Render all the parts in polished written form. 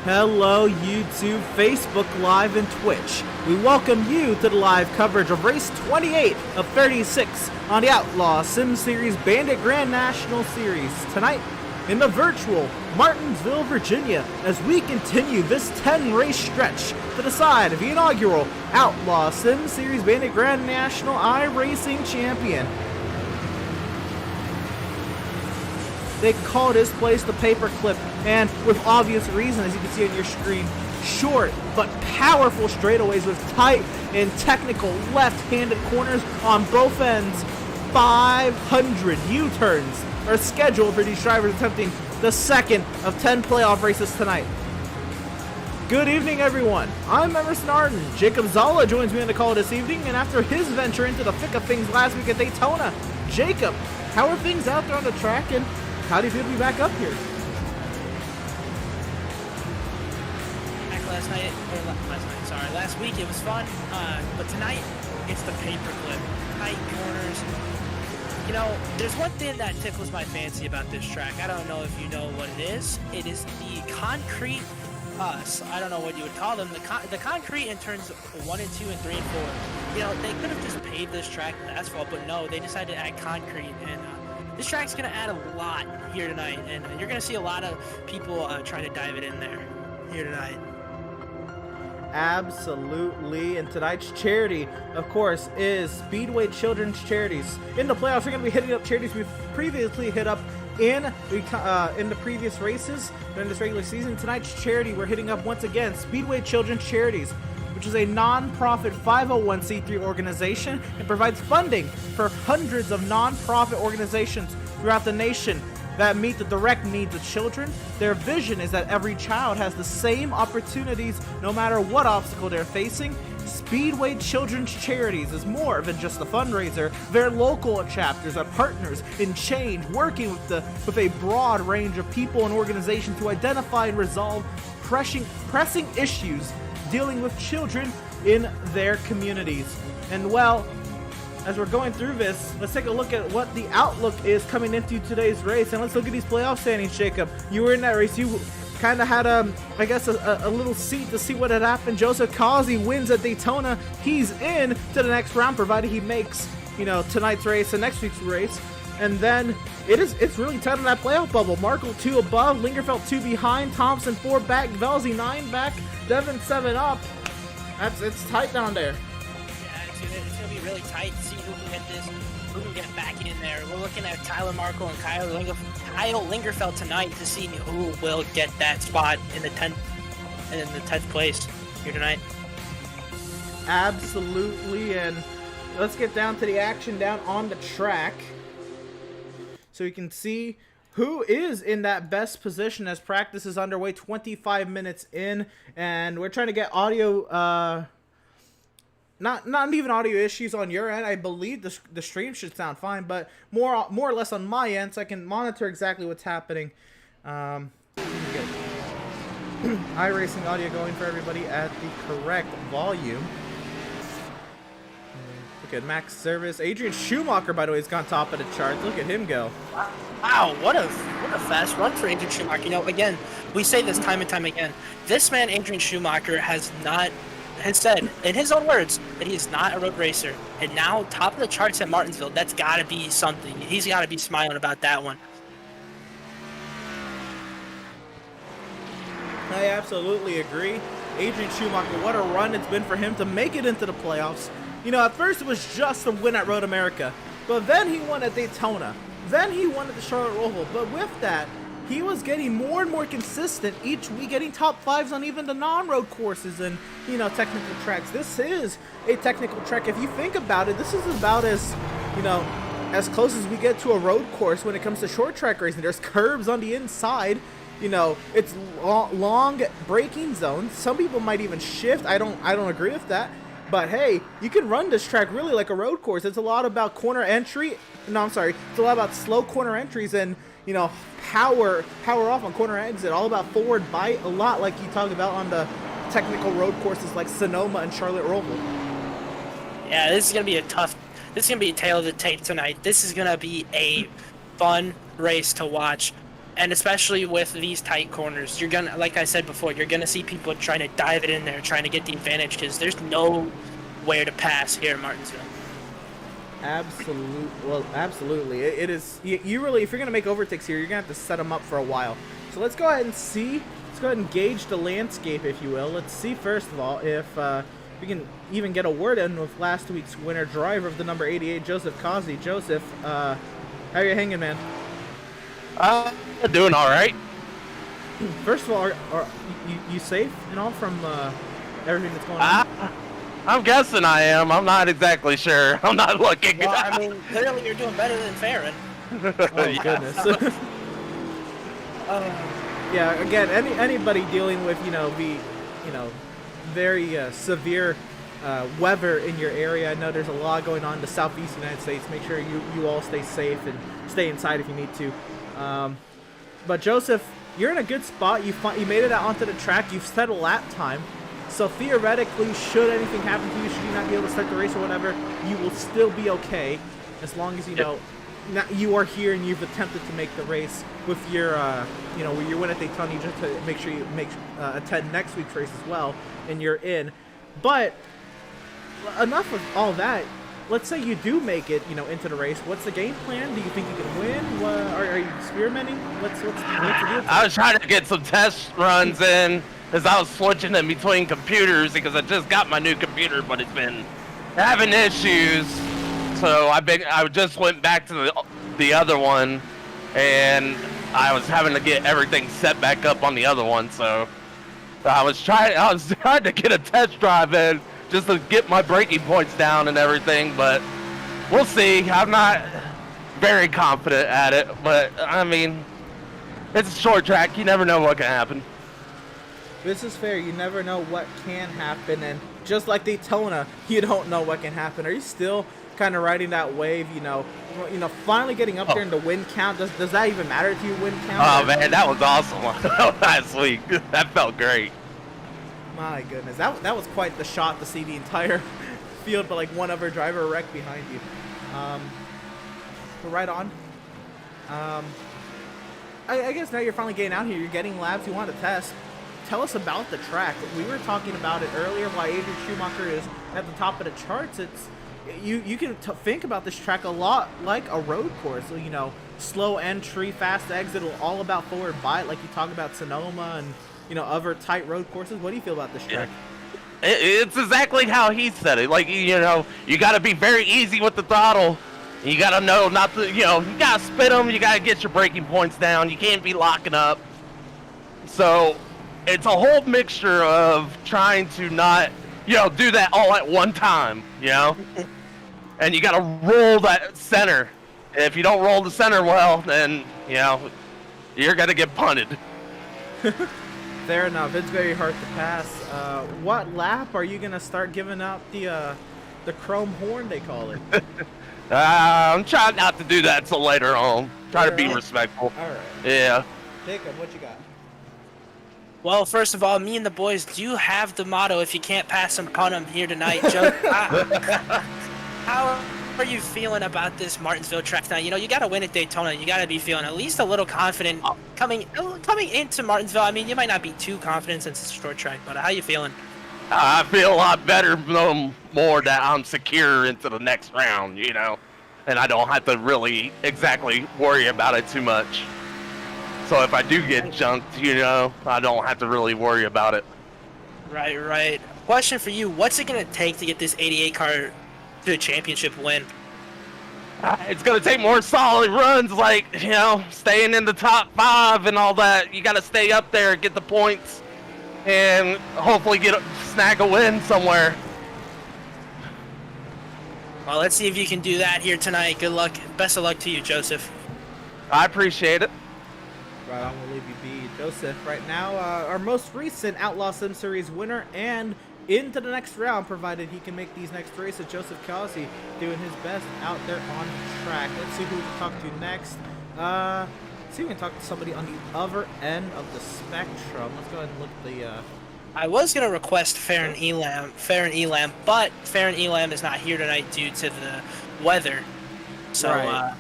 Hello YouTube, Facebook Live, and Twitch. We welcome you to the live coverage of race 28 of 36 on the Outlaws Sim Series Bandit Grand National Series. Tonight, in the virtual Martinsville, Virginia, as we continue this 10-race stretch to decide the inaugural Outlaw Sim Series Bandit Grand National iRacing Champion. They call this place the paperclip, and with obvious reason, as you can see on your screen. Short but powerful straightaways with tight and technical left-handed corners on both ends. 500 U-turns are scheduled for these drivers attempting the second of 10 playoff races tonight. Good evening, everyone. I'm Emerson Arden. Jacob Zala joins me on the call this evening, and after his venture into the thick of things last week at Daytona, Jacob, how are things out there on the track, and how do you feel to be back up here? Last week it was fun, but tonight it's the paperclip, tight corners. You know, there's one thing that tickles my fancy about this track. I don't know if you know what it is. It is the concrete, I don't know what you would call them, the concrete in turns 1 and 2 and 3 and 4. You know, they could have just paved this track with asphalt, but no, they decided to add concrete, and this track's going to add a lot here tonight, and you're going to see a lot of people trying to dive it in there here tonight. Absolutely, and tonight's charity, of course, is Speedway Children's Charities. In the playoffs, we're going to be hitting up charities we've previously hit up in the previous races during this regular season. Tonight's charity, we're hitting up once again Speedway Children's Charities, which is a non-profit 501c3 organization and provides funding for hundreds of non-profit organizations throughout the nation that meet the direct needs of children. Their vision is that every child has the same opportunities no matter what obstacle they're facing. Speedway Children's Charities is more than just a fundraiser. Their local chapters are partners in change, working with a broad range of people and organizations to identify and resolve pressing issues dealing with children in their communities. And well, as we're going through this, let's take a look at what the outlook is coming into today's race, and let's look at these playoff standings. Jacob, you were in that race. You kind of had a little seat to see what had happened. Joseph Causey wins at Daytona. He's in to the next round, provided he makes, tonight's race and next week's race. And then it's really tight on that playoff bubble. Markle 2 above, Lingerfeld 2 behind, Thompson 4 back, Velzy 9 back, Devin 7 up. It's tight down there. Yeah, it's gonna be really tight to see who can get back in there. We're looking at Tyler Markle and Kyle Lingerfeld tonight to see who will get that spot in the 10th place here tonight. Absolutely, and let's get down to the action down on the track, so you can see who is in that best position as practice is underway. 25 minutes in, and we're trying to get audio. Not even audio issues on your end. I believe the stream should sound fine, but more or less on my end, so I can monitor exactly what's happening. Get iRacing audio going for everybody at the correct volume. Look at Max Service. Adrian Schumacher, by the way, has gone top of the charts. Look at him go. Wow, what a fast run for Adrian Schumacher. You know, again, we say this time and time again. This man, Adrian Schumacher, has said, in his own words, that he is not a road racer. And now, top of the charts at Martinsville, that's got to be something. He's got to be smiling about that one. I absolutely agree. Adrian Schumacher, what a run it's been for him to make it into the playoffs. At first it was just a win at Road America, but then he won at Daytona. Then he won at the Charlotte Roval. But with that, he was getting more and more consistent each week, getting top 5s on even the non-road courses and, technical tracks. This is a technical track. If you think about it, this is about as close as we get to a road course when it comes to short track racing. There's curbs on the inside. It's long braking zones. Some people might even shift. I don't agree with that. But hey, you can run this track really like a road course. It's a lot about it's a lot about slow corner entries and, power off on corner exit. All about forward bite, a lot like you talk about on the technical road courses like Sonoma and Charlotte Roval. Yeah, this is going to be a tale of the tape tonight. This is going to be a fun race to watch. And especially with these tight corners, you're gonna, like I said before, you're gonna see people trying to dive it in there, trying to get the advantage because there's nowhere to pass here in Martinsville. Absolutely. It is. You really, if you're gonna make overtakes here, you're gonna have to set them up for a while. So let's go ahead and see. Let's go ahead and gauge the landscape, if you will. Let's see first of all if we can even get a word in with last week's winner driver of the number 88, Joseph Causey. Joseph, how are you hanging, man? Doing all right. First of all, are you safe and all from everything that's going on? I'm guessing I am. I'm not exactly sure. I'm not looking. Well, I mean, clearly you're doing better than Farron. Oh, goodness. Yeah, again, anybody dealing with, very severe weather in your area. I know there's a lot going on in the southeast United States. Make sure you all stay safe and stay inside if you need to. But Joseph, you're in a good spot. You made it out onto the track. You've set a lap time. So theoretically, should anything happen to you, should you not be able to start the race or whatever, you will still be okay as long as you are here and you've attempted to make the race with your, with your win at Daytona. You just to make sure you attend next week's race as well, and you're in. But enough of all that. Let's say you do make it, into the race. What's the game plan? Do you think you can win? Are you experimenting? What's the deal? I was trying to get some test runs in as I was switching in between computers because I just got my new computer, but it's been having issues. So I just went back to the other one, and I was having to get everything set back up on the other one. So I was trying to get a test drive in just to get my braking points down and everything, but we'll see. I'm not very confident at it, but I mean, it's a short track. You never know what can happen. This is fair. You never know what can happen, and just like Daytona, you don't know what can happen. Are you still kind of riding that wave? Finally getting up there in the win count. Does that even matter to you? Win count? Oh man, that was awesome last week. That felt great. My goodness, that was quite the shot to see the entire field, but like one other driver wreck behind you. But right on. I guess now you're finally getting out here. You're getting laps. You want to test. Tell us about the track. We were talking about it earlier. Why Adrian Schumacher is at the top of the charts. It's you can think about this track a lot like a road course. So, slow entry, fast exit, all about forward bite, like you talk about Sonoma and other tight road courses. What do you feel about this track? It's exactly how he said it. Like, you got to be very easy with the throttle. You got to know not to, you got to spin them. You got to get your braking points down. You can't be locking up. So it's a whole mixture of trying to not, do that all at one time, and you got to roll that center. If you don't roll the center well, then, you're going to get punted. Fair enough. It's very hard to pass. What lap are you gonna start giving out the chrome horn, they call it? I'm trying not to do that till later on. Try to be respectful. All right. Yeah. Jacob, what you got? Well, first of all, me and the boys do have the motto: if you can't pass them, punt them here tonight. Joe, how are you feeling about this Martinsville track now? You got to win at Daytona. You got to be feeling at least a little confident coming into Martinsville. I mean, you might not be too confident since it's a short track, but how you feeling? I feel a lot better, more that I'm secure into the next round, and I don't have to really exactly worry about it too much. So if I do get junked, I don't have to really worry about it. Right. Question for you: what's it gonna take to get this 88 car to a championship win? It's going to take more solid runs, like, staying in the top 5 and all that. You got to stay up there, get the points, and hopefully snag a win somewhere. Well, let's see if you can do that here tonight. Good luck. Best of luck to you, Joseph. I appreciate it. Right on, we'll leave you be. Joseph, right now, our most recent Outlaw Sim Series winner and into the next round, provided he can make these next races. Joseph Causey doing his best out there on the track. Let's see who we can talk to next. See if we can talk to somebody on the other end of the spectrum. Let's go ahead and look at the... I was going to request Farron Elam, but Farron Elam is not here tonight due to the weather. So, right.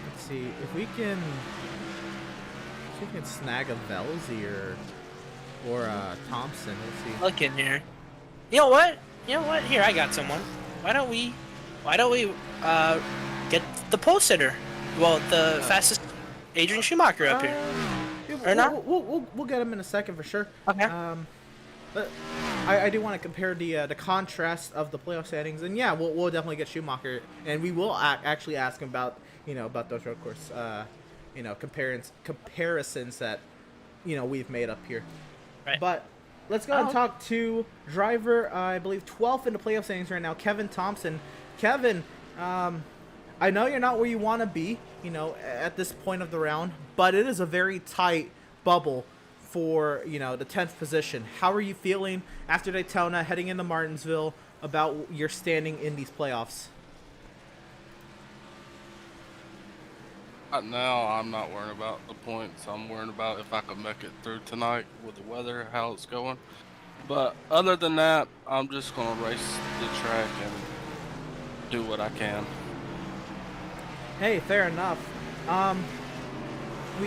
Let's see if we can... see if we can snag a Velzy or Thompson. Let's see. Look in here. You know what? Here, I got someone. Why don't we get the pole sitter? Well, the fastest Adrian Schumacher up here. Yeah, Or not? We'll get him in a second for sure. Okay. But I do want to compare the contrast of the playoff standings, and yeah, we'll definitely get Schumacher, and we will actually ask him about about those road course comparisons that we've made up here. Right. But let's go and talk to driver, I believe 12th in the playoff standings right now, Kevin Thompson. Kevin, I know you're not where you want to be, at this point of the round, but it is a very tight bubble for, the 10th position. How are you feeling after Daytona, heading into Martinsville, about your standing in these playoffs? Right now, I'm not worrying about the points. I'm worrying about if I can make it through tonight with the weather, how it's going. But other than that, I'm just going to race the track and do what I can. Hey, fair enough.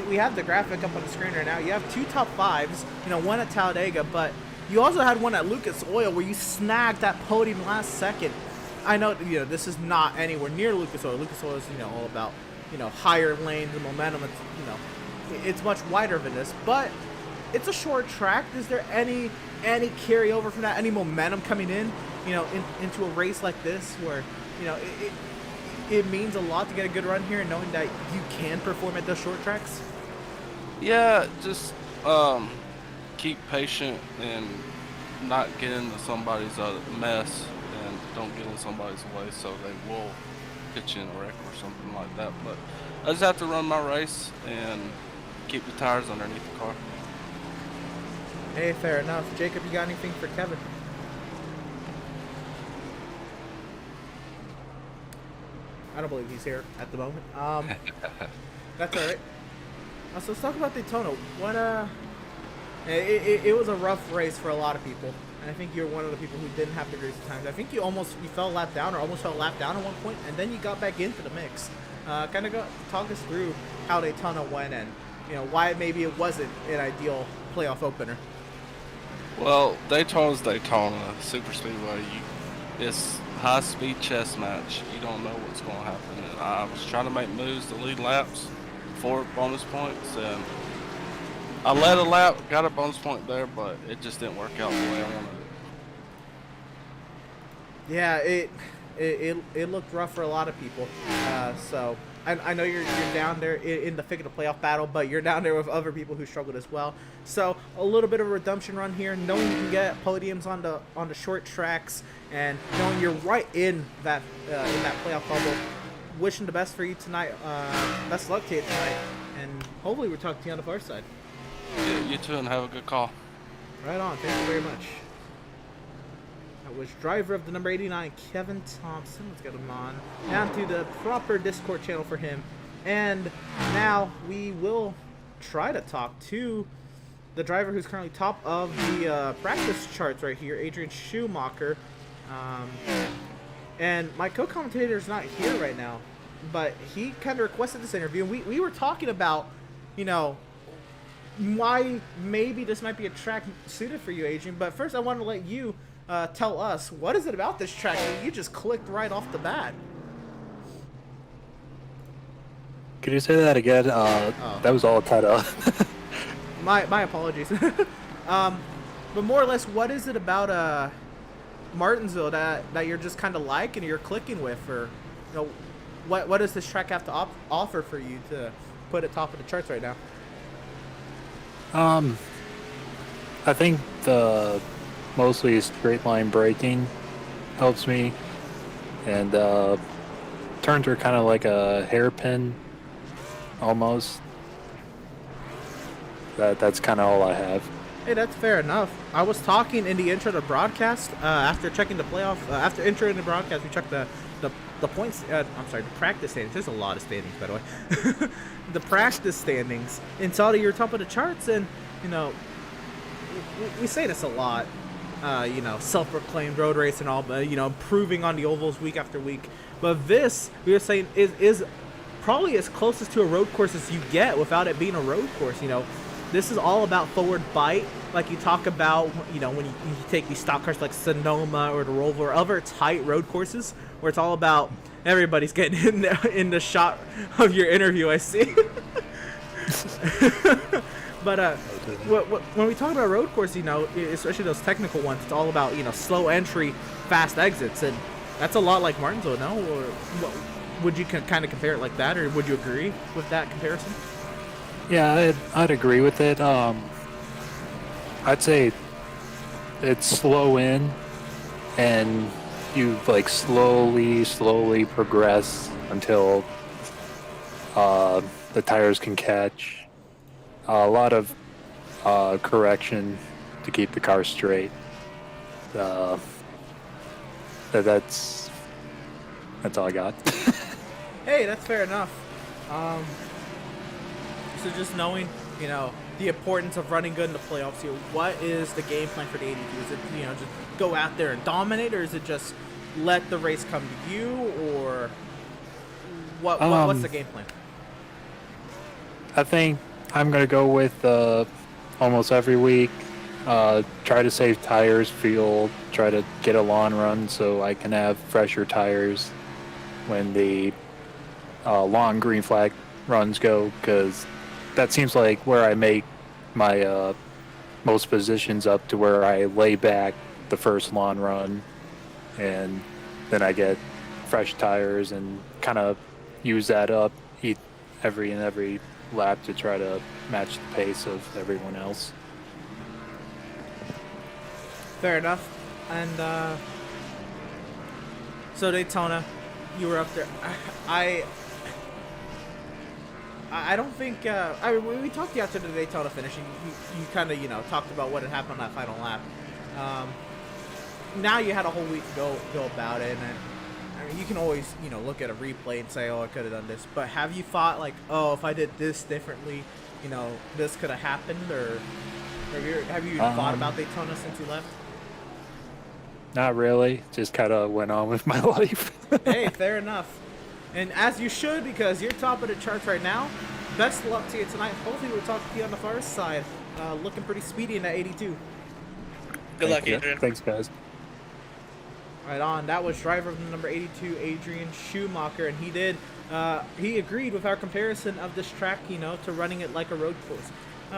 We have the graphic up on the screen right now. You have 2 top 5s, one at Talladega, but you also had one at Lucas Oil where you snagged that podium last second. I know, this is not anywhere near Lucas Oil. Lucas Oil is, all about, higher lanes and momentum. It's, it's much wider than this, but it's a short track. Is there any carryover from that? Any momentum coming in, into a race like this where, it means a lot to get a good run here and knowing that you can perform at those short tracks? Yeah, just keep patient and not get into somebody's mess and don't get in somebody's way so they will get you in a wreck or something like that. But I just have to run my race and keep the tires underneath the car. Hey, fair enough. Jacob, you got anything for Kevin? I don't believe he's here at the moment. That's all right. So let's talk about Daytona. It was a rough race for a lot of people, and I think you're one of the people who didn't have the greatest times. I think you fell a lap down, or almost fell a lap down at one point, and then you got back into the mix. Kind of talk us through how Daytona went, and why maybe it wasn't an ideal playoff opener. Well, Daytona's Daytona. Super Speedway, it's high-speed chess match. You don't know what's going to happen. And I was trying to make moves to lead laps for bonus points, and I led a lap, got a bonus point there, but it just didn't work out the way I wanted it. Yeah, it looked rough for a lot of people. So I know you're down there in the thick of the playoff battle, but you're down there with other people who struggled as well. So a little bit of a redemption run here, knowing you can get podiums on the short tracks, and knowing you're right in that playoff bubble. Wishing the best for you tonight. Best luck to you tonight, and hopefully we're talking to you on the far side. Yeah, you too, and have a good call. Right on. Thank you very much. That was driver of the number 89, Kevin Thompson. Let's get him on down to the proper Discord channel for him. And now we will try to talk to the driver who's currently top of the practice charts right here, Adrian Schumacher. And my co-commentator is not here right now, but he kind of requested this interview. And we were talking about, why maybe this might be a track suited for you, Adrian. But first, I want to let you tell us, what is it about this track that you just clicked right off the bat? Could you say that again? That was all tied up. My apologies. But more or less, what is it about Martinsville that you're just kind of liking, you're clicking with, or what does this track have to offer for you to put it top of the charts right now? I think the mostly straight line braking helps me, and turns are kind of like a hairpin almost. That's kind of all I have. Hey, that's fair enough. I was talking in the intro to the broadcast, after checking the playoff, after entering the broadcast, we checked the points, I'm sorry, the practice standings. There's a lot of standings, by the way. The practice standings, and saw that you're top of the charts, and, we say this a lot, self-proclaimed road race and all, but, improving on the ovals week after week. But this, we were saying, is probably as closest to a road course as you get without it being a road course. You know, this is all about forward bite, like you talk about, you know, when you take these stock cars like Sonoma or the Roval or other tight road courses, where it's all about everybody's getting in the shot of your interview, I see. But when we talk about road course, you know, especially those technical ones, it's all about, you know, slow entry, fast exits, and that's a lot like Martinsville, no? Or would you kind of compare it like that, or would you agree with that comparison? Yeah, I'd agree with it. I'd say it's slow in, and you like slowly progress until the tires can catch. A lot of correction to keep the car straight. That's all I got. Hey, that's fair enough. So just knowing, you know, the importance of running good in the playoffs here, what is the game plan for the 82? Is it, you know, just go out there and dominate, or is it just let the race come to you, or what's the game plan? I think I'm going to go with almost every week. Try to save tires, fuel, try to get a long run so I can have fresher tires when the long green flag runs go, because that seems like where I make my most positions up to where I lay back the first long run, and then I get fresh tires and kind of use that up every lap to try to match the pace of everyone else. Fair enough. And so Daytona, you were up there. I don't think we talked after the Daytona finish, and you kind of, you know, talked about what had happened on that final lap. Now you had a whole week to go about it, and I mean, you can always, you know, look at a replay and say, oh, I could have done this. But have you thought like, oh, if I did this differently, you know, this could have happened, or have you thought about Daytona since you left? Not really. Just kind of went on with my life. Hey, fair enough. And as you should, because you're top of the charts right now. Best luck to you tonight. Hopefully we'll talk to you on the far side. Looking pretty speedy in that 82. Good luck, Adrian. Thanks, guys. Right on. That was driver of the number 82, Adrian Schumacher, and he agreed with our comparison of this track, you know, to running it like a road course.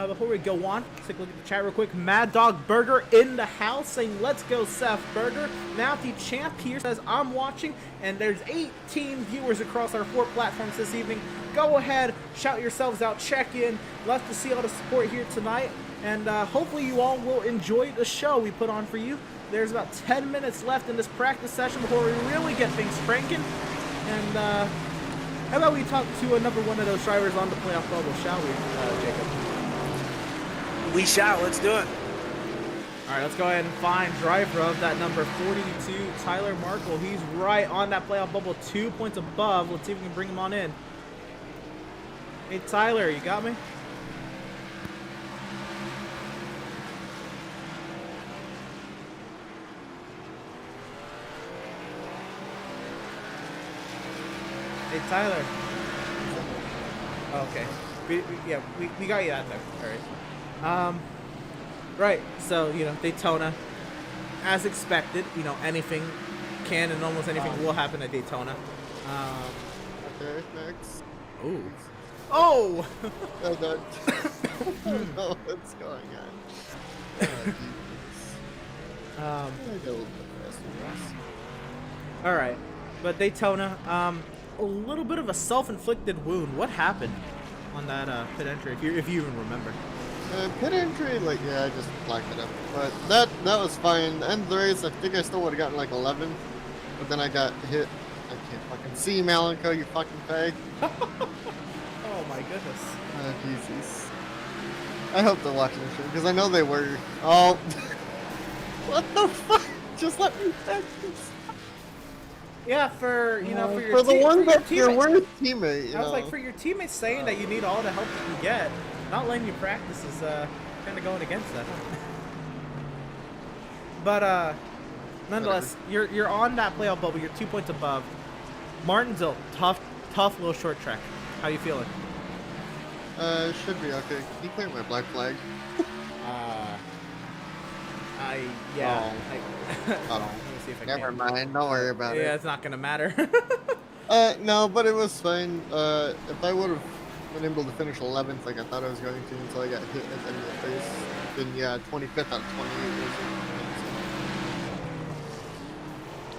Before we go on, let's take a look at the chat real quick. Mad Dog Burger in the house saying, let's go, Seth Burger. Matthew Champ here says, I'm watching, and there's 18 viewers across our 4 platforms this evening. Go ahead, shout yourselves out, check in. Love to see all the support here tonight, and hopefully you all will enjoy the show we put on for you. There's about 10 minutes left in this practice session before we really get things cranking. And how about we talk to another one of those drivers on the playoff bubble, shall we, Jacob? We shall. Let's do it. All right, let's go ahead and find driver of that number 42, Tyler Markle. He's right on that playoff bubble, 2 points above. Let's see if we can bring him on in. Hey, Tyler, you got me? Hey, Tyler. Oh, okay. We got you out there. All right. Right, so, you know, Daytona, as expected, you know, anything can and almost anything will happen at Daytona. Okay, next. Ooh. Oh! I don't know what's going on. Oh, I got a little bit faster. Alright, but Daytona, a little bit of a self-inflicted wound. What happened on that pit entry, if you even remember? Pit entry, like, yeah, I just blacked it up. But that was fine. The end of the race, I think I still would have gotten like 11. But then I got hit. I can't fucking see, Malenko, you fucking fag. Oh my goodness. Oh, Jesus. I hope they're watching the show, because I know they were. Oh. What the fuck? Just let me practice. Yeah, for, you know, for the one that's your worst teammate, you I was know. like, for your teammates saying that you need all the help you can get, not letting you practice is kind of going against that. But nonetheless, you're on that playoff bubble. You're 2 points above. Martinsville, tough little short track. How you feeling? Should be okay. Can you clear my black flag? Yeah. Oh. Let me see if I Never can. mind. Don't worry about Yeah, it. it's not gonna matter. No, but it was fine. If I would have been able to finish 11th like I thought I was going to until I got hit at the end of the race, then yeah, 25th out of 28 was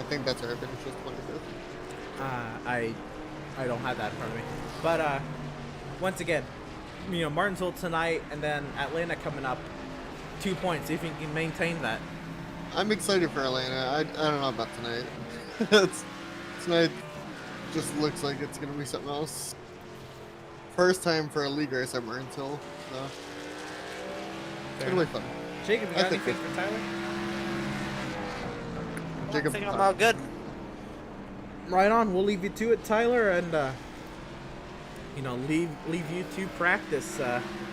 I think that's where I finished, was 25th. I don't have that in front of me. But once again, Martinsville tonight and then Atlanta coming up. 2 points. See if you can maintain that. I'm excited for Atlanta. I don't know about tonight. Tonight just looks like it's gonna be something else. First time for a league race at Martinsville, so it's gonna be fun. Jacob, you got anything for Tyler? Jacob, I think I'm all good. Right on. We'll leave you to it, Tyler, and leave you to practice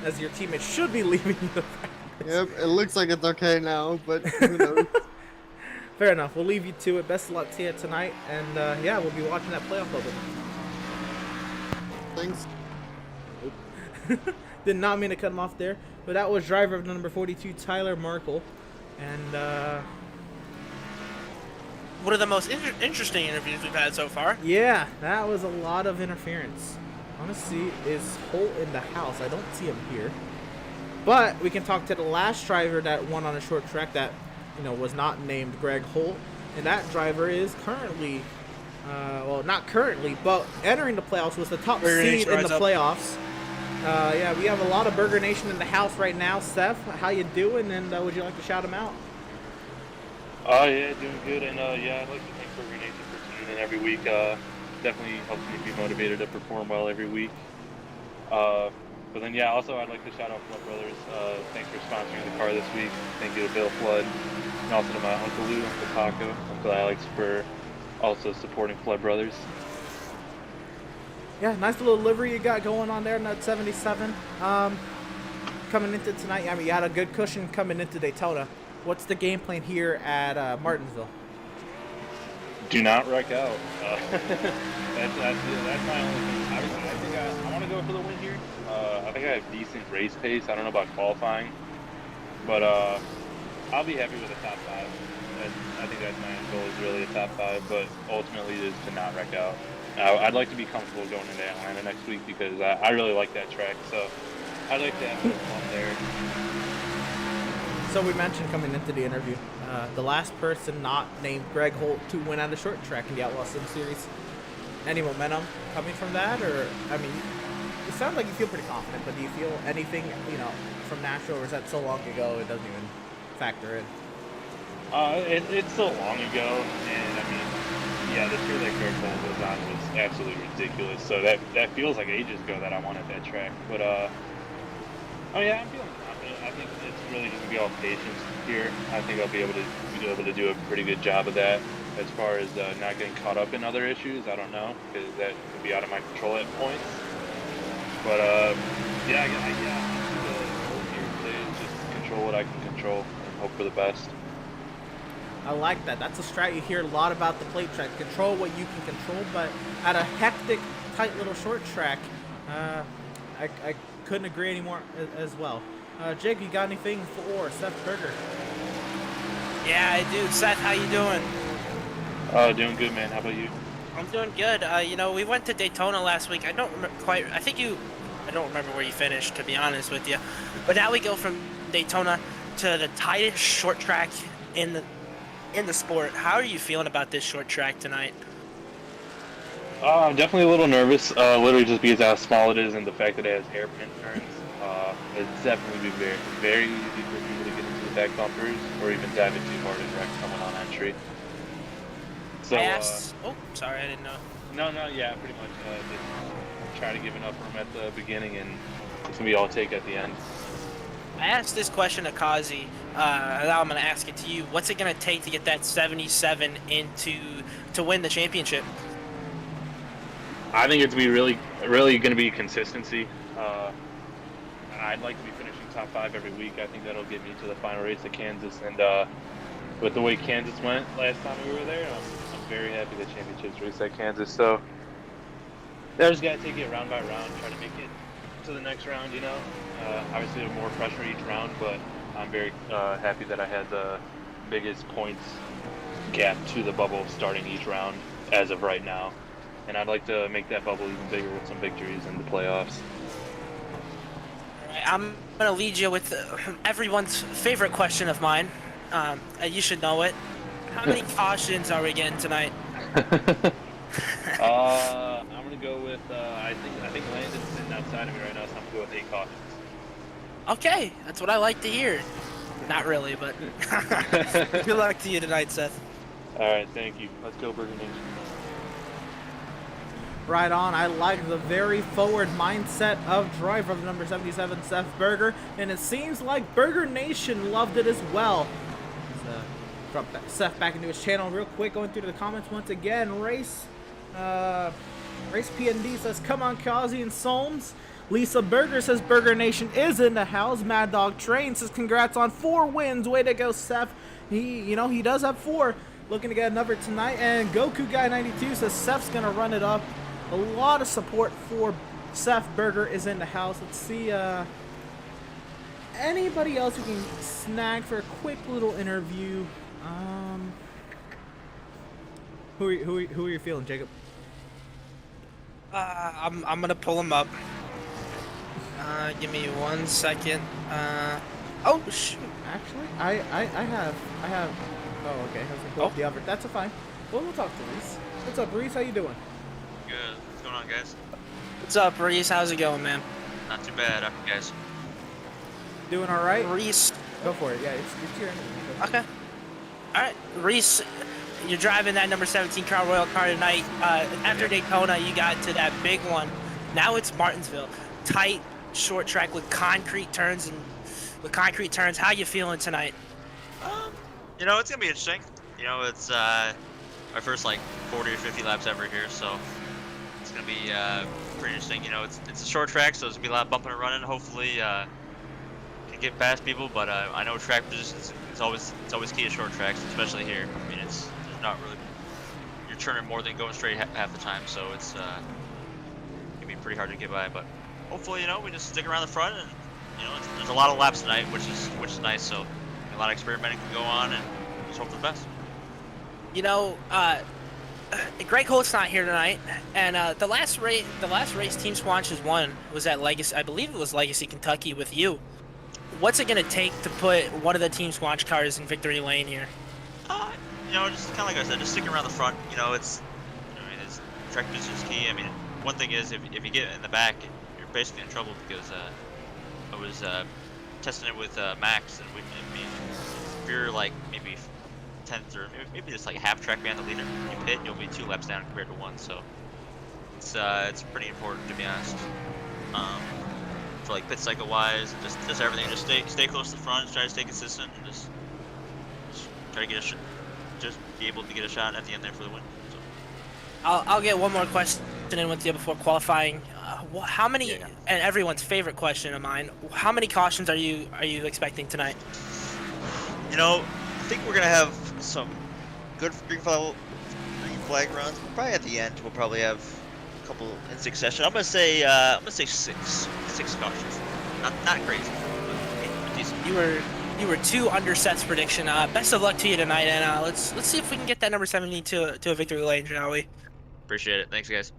as your teammate should be leaving you to practice. Yep, it looks like it's okay now, but who knows? Fair enough. We'll leave you to it. Best of luck to you tonight, and yeah, we'll be watching that playoff bubble. Thanks. Did not mean to cut him off there, but that was driver of number 42, Tyler Markle, and One of the most interesting interviews we've had so far. yeah, that was a lot of interference. Honestly, is Holt in the house? I don't see him here. But we can talk to the last driver that won on a short track that, was not named Greg Holt. And that driver is currently, well, not currently, but entering the playoffs, was the top Burger seed Nation in the rise up. playoffs. Yeah, we have a lot of Burger Nation in the house right now. Seth, how you doing? And would you like to shout him out? Yeah, doing good, and yeah, I'd like to thank Burger Nation for tuning in every week. Definitely helps me be motivated to perform well every week. But then, yeah, also I'd like to shout out Flood Brothers. Thanks for sponsoring the car this week. Thank you to Bill Flood, and also to my Uncle Lou, Uncle Taco, Uncle Alex for also supporting Flood Brothers. Yeah, nice little livery you got going on there in that 77. Coming into tonight, I mean, you had a good cushion coming into Daytona. What's the game plan here at Martinsville? Do not wreck out. That's my only thing. I think I want to go for the win here. I think I have decent race pace. I don't know about qualifying, but I'll be happy with a top 5. I think that's my end goal, is really a top 5, but ultimately it is to not wreck out. I'd like to be comfortable going into Atlanta next week because I really like that track, so I'd like to have a bit of fun there. So we mentioned coming into the interview, the last person not named Greg Holt to win on the short track in the Outlaws Sim Series. Any momentum coming from that, or I mean, it sounds like you feel pretty confident, but do you feel anything, from Nashville, or is that so long ago it doesn't even factor in? It's so long ago, and I mean, yeah, the year that Greg Holt was on was absolutely ridiculous. So that feels like ages ago that I wanted that track. But oh yeah, I'm feeling confident. I think it's really just gonna be all patience here. I think I'll be able to do a pretty good job of that. As far as not getting caught up in other issues, I don't know, because that could be out of my control at points. But yeah, the goal here today is just control what I can control and hope for the best. I like that. That's a strat you hear a lot about the plate track. Control what you can control, but at a hectic, tight little short track, I couldn't agree anymore as well. Jake, you got anything for Seth Berger? Yeah, I do. Seth, how you doing? Doing good, man. How about you? I'm doing good. We went to Daytona last week. I don't remember quite. I don't remember where you finished, to be honest with you. But now we go from Daytona to the tightest short track in the sport. How are you feeling about this short track tonight? I'm definitely a little nervous, literally just because how small it is and the fact that it has hairpin turns. It's definitely be very, very easy for people to get into the back bumpers or even dive it too hard and wreck someone on entry. So, sorry, I didn't know. No, yeah, pretty much. Just try to give enough room at the beginning, and it's going to be all take at the end. I asked this question to Kazi. Now I'm going to ask it to you. What's it going to take to get that 77 to win the championship? I think it's really going to be consistency. I'd like to be finishing top 5 every week. I think that'll get me to the final race at Kansas. And with the way Kansas went last time we were there, I'm very happy the championships race at Kansas. So I just gotta take it round by round, try to make it to the next round. Obviously more pressure each round, but I'm very happy that I had the biggest points gap to the bubble starting each round as of right now, and I'd like to make that bubble even bigger with some victories in the playoffs. All right, I'm gonna lead you with everyone's favorite question of mine. You should know it. How many cautions are we getting tonight? I'm gonna go with I think Landon's sitting outside of me right now, so I'm gonna go with 8 cautions. Okay, that's what I like to hear. Not really, but good luck to you tonight, Seth. All right, thank you. Let's go, Burger Nation. Right on. I like the very forward mindset of driver of number 77, Seth Berger, and it seems like Burger Nation loved it as well. Drop Seth back into his channel real quick, going through the comments once again. Race PND says, come on, Kazi and Solms. Lisa Berger says, Burger Nation is in the house. Mad Dog Train says, congrats on 4 wins. Way to go, Seth. He does have 4. Looking to get another tonight. And Goku Guy 92 says, Seth's going to run it up. A lot of support for Seth Berger is in the house. Let's see, anybody else who can snag for a quick little interview. Who are you feeling, Jacob? I'm gonna pull him up. Give me 1 second. Oh shoot. Actually, I have. Oh, okay. I was gonna pull up the other. That's fine. Well, we'll talk to Reese. What's up, Reese? How you doing? Good. What's going on, guys? What's up, Reese? How's it going, man? Not too bad. How are you guys? Doing all right? Reese. Go for it. Yeah, it's your interview. Okay. All right, Reese. You're driving that number 17 Crown Royal car tonight. After Daytona, you got to that big one. Now it's Martinsville. Tight, short track with concrete turns How you feeling tonight? It's gonna be interesting. It's my first like 40 or 50 laps ever here, so it's gonna be pretty interesting. It's a short track, so there's gonna be a lot of bumping and running. Hopefully, can get past people, but I know track positions. It's always key to short tracks, especially here. I mean, there's not really, you're turning more than going straight half the time, so it's gonna be pretty hard to get by. But hopefully, we just stick around the front, and there's a lot of laps tonight, which is nice. So a lot of experimenting can go on, and just hope for the best. Greg Holt's not here tonight, and the last race Team Squanch has won was at Legacy. I believe it was Legacy, Kentucky, with you. What's it gonna take to put one of the Team Squanch cars in victory lane here? Just kind of like I said, just sticking around the front. It's track position is key. I mean, one thing is if you get in the back, you're basically in trouble because I was testing it with Max, and if you're like maybe 10th or maybe just like half track behind the leader, you pit, you'll be 2 laps down compared to 1. So it's pretty important, to be honest. For like pit cycle wise, and just everything, just stay close to the front, try to stay consistent, and just try to get just be able to get a shot at the end there for the win. So. I'll get one more question in with you before qualifying. How many? Yeah. And everyone's favorite question of mine. How many cautions are you expecting tonight? I think we're gonna have some good green flag runs. Probably at the end, we'll probably have a couple in succession. I'm gonna say 6 cautions. Not crazy, but decent. You were 2 under Seth's prediction. Best of luck to you tonight, and let's see if we can get that number 17 to a victory lane, shall we? Appreciate it. Thanks, guys.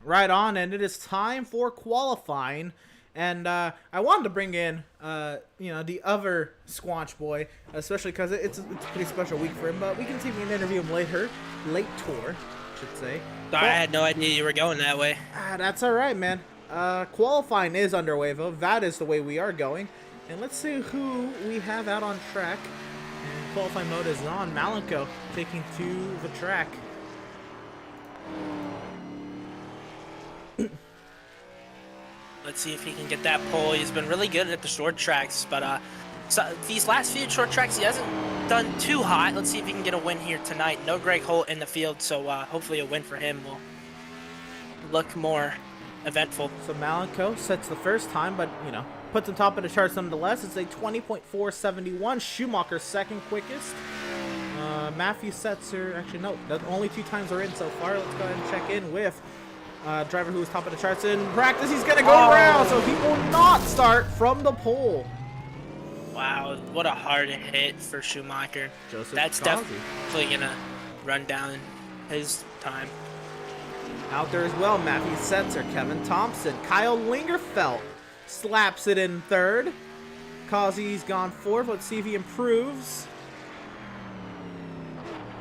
Right on, and it is time for qualifying. And I wanted to bring in, the other Squanch boy, especially because it's a pretty special week for him. But we can see if we can interview him later. Late tour, I should say. Sorry, I had no idea you were going that way. That's all right, man. Qualifying is underway, though. That is the way we are going. And let's see who we have out on track. And qualifying mode is on. Malenko taking to the track. Let's see if he can get that pole. He's been really good at the short tracks, but so these last few short tracks he hasn't done too hot. Let's see if he can get a win here tonight. No Greg Holt in the field, so hopefully a win for him will look more eventful. So Malenko sets the first time, but puts him top of the charts nonetheless. It's a 20.471. Schumacher second quickest. Matthew Setzer, actually no, that's only 2 times are in so far. Let's go ahead and check in with driver who was top of the charts in practice. He's gonna go around, so he will not start from the pole. Wow, what a hard hit for Schumacher. Joseph That's Kazi. definitely gonna run down his time. Out there as well, Matthew Setzer, Kevin Thompson, Kyle Lingerfelt slaps it in 3rd. Kazi's gone 4th. Let's see if he improves.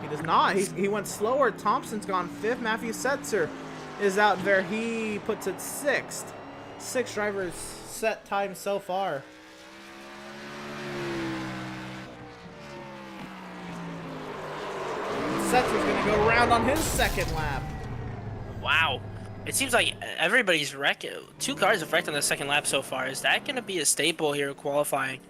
He does not. He went slower. Thompson's gone 5th. Matthew Setzer is out there. He puts it 6th. 6 drivers set time so far. Setzer's going to go around on his 2nd lap. Wow. It seems like everybody's wrecked. 2 cars have wrecked on the 2nd lap so far. Is that going to be a staple here qualifying?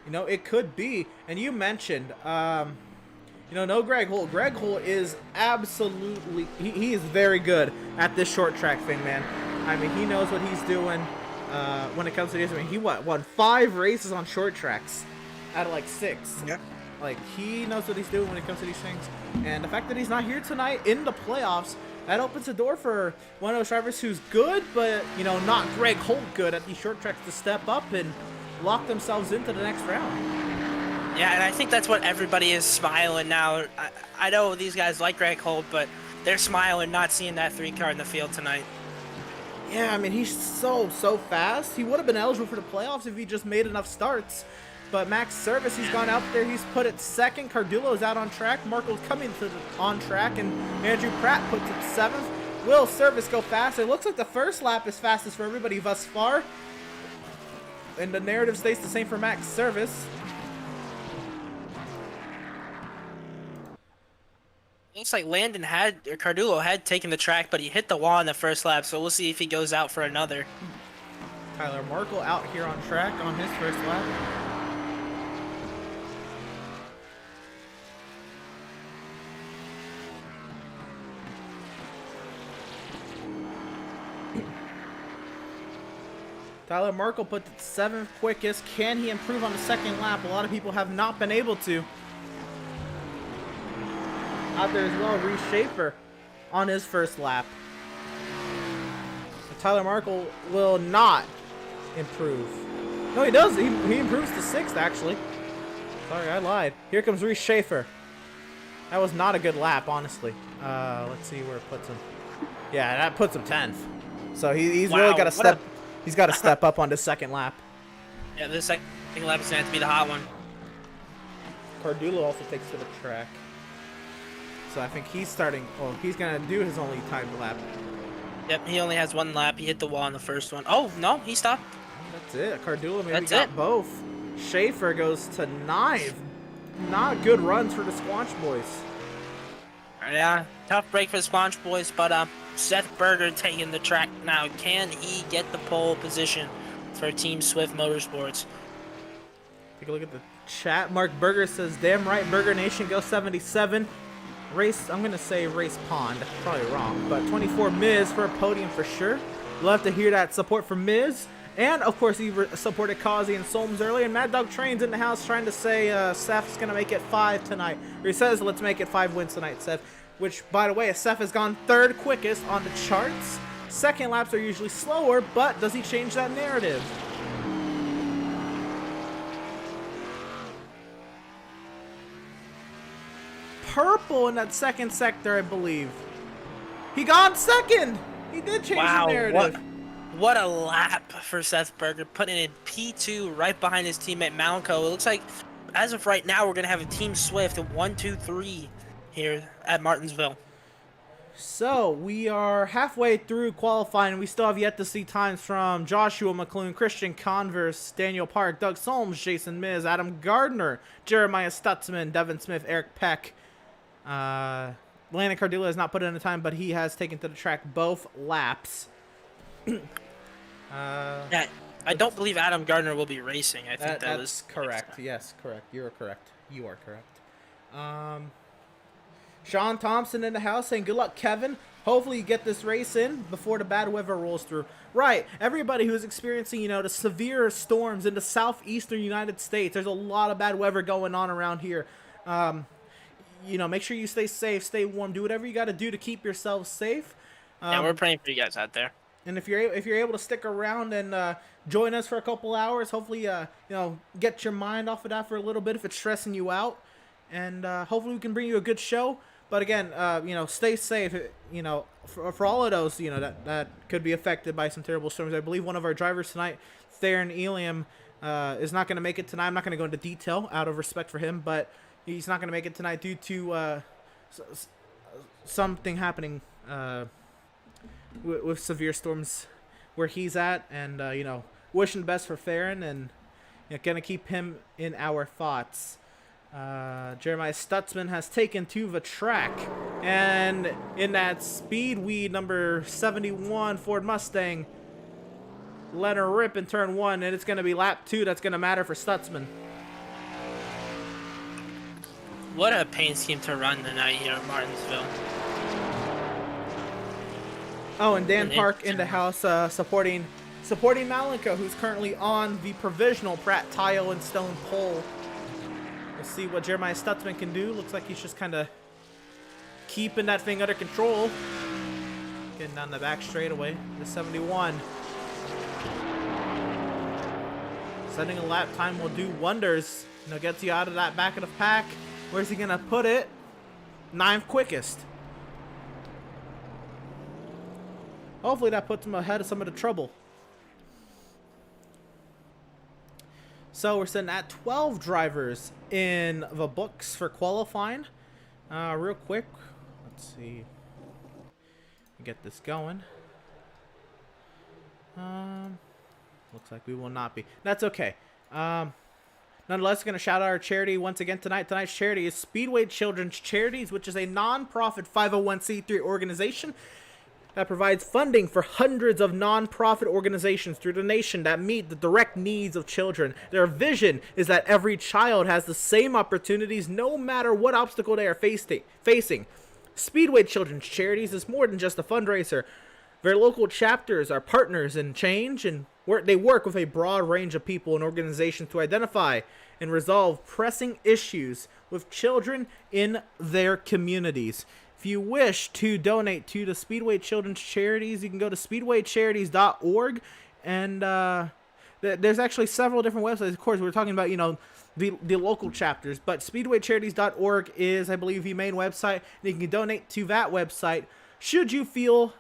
You know, it could be. And you mentioned, no Greg Holt. Greg Holt is absolutely, he is very good at this short track thing, man. I mean, he knows what he's doing when it comes to this. I mean, he won 5 races on short tracks out of like 6. Yeah. Like, he knows what he's doing when it comes to these things. And the fact that he's not here tonight in the playoffs, that opens the door for one of those drivers who's good, but, not Greg Holt good at these short tracks to step up and lock themselves into the next round. Yeah, and I think that's what everybody is smiling now. I know these guys like Greg Holt, but they're smiling not seeing that 3 car in the field tonight. Yeah, I mean, he's so fast. He would have been eligible for the playoffs if he just made enough starts. But Max Service, he's gone out there. He's put it 2nd. Cardullo's out on track. Marco's coming on track, and Andrew Pratt puts it 7th. Will Service go faster? It looks like the first lap is fastest for everybody thus far. And the narrative stays the same for Max Service. Looks like Cardullo had taken the track, but he hit the wall in the first lap, so we'll see if he goes out for another. Tyler Markle out here on track on his first lap. Tyler Markle put the 7th quickest. Can he improve on the 2nd lap? A lot of people have not been able to. Out there as well, Reese Schaefer on his first lap. Tyler Markle will not improve. No, he does. He improves to 6th, actually. Sorry, I lied. Here comes Reese Schaefer. That was not a good lap, honestly. Let's see where it puts him. Yeah, that puts him 10th. So he's really got to step. He's got to step up on the 2nd lap. Yeah, this 2nd lap is going to have to be the hot one. Cardullo also takes to the track. So I think he's starting. Oh, he's going to do his only timed lap. Yep, he only has 1 lap. He hit the wall in the first one. Oh, no, he stopped. That's it. Cardullo maybe That's got it. both. Schaefer goes to 9th. Not good runs for the Squanch boys. Yeah, tough break for the Squanch boys, but Seth Berger taking the track now. Can he get the pole position for Team Swift Motorsports? Take a look at the chat. Mark Berger says, damn right, Berger Nation, go 77. Race, I'm going to say Race Pond. Probably wrong, but 24 Miz for a podium for sure. Love to hear that support from Miz. And, of course, he supported Kazi and Solms earlier. And Mad Dog Train's in the house trying to say Seth's going to make it 5 tonight. Or he says, let's make it 5 wins tonight, Seth. Which, by the way, Seth has gone 3rd quickest on the charts. 2nd laps are usually slower, but does he change that narrative? Purple in that 2nd sector, I believe. He got 2nd! He did change the narrative. What a lap for Seth Berger, putting in P2 right behind his teammate Malco. It looks like, as of right now, we're going to have a Team Swift 1, 2, 3 here at Martinsville. So, we are halfway through qualifying, and we still have yet to see times from Joshua McClune, Christian Converse, Daniel Park, Doug Solms, Jason Miz, Adam Gardner, Jeremiah Stutzman, Devin Smith, Eric Peck. Landon Cardullo has not put in a time, but he has taken to the track both laps. Yeah, I don't believe Adam Gardner will be racing. I think that's correct. Yes, correct. You are correct. You are correct. Sean Thompson in the house saying, good luck, Kevin. Hopefully you get this race in before the bad weather rolls through. Right, everybody who's experiencing, the severe storms in the southeastern United States, there's a lot of bad weather going on around here. make sure you stay safe, stay warm, do whatever you got to do to keep yourself safe. Yeah, we're praying for you guys out there. And if you're able to stick around and join us for a couple hours, hopefully get your mind off of that for a little bit if it's stressing you out, and hopefully we can bring you a good show. But again, stay safe. For all of those that could be affected by some terrible storms. I believe one of our drivers tonight, Theron Eliam, is not going to make it tonight. I'm not going to go into detail out of respect for him, but he's not going to make it tonight due to something happening with severe storms where he's at, and wishing the best for Theron, and gonna keep him in our thoughts. Jeremiah Stutzman has taken to the track, and in that Speedweed number 71 Ford Mustang, let her rip in turn 1, and it's gonna be lap 2 that's gonna matter for Stutzman. What a paint scheme to run tonight here in Martinsville. Oh, and Dan Park in the house, supporting Malenko, who's currently on the provisional Pratt Tile and Stone pole. We'll see what Jeremiah Stutzman can do. Looks like he's just kind of keeping that thing under control. Getting down the back straightaway. The 71. Setting a lap time will do wonders. Gets you out of that back of the pack. Where's he gonna put it? 9th quickest. Hopefully that puts him ahead of some of the trouble. So we're sitting at 12 drivers in the books for qualifying. Real quick, let's see. Get this going. Looks like we will not be. That's okay. Nonetheless, going to shout out our charity once again tonight. Tonight's charity is Speedway Children's Charities, which is a non-profit 501c3 organization that provides funding for hundreds of non-profit organizations through the nation that meet the direct needs of children. Their vision is that every child has the same opportunities no matter what obstacle they are facing. Speedway Children's Charities is more than just a fundraiser. Their local chapters are partners in change, and they work with a broad range of people and organizations to identify and resolve pressing issues with children in their communities. If you wish to donate to the Speedway Children's Charities, you can go to speedwaycharities.org, and there's actually several different websites. Of course, we're talking about, the local chapters, but speedwaycharities.org is, I believe, the main website, and you can donate to that website should you feel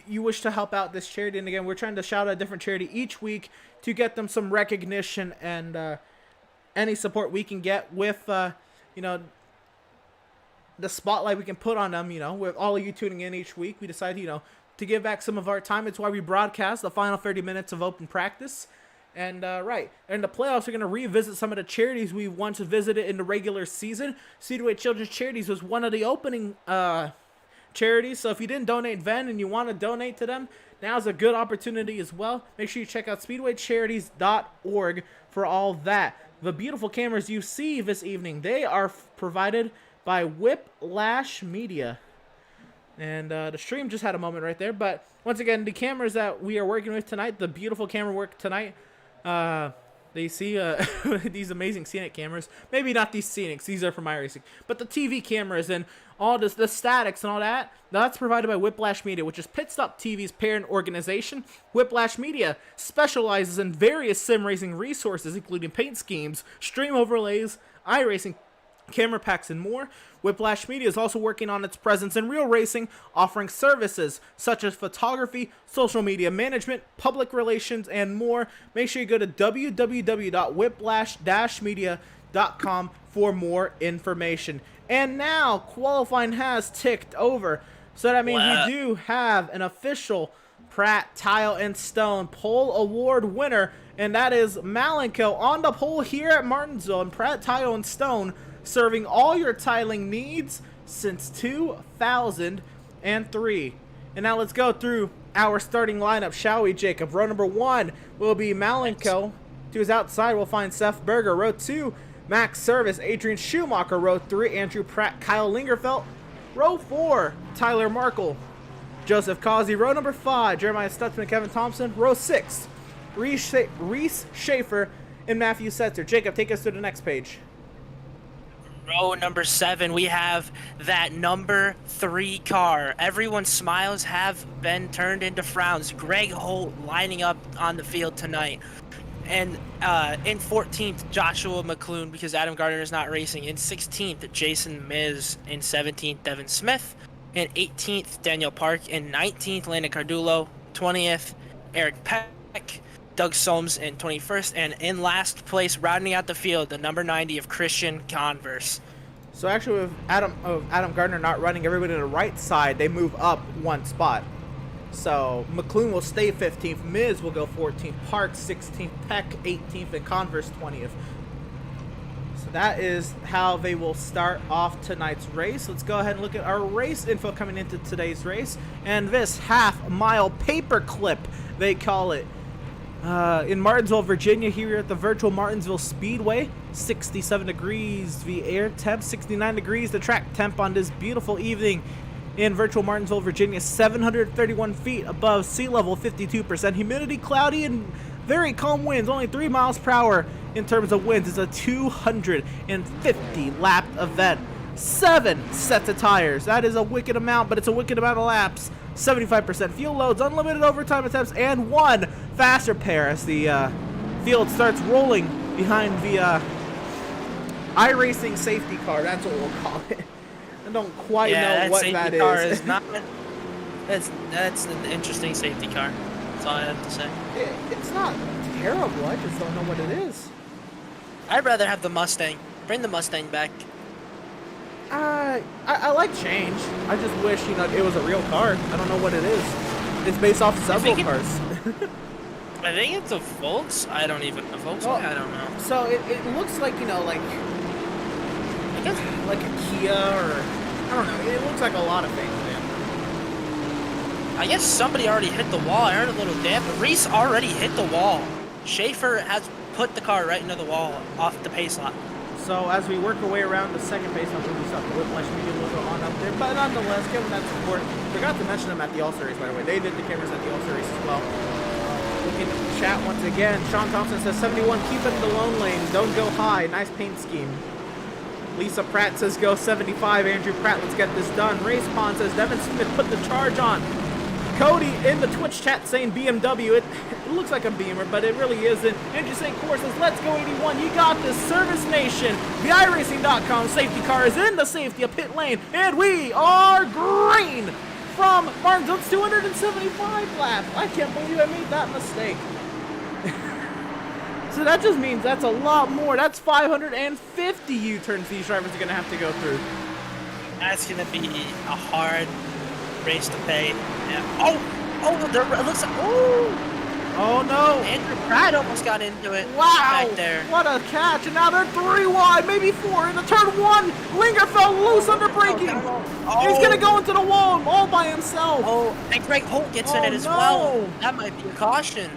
you wish to help out this charity. And again, we're trying to shout out a different charity each week to get them some recognition and any support we can get with, the spotlight we can put on them, with all of you tuning in each week. We decide, to give back some of our time. It's why we broadcast the final 30 minutes of open practice. And, in the playoffs, we're going to revisit some of the charities we once visited in the regular season. Speedway Children's Charities was one of the opening charities. So if you didn't donate then and you want to donate to them, now's a good opportunity as well. Make sure you check out speedwaycharities.org for all that. The beautiful cameras you see this evening, they are provided by Whiplash Media. And the stream just had a moment right there. But once again, the cameras that we are working with tonight, the beautiful camera work tonight, they see these amazing scenic cameras. Maybe not these scenics, these are from iRacing. But the TV cameras and all this, the statics and all that, that's provided by Whiplash Media, which is Pit Stop TV's parent organization. Whiplash Media specializes in various sim racing resources, including paint schemes, stream overlays, iRacing, camera packs, and more. Whiplash Media is also working on its presence in real racing, offering services such as photography, social media management, public relations, and more. Make sure you go to www.whiplash-media.com for more information. And now, qualifying has ticked over, so that means we do have an official Pratt Tile and Stone Pole Award winner, and that is Malenko on the pole here at Martinsville, and Pratt Tile and Stone serving all your tiling needs since 2003. And now let's go through our starting lineup, shall we, Jacob? Row number 1 will be Malenko. To his outside, we'll find Seth Berger. Row 2, Max Service, Adrian Schumacher. Row 3, Andrew Pratt, Kyle Lingerfelt. Row 4, Tyler Markle, Joseph Causey. Row number 5, Jeremiah Stutzman, Kevin Thompson. Row 6, Reese Schaefer and Matthew Setzer. Jacob, take us to the next page. Row number 7, we have that number 3 car. Everyone's smiles have been turned into frowns. Greg Holt lining up on the field tonight. And in 14th, Joshua McClune, because Adam Gardner is not racing. In 16th, Jason Miz. In 17th, Devin Smith. In 18th, Daniel Park. In 19th, Landon Cardulo. 20th, Eric Peck. Doug Solms in 21st. And in last place, rounding out the field, the number 90 of Christian Converse. So actually, with Adam Gardner not running everybody to the right side, they move up one spot. So McClune will stay 15th, Miz will go 14th, Park 16th, Peck 18th, and Converse 20th. So that is how they will start off tonight's race. Let's go ahead and look at our race info coming into today's race. And this half-mile paperclip, they call it. In Martinsville, Virginia, here at the virtual Martinsville Speedway, 67 degrees the air temp, 69 degrees the track temp on this beautiful evening in virtual Martinsville, Virginia, 731 feet above sea level, 52% humidity, cloudy, and very calm winds, only 3 miles per hour in terms of winds. It's a 250 lap event. 7 sets of tires. That is a wicked amount, but it's a wicked amount of laps. 75% fuel loads, unlimited overtime attempts, and 1 faster pair as the field starts rolling behind the iRacing safety car. That's what we'll call it. I don't quite know what that is. Not, that's an interesting safety car. That's all I have to say. It's not terrible. I just don't know what it is. I'd rather have the Mustang. Bring the Mustang back. I like change. I just wish, it was a real car. I don't know what it is. It's based off several cars. I think it's a Volks. I don't even know. Volks? Well, I don't know. So it looks like, like a Kia or, I don't know. It looks like a lot of things, man. I guess somebody already hit the wall. I heard a little damp. Reese already hit the wall. Schaefer has put the car right into the wall off the pace lot. So as we work our way around the second base, I'll move up the Whiplash Media logo on up there. But nonetheless, give them that support. Forgot to mention them at the All-Star race, by the way. They did the cameras at the All-Star race as well. Looking at the chat once again. Sean Thompson says, 71, keep it in the lone lane. Don't go high. Nice paint scheme. Lisa Pratt says, go 75. Andrew Pratt, let's get this done. Race Pond says, Devin Smith put the charge on. Cody in the Twitch chat saying BMW. It looks like a Beamer, but it really isn't. Andrew St. Core says, let's go 81. You got this. Service Nation. The iRacing.com safety car is in the safety of pit lane, and we are green from Martinsville. It's 275 laps. I can't believe I made that mistake. So that just means that's a lot more. That's 550 U-turns these drivers are going to have to go through. That's going to be a hard race to pay. Yeah. Oh, it looks like, oh no. Andrew Pratt almost got into it. Wow, back there. What a catch. And now they're 3 wide, maybe 4. In the turn 1, Linger fell loose under braking. He's going to go into the wall all by himself. Oh, and Greg Holt gets in it as well. That might be a caution.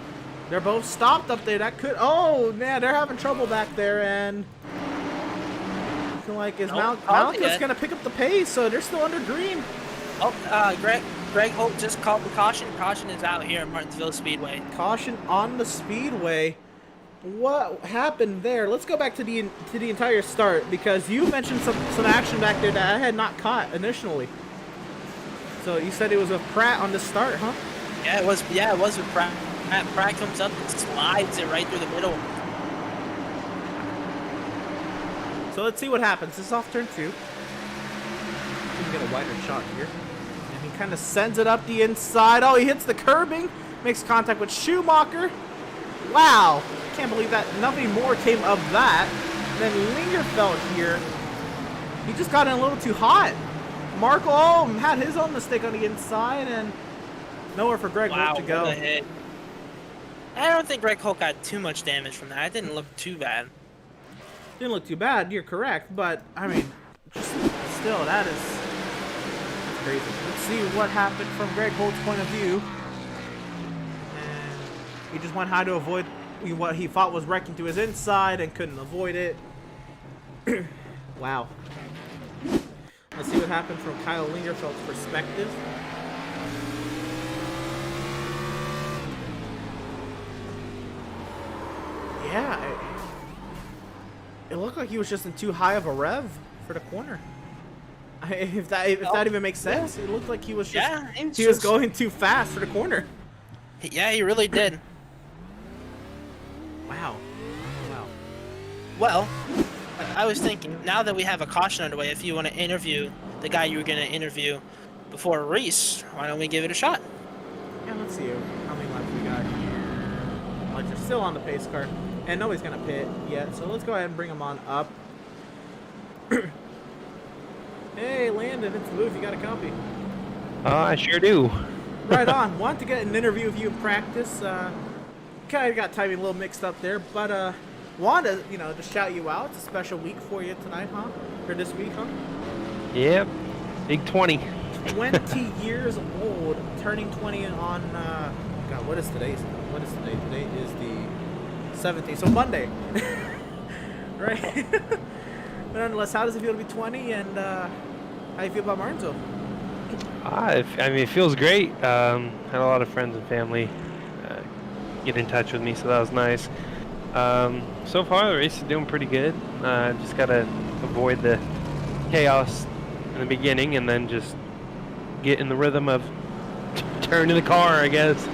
They're both stopped up there. That could, oh man, they're having trouble back there. And I feel like Malcolm's going to pick up the pace, so they're still under green. Oh, Greg Holt just called the caution. Caution is out here at Martinsville Speedway. Caution on the speedway. What happened there? Let's go back to the entire start, because you mentioned some action back there that I had not caught initially. So you said it was with Pratt on the start, huh? Yeah, it was with Pratt. Pratt comes up and slides it right through the middle. So let's see what happens. This is off turn 2. We can get a wider shot here. And he kind of sends it up the inside. Oh, he hits the curbing. Makes contact with Schumacher. Wow. Can't believe that nothing more came of that. And then Lingerfeld here. He just got in a little too hot. Marco had his own mistake on the inside, and nowhere for Greg Holt to go. What a hit. I don't think Greg Holt got too much damage from that. It didn't look too bad. Didn't look too bad, you're correct, but I mean, just still, that's crazy. Let's see what happened from Greg Holt's point of view. And he just went high to avoid what he thought was wrecking to his inside and couldn't avoid it. Wow. Let's see what happened from Kyle Lingerfeld's perspective. Yeah, it looked like he was just in too high of a rev for the corner. If that even makes sense, it looked like he was just he was going too fast for the corner. Yeah, he really did. Wow. Well, I was thinking, now that we have a caution underway, if you want to interview the guy you were going to interview before a race, why don't we give it a shot? Yeah, let's see how many laps we got here. Like, they're still on the pace car, and nobody's gonna pit yet, so let's go ahead and bring them on up. Hey, Landon, it's Lou. If you got a copy. I sure do. Right on. Want to get an interview with you in practice. Kind of got timing a little mixed up there, but wanted to shout you out. It's a special week for you tonight, huh? Or this week, huh? Yep. Big 20. 20 years old, turning 20 on, God, what is today? Today is the 17th, so Monday. Right? But nonetheless, how does it feel to be 20, and how do you feel about Martinsville? I mean, it feels great. Had a lot of friends and family get in touch with me, so that was nice. So far, the race is doing pretty good. Just got to avoid the chaos in the beginning and then just get in the rhythm of turning the car, I guess.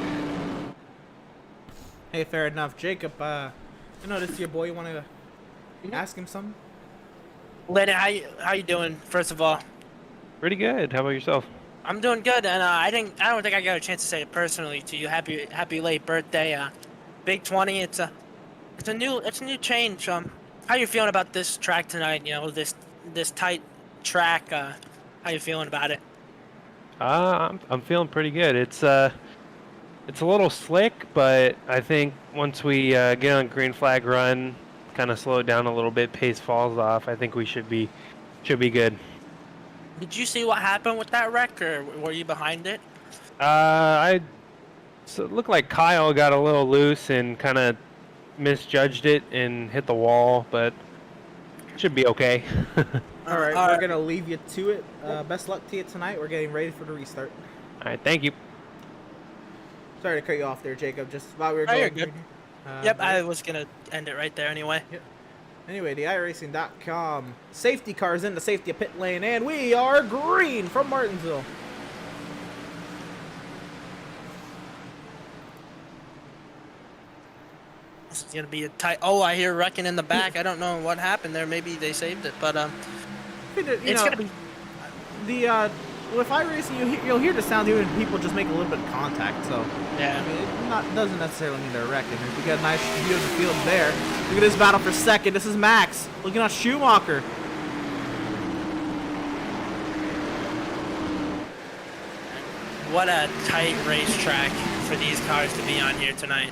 Hey, fair enough. Jacob, I noticed your boy. You want to ask him something? Lennon, how you doing, first of all? Pretty good. How about yourself? I'm doing good, and I don't think I got a chance to say it personally to you. Happy late birthday, Big 20. It's a new change. How you feeling about this track tonight? You know, this tight track. How you feeling about it? I'm feeling pretty good. It's a little slick, but I think once we get on green flag run, kind of slow it down a little bit, pace falls off, I think we should be good. Did you see what happened with that wreck, or were you behind it? So it looked like Kyle got a little loose and kind of misjudged it and hit the wall, but it should be okay. All right, we're going to leave you to it. Best luck to you tonight. We're getting ready for the restart. All right, thank you. Sorry to cut you off there, Jacob. Just while we were Oh, going. you're good. Yep, I was going to end it right there anyway. Yep. Anyway, the iRacing.com safety cars in the safety pit lane, and we are green from Martinsville. This is going to be a tight... Oh, I hear wrecking in the back. I don't know what happened there. Maybe they saved it, but it's going to be... With iRacing, you'll hear the sound even if people just make a little bit of contact, so... Yeah. I mean, it doesn't necessarily mean they're wrecking. We got a nice view of the field there. Look at this battle for second. This is Max looking at Schumacher. What a tight racetrack for these cars to be on here tonight.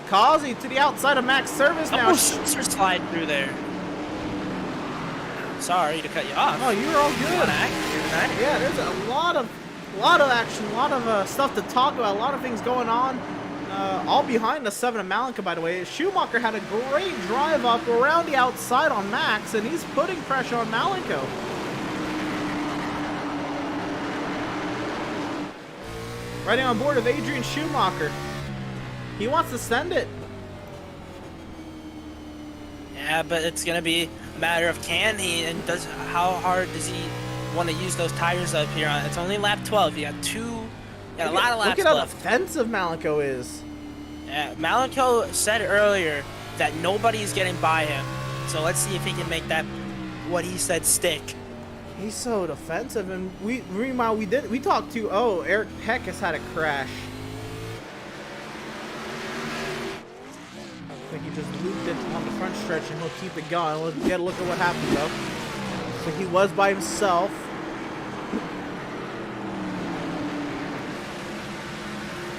Causey to the outside of Max service now. Almost slide through there. Sorry to cut you off. Oh, you're all good. Yeah, there's a lot of action, a lot of stuff to talk about, a lot of things going on. All behind the 7 of Malenka, by the way. Schumacher had a great drive up around the outside on Max, and he's putting pressure on Malenko. Riding on board of Adrian Schumacher. He wants to send it. Yeah, but it's going to be a matter of can he, and how hard does he want to use those tires up here? It's only lap 12. You got a lot of laps left. Look at how defensive Malenko is. Yeah, Malenko said earlier that nobody's getting by him. So let's see if he can make that, what he said, stick. He's so defensive, and we talked to Eric Peck has had a crash. I think he just looped it on the front stretch, and he'll keep it going. We'll get a look at what happened though. So he was by himself.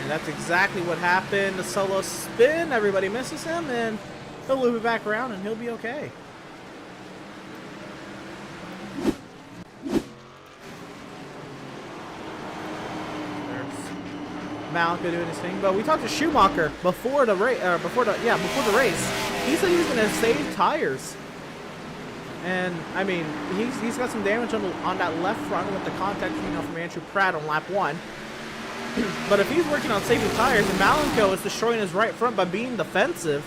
And that's exactly what happened. The solo spin, everybody misses him, and he'll loop it back around, and he'll be okay. Malenko doing his thing, but we talked to Schumacher before the race. He said he was going to save tires, and I mean he's got some damage on that left front with the contact from Andrew Pratt on lap 1. But if he's working on saving tires and Malenko is destroying his right front by being defensive,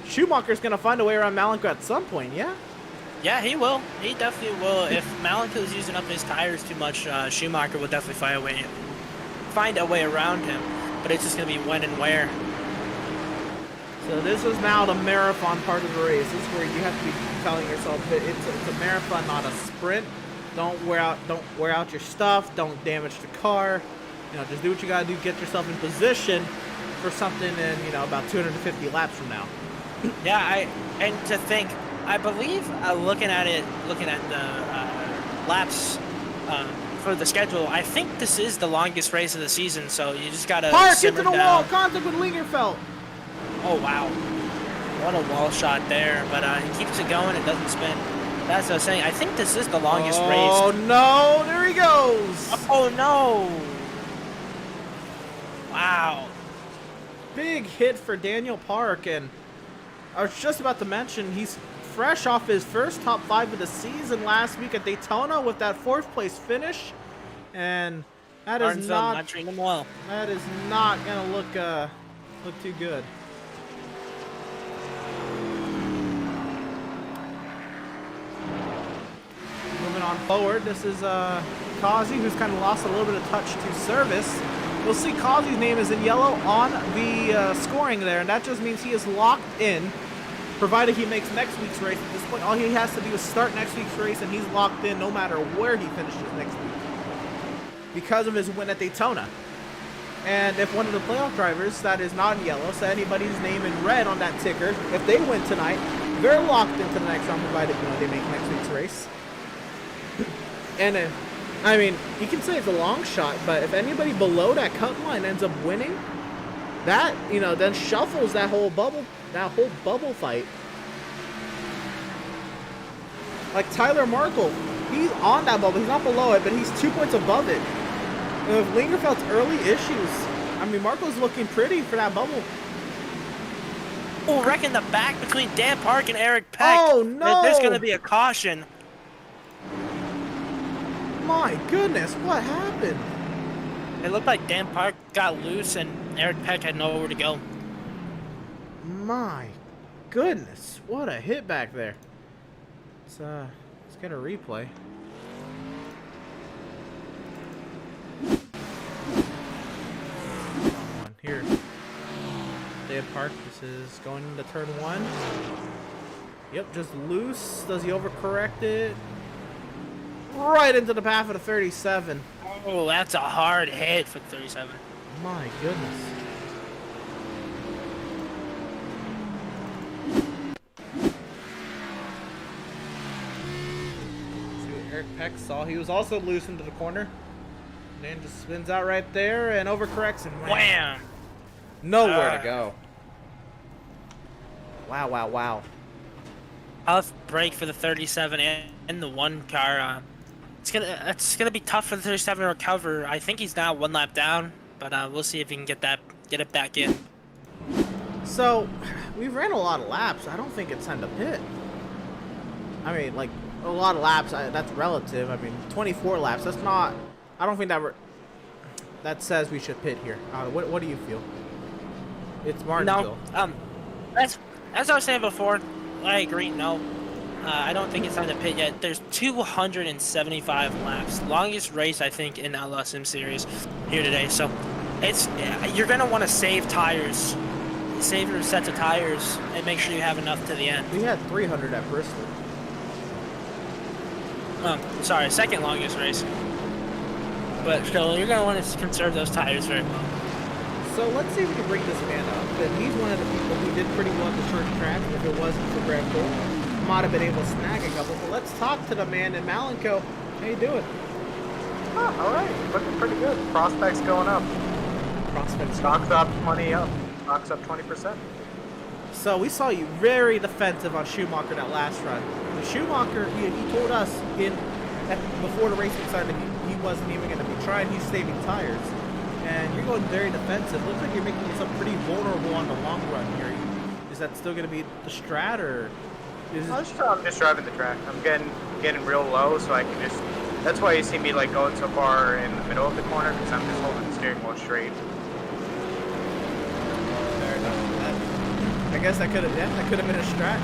Schumacher's going to find a way around Malenko at some point. Yeah. Yeah, he will. He definitely will. If Malenko's using up his tires too much, Schumacher will definitely find a way around him. But it's just going to be when and where. So this is now the marathon part of the race. This is where you have to be telling yourself that it's a marathon, not a sprint. Don't wear out your stuff. Don't damage the car. You know, just do what you gotta do. Get yourself in position for something in, you know, about 250 laps from now. Yeah, and to think, I believe looking at the laps for the schedule, I think this is the longest race of the season. So you just gotta Park simmer into the down. wall. Contact with Lingerfeld. Oh wow, what a wall shot there! But he keeps it going. It doesn't spin. That's what I was saying. I think this is the longest race. Oh no! There he goes. Oh no! Wow. Big hit for Daniel Park, and I was just about to mention he's fresh off his first top 5 of the season last week at Daytona with that 4th place finish, and that is not treating him well. That is not gonna look too good. Moving on forward, this is Kazi, who's kind of lost a little bit of touch to service. You'll see Kazi's name is in yellow on the scoring there, and that just means he is locked in, provided he makes next week's race. At this point, all he has to do is start next week's race, and he's locked in no matter where he finishes next week because of his win at Daytona. And if one of the playoff drivers that is not in yellow, so anybody's name in red on that ticker, if they win tonight, they're locked into the next round, provided, you know, they make next week's race. And I mean, you can say it's a long shot, but if anybody below that cut line ends up winning, that, you know, then shuffles that whole bubble fight. Like Tyler Markle, he's on that bubble. He's not below it, but he's 2 points above it. And with Lingerfeld's early issues, I mean, Marco's looking pretty for that bubble. Oh, wrecking the back between Dan Park and Eric Peck. Oh, no! There's going to be a caution. My goodness, what happened? It looked like Dan Park got loose and Eric Peck had nowhere to go. My goodness, what a hit back there. Let's get a replay. On here. Dan Park, this is going into turn 1. Yep, just loose. Does he overcorrect it? Right into the path of the 37. Oh, that's a hard hit for 37. My goodness. See what Eric Peck saw. He was also loose into the corner. And then just spins out right there and overcorrects and Wham! Nowhere to go. Wow, wow, wow. Tough break for the 37 and the 1 car. It's gonna be tough for the 37 to recover. I think he's now 1 lap down, but we'll see if he can get it back in. So, we've ran a lot of laps. I don't think it's time to pit. I mean, like, a lot of laps, that's relative. I mean, 24 laps, that's not... I don't think that says we should pit here. What do you feel? It's Martinsville. No, as I was saying before, I agree, no. I don't think it's time to pit yet. There's 275 laps. Longest race, I think, in Outlaw Sim Series here today. So you're going to want to save tires. Save your sets of tires and make sure you have enough to the end. We had 300 at Bristol. Sorry, second longest race. But still, you're going to want to conserve those tires very well. So let's see if we can bring this man up. And he's one of the people who did pretty well at the short track. If it wasn't for Greg Cole, might have been able to snag a couple. But let's talk to the man in Malenko. How you doing? Oh, all right. Looking pretty good. Prospects going up. Prospects. Stocks up 20 up. Stocks up 20%. So we saw you very defensive on Schumacher that last run. The Schumacher, he told us before the racing started he wasn't even going to be trying. He's saving tires. And you're going very defensive. Looks like you're making yourself pretty vulnerable on the long run here. Is that still going to be the strat, or is I'm just driving the track. I'm getting real low, so I can just... That's why you see me like going so far in the middle of the corner, because I'm just holding the steering wheel straight. Fair enough. I guess that could have been a strat,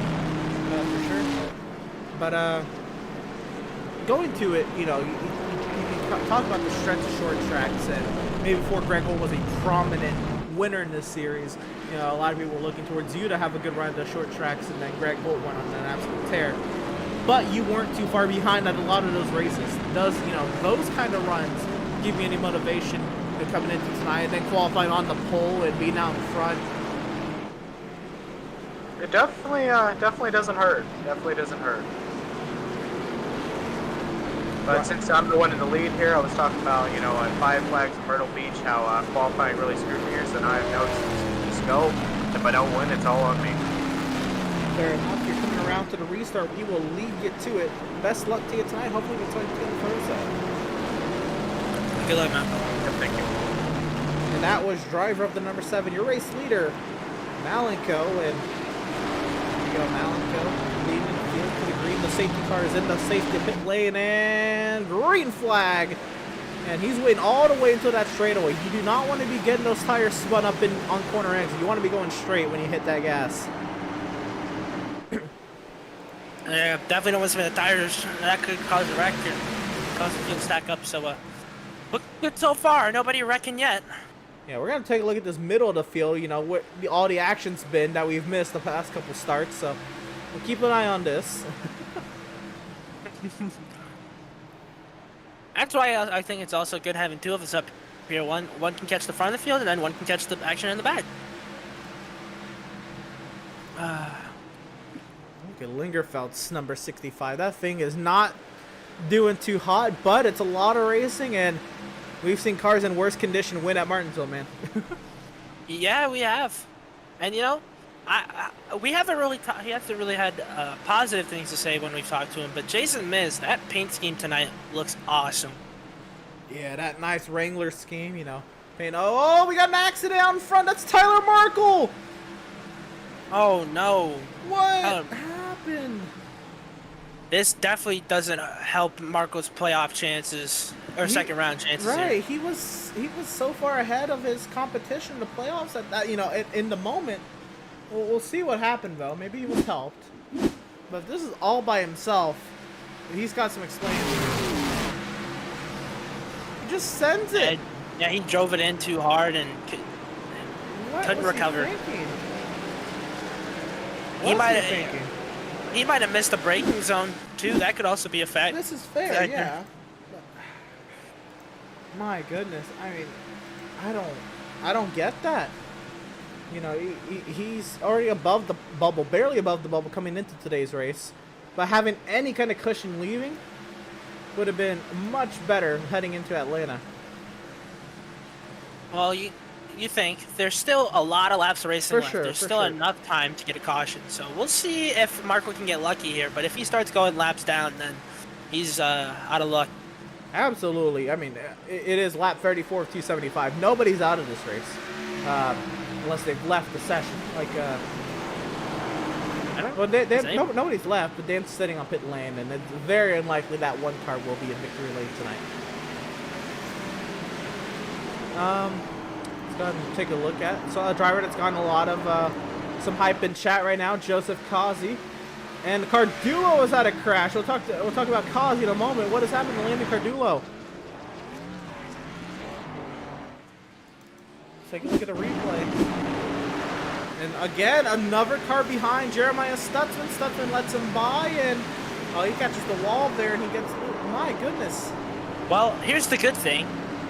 for sure. But going to it, you know, you talk about the stretch of short tracks, and maybe before Greg Holt was a prominent winner in this series, you know, a lot of people were looking towards you to have a good run at the short tracks, and then Greg Holt went on an absolute tear. But you weren't too far behind at a lot of those races. Does, you know, those kind of runs give me any motivation to coming into tonight and then qualifying on the pole and being out in front? It definitely doesn't hurt. Definitely doesn't hurt. But since I'm the one in the lead here, I was talking about, you know, at Five Flags and Myrtle Beach, how qualifying really screwed me here, so now I have no excuse to go. If I don't win, it's all on me. Fair enough. You're coming around to the restart. We will lead you to it. Best luck to you tonight. Hopefully we'll talk to you on Thursday. Good luck, man. Yep, thank you. And that was driver of the number 7, your race leader, Malenko. And there you go, Malenko leading the field to the green. The safety car is in the safety pit lane, and green flag. And he's waiting all the way until that straightaway. You do not want to be getting those tires spun up on corner ends. You want to be going straight when you hit that gas. Yeah, definitely don't want to spin the tires. That could cause a wreck and cause the field to stack up. So, look good so far. Nobody wrecking yet. Yeah, we're going to take a look at this middle of the field, you know, where all the action's been that we've missed the past couple starts. So we'll keep an eye on this. That's why I think it's also good having two of us up here. One can catch the front of the field, and then one can catch the action in the back. Look at Lingerfeld's number 65. That thing is not doing too hot, but it's a lot of racing, and we've seen cars in worse condition win at Martinsville, man. Yeah, we have. And, you know, we haven't really he hasn't really had positive things to say when we've talked to him, but Jason Miz, that paint scheme tonight looks awesome. Yeah, that nice Wrangler scheme, you know. Paint. Oh, we got an accident out in front. That's Tyler Markle. Oh, no. What happened? This definitely doesn't help Marco's playoff chances or second round chances. Right, here. he was so far ahead of his competition in the playoffs that you know, in the moment. We'll see what happened though. Maybe he was helped, but if this is all by himself, he's got some explaining. He just sends it. Yeah, he drove it in too hard and couldn't recover. He might have missed the braking zone too. That could also be a fact. This is fair, yeah. My goodness, I mean, I don't get that. You know, he's already above the bubble, barely above the bubble coming into today's race, but having any kind of cushion leaving would have been much better heading into Atlanta. Well, you think there's still a lot of laps of racing left. There's still sure. enough time to get a caution. So we'll see if Marco can get lucky here. But if he starts going laps down, then he's out of luck. Absolutely. I mean, it is lap 34 of 275. Nobody's out of this race, unless they've left the session. Like, well, nobody's left, but Dan's sitting on pit lane, and it's very unlikely that one car will be in victory lane tonight. Let's go ahead and take a look at. So a driver that's gotten a lot of some hype in chat right now, Joseph Causey. And Cardulo is at a crash. We'll talk about Causey in a moment. What has happened to Landon Cardulo? Take a look at the replay. And again, another car behind Jeremiah Stutzman. Stutzman lets him by, and he catches the wall there, and he gets. My goodness. Well, here's the good thing.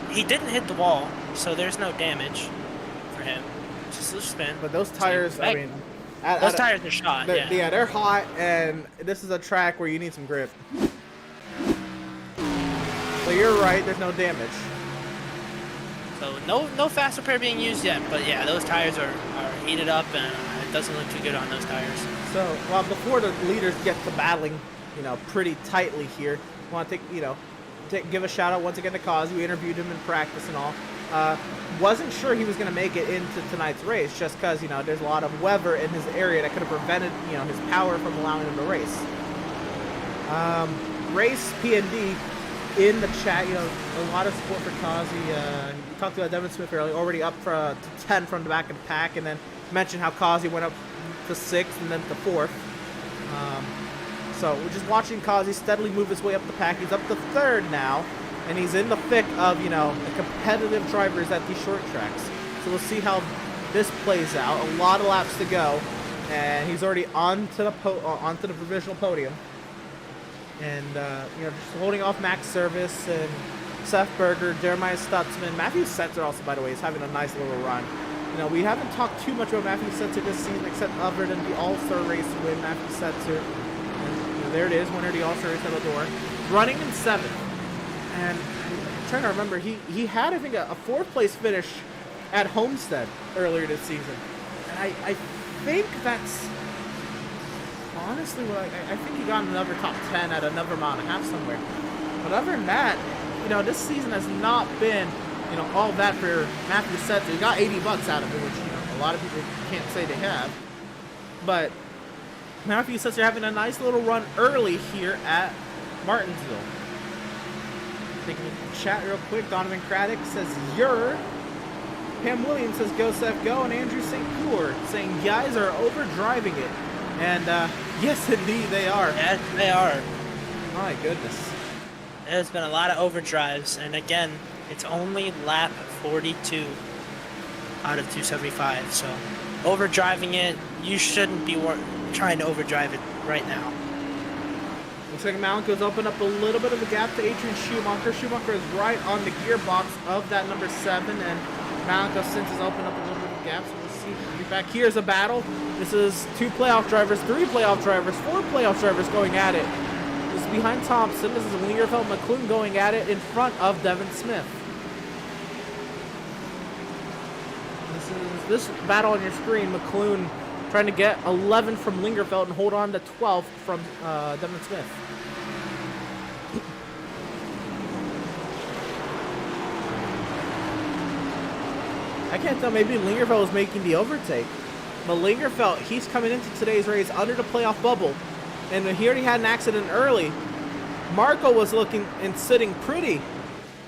He didn't hit the wall, so there's no damage for him. Just a spin. But those tires, I mean, those tires are shot. Yeah, they're hot, and this is a track where you need some grip. So you're right. There's no damage. So no fast repair being used yet, but yeah, those tires are heated up, and it doesn't look too good on those tires. So, well, before the leaders get to battling, you know, pretty tightly here, I want to give a shout out once again to Cause. We interviewed him in practice and all. Wasn't sure he was going to make it into tonight's race, just because, you know, there's a lot of weather in his area that could have prevented, you know, his power from allowing him to race. Race PND in the chat, you know, a lot of support for Causey. He talked about Devin Smith earlier, already up to 10 from the back of the pack, and then mentioned how Causey went up to 6th and then to 4th. So we're just watching Kazi steadily move his way up the pack. He's up to third now, and he's in the thick of, you know, the competitive drivers at these short tracks. So we'll see how this plays out. A lot of laps to go, and he's already onto the provisional podium. And you know, just holding off Max Service and Seth Berger, Jeremiah Stutzman, Matthew Setzer also, by the way, is having a nice little run. You know, we haven't talked too much about Matthew Setzer this season, except other than the All-Star race win. Matthew Setzer, and you know, there it is, winner of the All-Star race at the door, running in 7th. And I'm trying to remember, he had, I think, a 4th place finish at Homestead earlier this season. And I think that's honestly what I think he got another top 10 at another mile and a half somewhere. But other than that, you know, this season has not been, you know, all that for Matthew Setzer. He got $80 out of it, which, you know, a lot of people can't say they have. But Matthew Setzer having a nice little run early here at Martinsville. Taking a chat real quick. Donovan Craddock says, "You're." Pam Williams says, "Go Seth, go." And Andrew St. Cour saying, "Guys are overdriving it." And yes, indeed, they are. Yes, they are. My goodness. There's been a lot of overdrives, and again, it's only lap 42 out of 275. So, overdriving it, you shouldn't be trying to overdrive it right now. Looks like Malenko's opened up a little bit of a gap to Adrian Schumacher. Schumacher is right on the gearbox of that number 7, and Malenko since has opened up a little bit of a gap. So we'll see. We'll be back. Here's a battle. This is 2 playoff drivers, 3 playoff drivers, 4 playoff drivers going at it. This is behind Thompson. This is Lingerfeld McClune going at it in front of Devin Smith. This battle on your screen, McClune trying to get 11 from Lingerfeld and hold on to 12 from Devin Smith. I can't tell, maybe Lingerfeld was making the overtake. But Lingerfeld, he's coming into today's race under the playoff bubble. And he already had an accident early. Marco was looking and sitting pretty,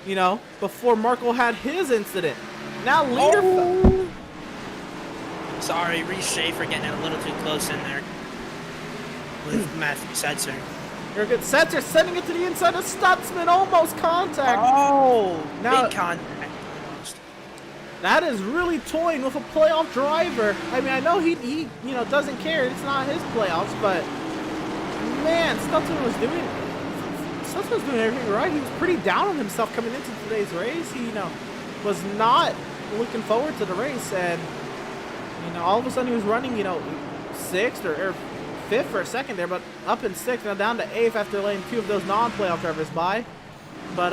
you know, before Marco had his incident. Now Lingerfeld... Sorry, Reese Schaefer getting a little too close in there with Matthew Setzer. You're good. Setzer sending it to the inside of Stutzman. Almost contact. Oh, now, big contact. That is really toying with a playoff driver. I mean, I know he you know, doesn't care. It's not his playoffs, but man, Stutzman was doing everything right. He was pretty down on himself coming into today's race. He, you know, was not looking forward to the race, and you know, all of a sudden he was running, you know, 6th or 5th for a second there, but up in 6th, now down to 8th after letting 2 of those non-playoff drivers by. But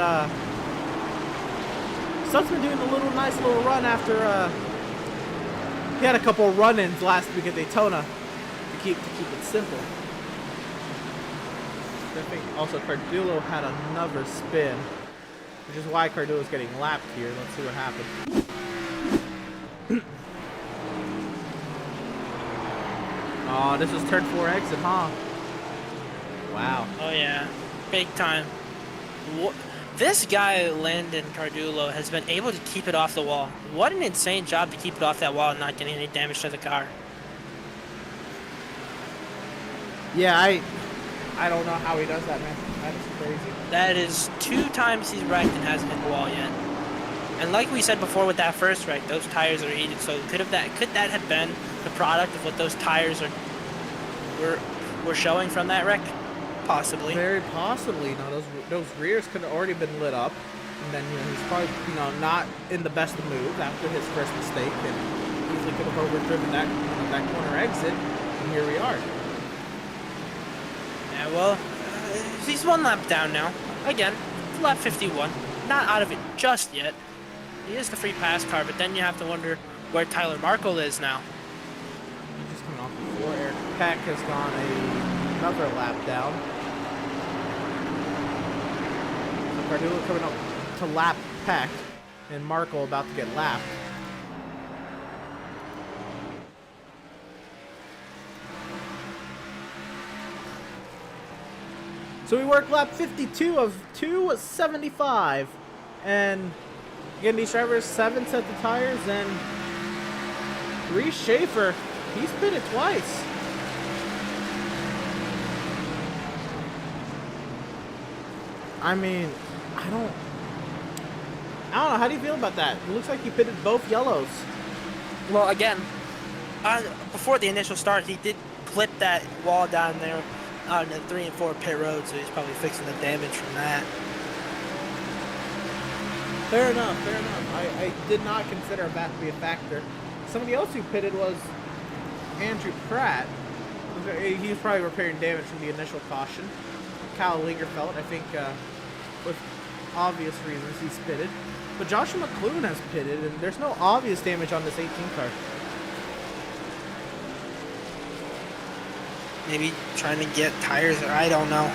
Stutzman doing a nice little run after he had a couple of run-ins last week at Daytona to keep it simple. I think also Cardullo had another spin, which is why Cardullo's getting lapped here. Let's see what happens. Oh, this is turn 4 exit, huh? Wow. Oh yeah, big time. This guy, Landon Cardullo, has been able to keep it off the wall. What an insane job to keep it off that wall and not getting any damage to the car. Yeah, I don't know how he does that, man. That is crazy. That is 2 times he's wrecked and hasn't hit the wall yet. And like we said before with that first wreck, those tires are heated. So could that have been the product of what those tires were showing from that wreck? Possibly. Very possibly. You know, those rears could have already been lit up, and then, you know, he's probably, you know, not in the best of mood after his first mistake, and easily could have overdriven that, you know, that corner exit, and here we are. Yeah, well, he's 1 lap down now. Again, lap 51. Not out of it just yet. He is the free pass car, but then you have to wonder where Tyler Markle is now. Just coming off the floor. Eric Peck has gone another lap down. So Cardullo coming up to lap Peck, and Markle about to get lapped. So we work lap 52 of 275, and again, these drivers 7 sets of tires, and Reese Schaefer, he's pitted twice. I mean, I don't know. How do you feel about that? It looks like he pitted both yellows. Well, again, before the initial start, he did clip that wall down there on the 3 and 4 pit road, so he's probably fixing the damage from that. Fair enough, fair enough. I did not consider that to be a factor. Somebody else who pitted was Andrew Pratt. He was probably repairing damage from the initial caution. Kyle Lagerfeld, I think, with obvious reasons, he's pitted. But Joshua McClune has pitted, and there's no obvious damage on this 18 car. Maybe trying to get tires, or I don't know.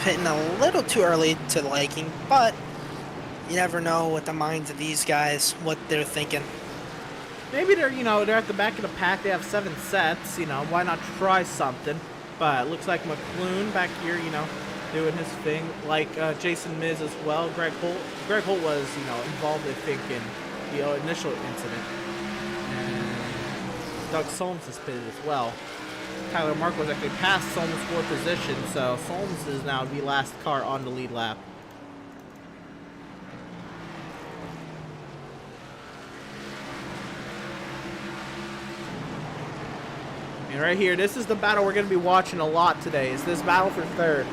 Hitting a little too early to liking, but you never know with the minds of these guys, what they're thinking. Maybe they're at the back of the pack. They have 7 sets. Why not try something? But it looks like McClune back here, doing his thing. Like Jason Miz as well. Greg Holt was, involved, I think, in the initial incident. And Doug Solms has pitted as well. Tyler Mark was actually past Solms for position, so Solms is now the last car on the lead lap. And right here, this is the battle we're going to be watching a lot today. Is this battle for third.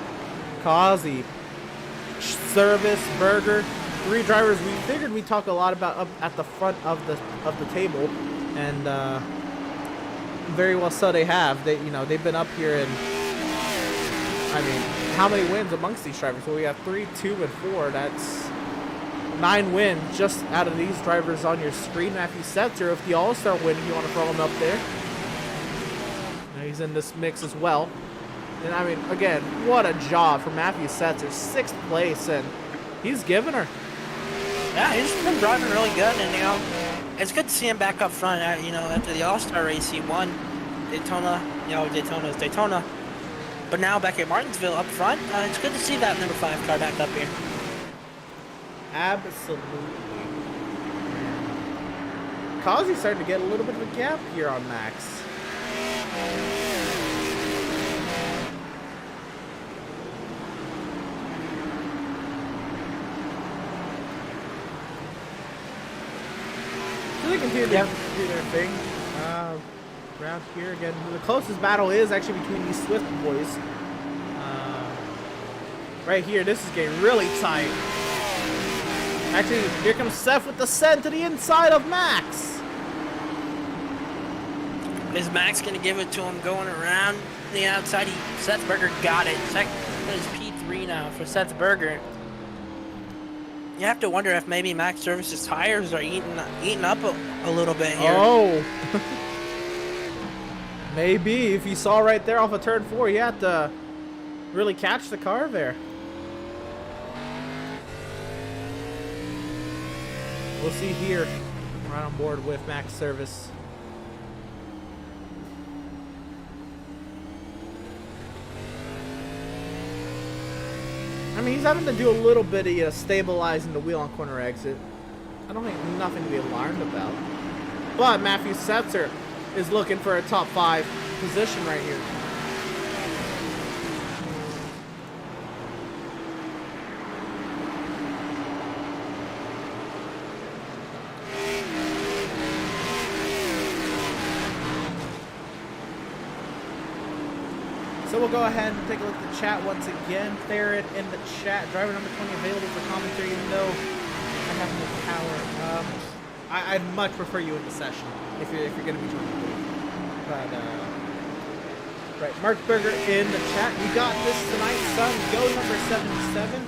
Causey, Service, Berger, 3 drivers we figured we'd talk a lot about up at the front of the table, and very well so they have. They've been up here, and I mean, how many wins amongst these drivers? Well, we have 3, 2, and 4. That's 9 wins just out of these drivers on your screen. Matthew Setzer, if the All-Star win, you want to throw him up there. He's in this mix as well. And I mean, again, what a job for Matthew Setzer. 6th place, and he's giving her. Yeah, he's been driving really good, and it's good to see him back up front. After the All-Star race, he won Daytona. Daytona is Daytona. But now back at Martinsville up front, it's good to see that number 5 car back up here. Absolutely. Causey's starting to get a little bit of a gap here on Max. So they continue to do their thing. Around here again, the closest battle is actually between these Swift boys. Right here, this is getting really tight. Actually, here comes Seth with the send to the inside of Max. Is Max going to give it to him going around the outside? Seth Berger got it. That is P3 now for Seth Berger. You have to wonder if maybe Max Service's tires are eating up a little bit here. Oh. Maybe. If you saw right there off of turn 4, you had to really catch the car there. We'll see here. Right on board with Max Service. I mean, he's having to do a little bit of stabilizing the wheel on corner exit. I don't think nothing to be alarmed about. But Matthew Setzer is looking for a top 5 position right here. So we'll go ahead and take a look at the chat once again. Theron in the chat. Driver number 20 available for commentary, even though I have no power. I'd much prefer you in the session if you're going to be joining me. But, right, Mark Berger in the chat. You got this tonight, son. Go number 77.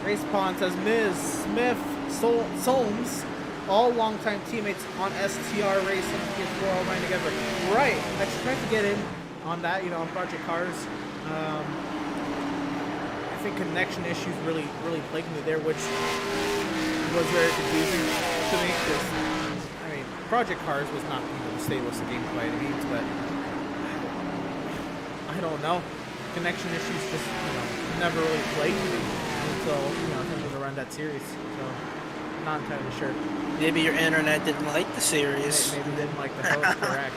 Race Pond says Miz, Smith, Solms, all longtime teammates on STR Racing. Get 409 together. Right. I tried to get in on that, on Project Cars. I think connection issues really plagued me there, which was very confusing to me, because, I mean, Project Cars was not the stablest of games by any means, but I don't know. Connection issues just, never really plagued me until, I was to run that series. So not entirely sure. Maybe your internet didn't like the series. Maybe didn't like the host, correct.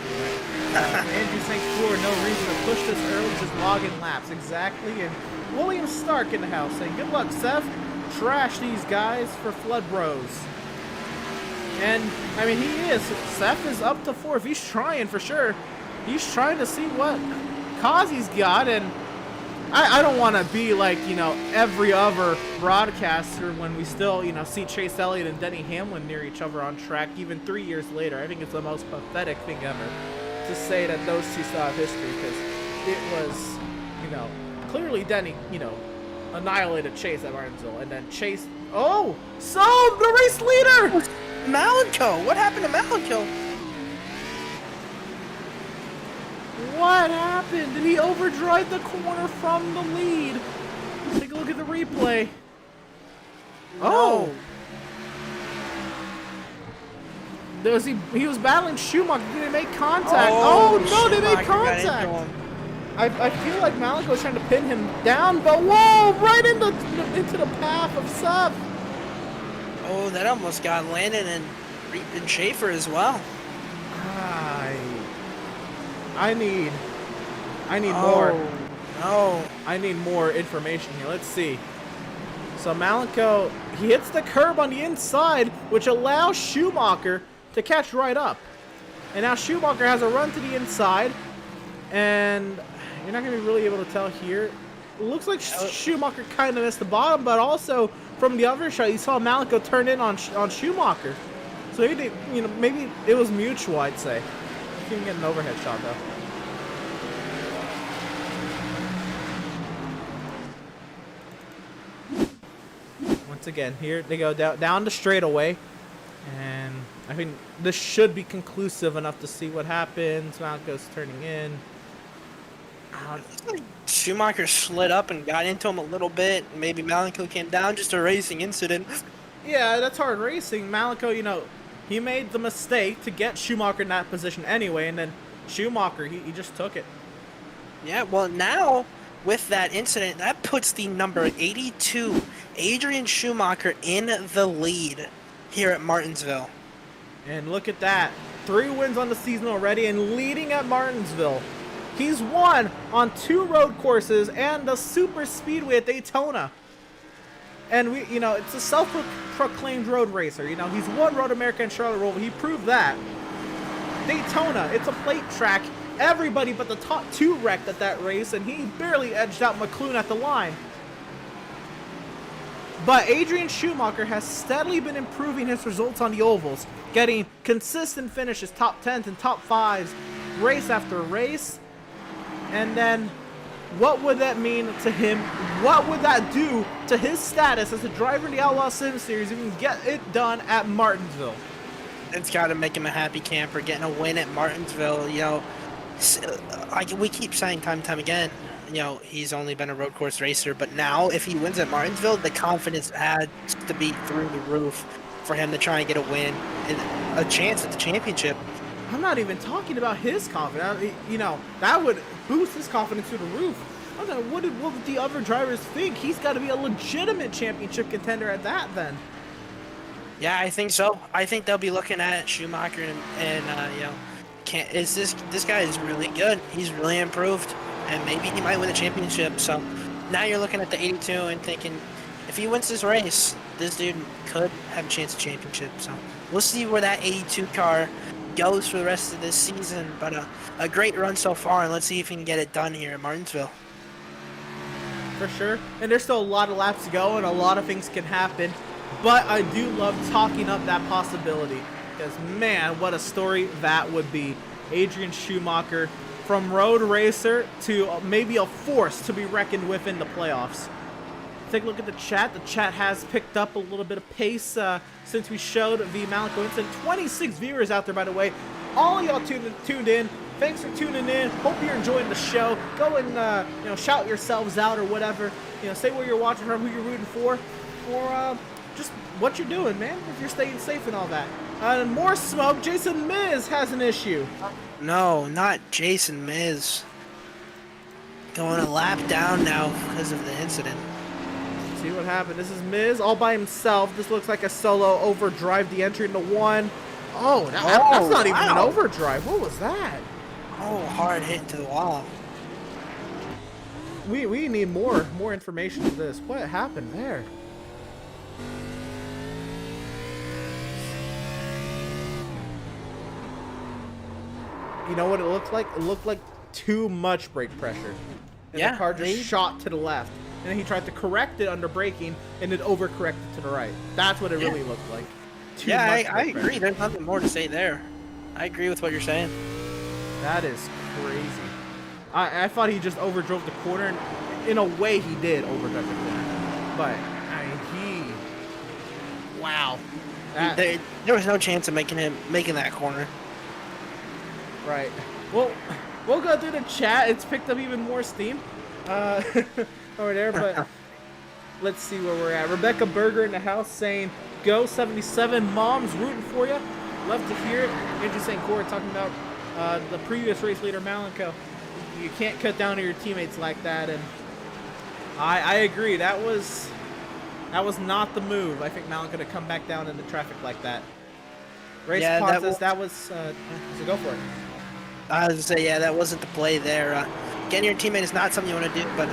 Andrew St. Fleur, no reason to push this early, just logging laps. Exactly. And William Stark in the house saying, good luck, Seth. Trash these guys for Flood Bros. And, I mean, he is. Seth is up to 4th. He's trying for sure. He's trying to see what cause he's got. And I don't want to be like, you know, every other broadcaster when we still, you know, see Chase Elliott and Denny Hamlin near each other on track even 3 years later. I think it's the most pathetic thing ever to say that those two still have history, because it was, you know, clearly Denny, you know, annihilated Chase at Martinsville, and then Chase, oh, so the race leader! Malenko, what happened to Malenko? What happened? Did he overdrive the corner from the lead? Take a look at the replay. Oh! He was battling Schumacher. Did they make contact? Oh no, they made contact! I feel like Malenko was trying to pin him down, but whoa! Right into the path of Seth. Oh, that almost got Landon and Schaefer as well. I need more. No. I need more information here. Let's see. So Malenko, he hits the curb on the inside, which allows Schumacher to catch right up. And now Schumacher has a run to the inside, and you're not going to be really able to tell here. It looks like Schumacher kind of missed the bottom, but also from the other shot, you saw Malenko turn in on Schumacher. So maybe, you know, maybe it was mutual, I'd say. You can get an overhead shot, though. Once again, here they go down the straightaway. And I think this should be conclusive enough to see what happens. Malenko's turning in. Schumacher slid up and got into him a little bit. Maybe Malenko came down, just a racing incident. Yeah, that's hard racing. Malenko, you know, he made the mistake to get Schumacher in that position anyway, and then Schumacher, he just took it. Yeah, well, now, with that incident, that puts the number 82, Adrian Schumacher, in the lead here at Martinsville. And look at that. 3 wins on the season already and leading at Martinsville. He's won on 2 road courses and the super speedway at Daytona. And we, you know, it's a self-proclaimed road racer. You know, he's won Road America and Charlotte Roval. He proved that. Daytona, it's a plate track. Everybody but the top 2 wrecked at that race, and he barely edged out McLoone at the line. But Adrian Schumacher has steadily been improving his results on the ovals, getting consistent finishes, top 10s and top 5s, race after race. And then, what would that mean to him? What would that do to his status as a driver in the Outlaw Sim Series if he can get it done at Martinsville? It's got to make him a happy camper, getting a win at Martinsville. You know, we keep saying time and time again, you know, he's only been a road course racer, but now if he wins at Martinsville, the confidence had to be through the roof for him to try and get a win and a chance at the championship. I'm not even talking about his confidence. You know, that would boost his confidence through the roof. I don't know, what would the other drivers think? He's got to be a legitimate championship contender at that, then. Yeah, I think so. I think they'll be looking at Schumacher and you know, this guy is really good. He's really improved, and maybe he might win the championship. So now you're looking at the 82 and thinking, if he wins this race, this dude could have a chance at championship. So we'll see where that 82 car goes for the rest of this season. But a great run so far, and let's see if he can get it done here at Martinsville. For sure. And there's still a lot of laps to go, and a lot of things can happen. But I do love talking up that possibility. Because, man, what a story that would be. Adrian Schumacher, from road racer to maybe a force to be reckoned with in the playoffs. Take a look at the chat. The chat has picked up a little bit of pace since we showed the Malenko incident. 26 viewers out there, by the way. All of y'all tuned in. Thanks for tuning in. Hope you're enjoying the show. Go and you know, shout yourselves out or whatever. You know, say where you're watching from, who you're rooting for, or just what you're doing, man. If you're staying safe and all that. And more smoke. Jason Miz has an issue. No, not Jason Miz. Going a lap down now because of the incident. see what happened. This is Miz all by himself. This looks like a solo overdrive. The entry into one. Oh, that's not even an overdrive. What was that? Oh, hard hit to the wall. We need more information of this. What happened there? You know what it looked like? It looked like too much brake pressure. And the car just shot to the left. And then he tried to correct it under braking, and it overcorrected to the right. That's what it really looked like. Too much I brake agree. pressure. There's nothing more to say there. I agree with what you're saying. That is crazy. I thought he just overdrove the corner, and in a way he did overdrive the corner. But, I mean, wow. There was no chance of making that corner. Right. Well, we'll go through the chat. It's picked up even more steam over there, but let's see where we're at. Rebecca Berger in the house saying, "Go 77, Mom's rooting for you." Love to hear it. Andrew St. Core talking about the previous race leader, Malenko. You can't cut down to your teammates like that, and I agree. That was not the move. I think Malenko to come back down in the traffic like that. Race Pontus, that was so go for it. I was gonna say, that wasn't the play there. Getting your teammate is not something you want to do, but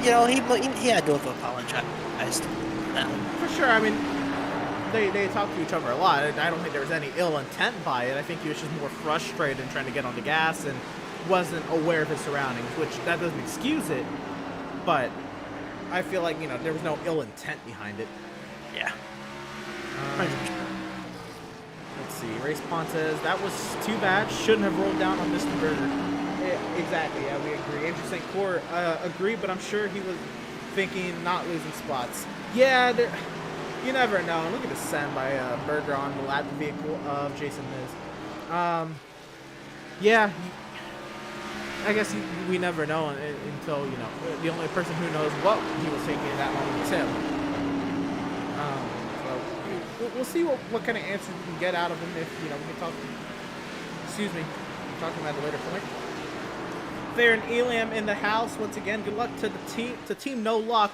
you know he had to have apologized. For sure. I mean, they talk to each other a lot. I don't think there was any ill intent by it. I think he was just more frustrated and trying to get on the gas and wasn't aware of his surroundings, which that doesn't excuse it. But I feel like there was no ill intent behind it. Yeah. Let's see. Race Pond says that was too bad. Shouldn't have rolled down on Mr. Berger. Yeah, exactly. Yeah, we agree. Andrew St. Core agreed, but I'm sure he was thinking not losing spots. Yeah, you never know. Look at the send by Berger on the lap vehicle of Jason Miz. Yeah, I guess we never know until the only person who knows what he was thinking at that moment was him. So we'll see what kind of answer we can get out of him if we can talk. Excuse me, we're talking about it later point. Fair and Elam in the house once again. Good luck to the team. No luck.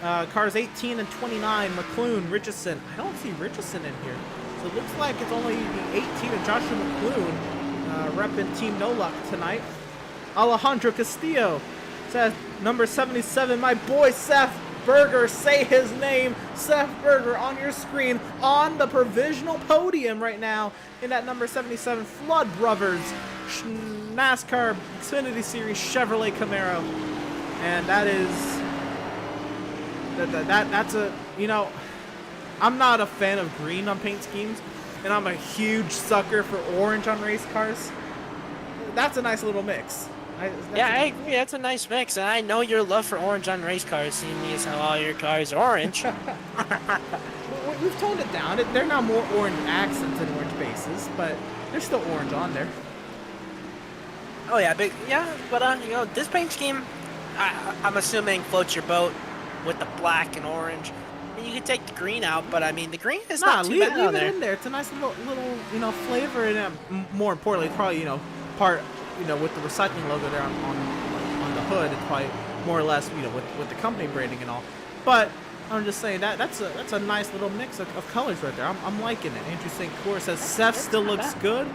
Cars 18 and 29. McClune, Richardson. I don't see Richardson in here, so it looks like it's only the 18 and Joshua McClune repping Team No Luck tonight. Alejandro Castillo says number 77. My boy Seth Berger. Say his name, Seth Berger, on your screen on the provisional podium right now in that number 77 Flood Brothers NASCAR Xfinity Series Chevrolet Camaro, and that is that's a I'm not a fan of green on paint schemes, and I'm a huge sucker for orange on race cars. That's a nice little mix. I agree. That's a nice mix, and I know your love for orange on race cars, seeing as how all your cars are orange. We've toned it down. They're now more orange accents than orange bases, but they're still orange on there. Oh yeah, but this paint scheme, I'm assuming floats your boat with the black and orange. I mean, you could take the green out, but I mean the green is not too bad on there. Leave it in there. It's a nice little flavor, and more importantly, it's probably part with the recycling logo there on the hood. It's probably more or less with the company branding and all. But I'm just saying that's a nice little mix of colors right there. I'm liking it. Andrew St. Core says Seth still looks good.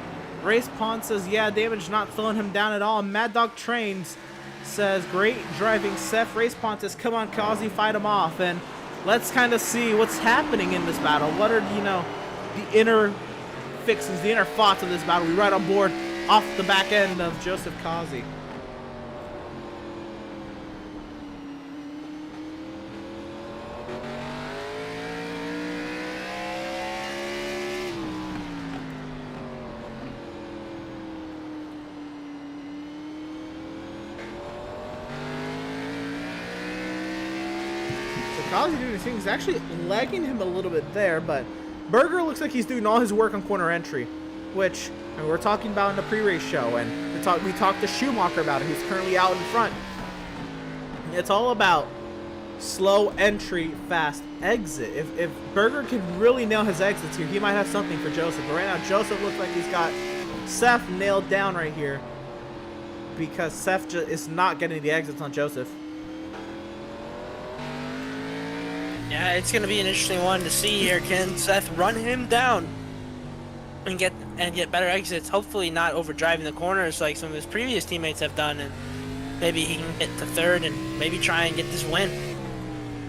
Race Pond says, yeah, damage not throwing him down at all. Mad Dog Trains says, great driving, Seth. Race Pond says, come on, Kazi, fight him off. And let's kind of see what's happening in this battle. What are, the inner fixings, the inner thoughts of this battle? We right on board off the back end of Joseph Kazi. Kazi doing his thing. He's actually lagging him a little bit there, but Berger looks like he's doing all his work on corner entry, which we're talking about in the pre-race show, and we talked to Schumacher about it, who's currently out in front. It's all about slow entry, fast exit. If Berger can really nail his exits here, he might have something for Joseph. But right now, Joseph looks like he's got Seth nailed down right here, because Seth is not getting the exits on Joseph. Yeah, it's gonna be an interesting one to see here. Can Seth run him down and get better exits? Hopefully not overdriving the corners like some of his previous teammates have done, and maybe he can get to third and maybe try and get this win.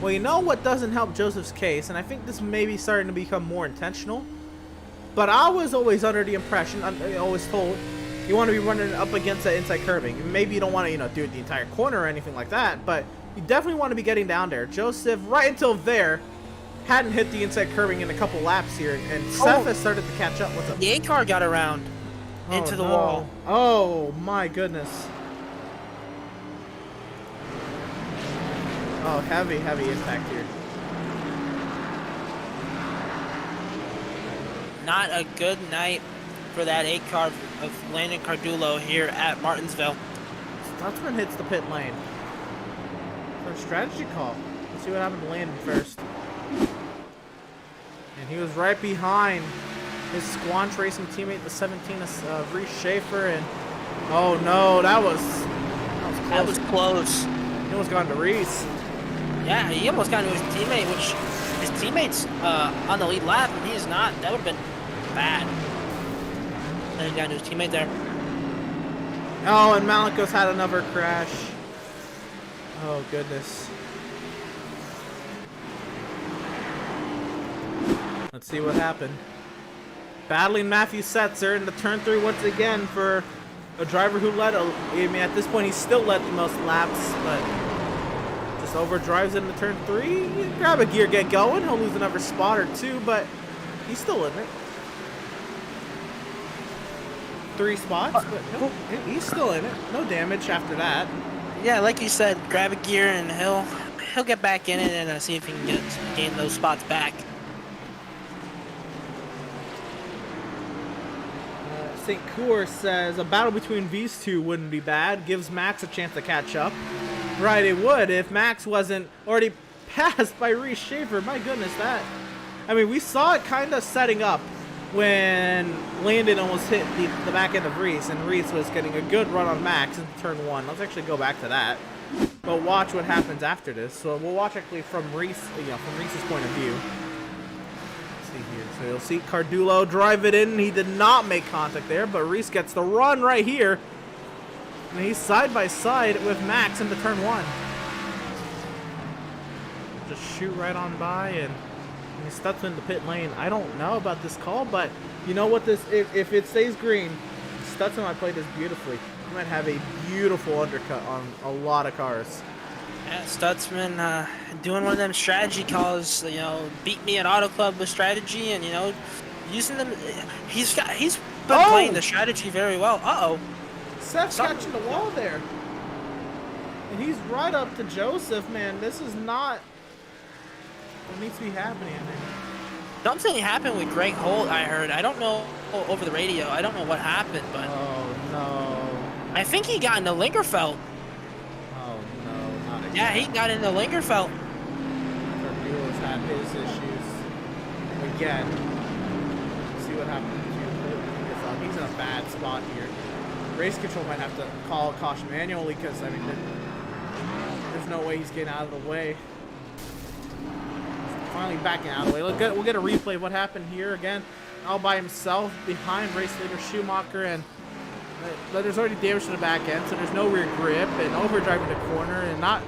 Well, you know what doesn't help Joseph's case, and I think this may be starting to become more intentional, but I was always under the impression, I always told, you want to be running up against that inside curving. Maybe you don't want to, do it the entire corner or anything like that, but you definitely want to be getting down there. Joseph, right until there, hadn't hit the inside curving in a couple laps here, and Seth has started to catch up with him. The 8-car got around into the wall. Oh, my goodness. Oh, heavy impact here. Not a good night for that 8-car of Landon Cardulo here at Martinsville. Stutzman hits the pit lane for a strategy call. Let's see what happened to Landon first. And he was right behind his Squanch Racing teammate, the 17 of Reese Schaefer, and oh no, that was close. That was close. He almost got into Reese. Yeah, he almost got into his teammate, which his teammate's on the lead lap, and he's not. That would have been bad. And he got into his teammate there. Oh, and Malikos had another crash. Oh, goodness. Let's see what happened. Battling Matthew Setzer into turn 3 once again for a driver who led, I mean, at this point, he still led the most laps, but just overdrives into turn 3. Grab a gear, get going. He'll lose another spot or two, but he's still in it. 3 spots, but no, he's still in it. No damage after that. Yeah, like you said, grab a gear and he'll get back in it and see if he can gain those spots back. St. Cour says a battle between these two wouldn't be bad. Gives Max a chance to catch up. Right, it would if Max wasn't already passed by Reese Schaefer. My goodness, that. I mean, we saw it kind of setting up when Landon almost hit the back end of Reese, and Reese was getting a good run on Max into turn 1. Let's actually go back to that. But watch what happens after this. So we'll watch actually from Reese, from Reese's point of view. Here. So you'll see Cardulo drive it in. He did not make contact there, but Reese gets the run right here. And he's side by side with Max into turn 1. Just shoot right on by, and he's stuck in the pit lane. I don't know about this call, but you know what? If it stays green, Stutzman might play this beautifully. He might have a beautiful undercut on a lot of cars. Yeah, Stutzman doing one of them strategy calls, beat me at Auto Club with strategy, and using them. He's been playing the strategy very well. Seth's catching the wall there, and he's right up to Joseph. Man, this is not what needs to be happening. Something happened with Greg Holt. I heard. I don't know over the radio. I don't know what happened, but oh no, I think he got into Lingerfeld. Yeah, he got into Lingerfeld. Cardulo's had his issues again. Let's see what happens to He's in a bad spot here. Race control might have to call a caution manually because there's no way he's getting out of the way. He's finally backing out of the way. We'll get a replay of what happened here again. All by himself behind race leader Schumacher, and there's already damage to the back end, so there's no rear grip and overdriving the corner and not.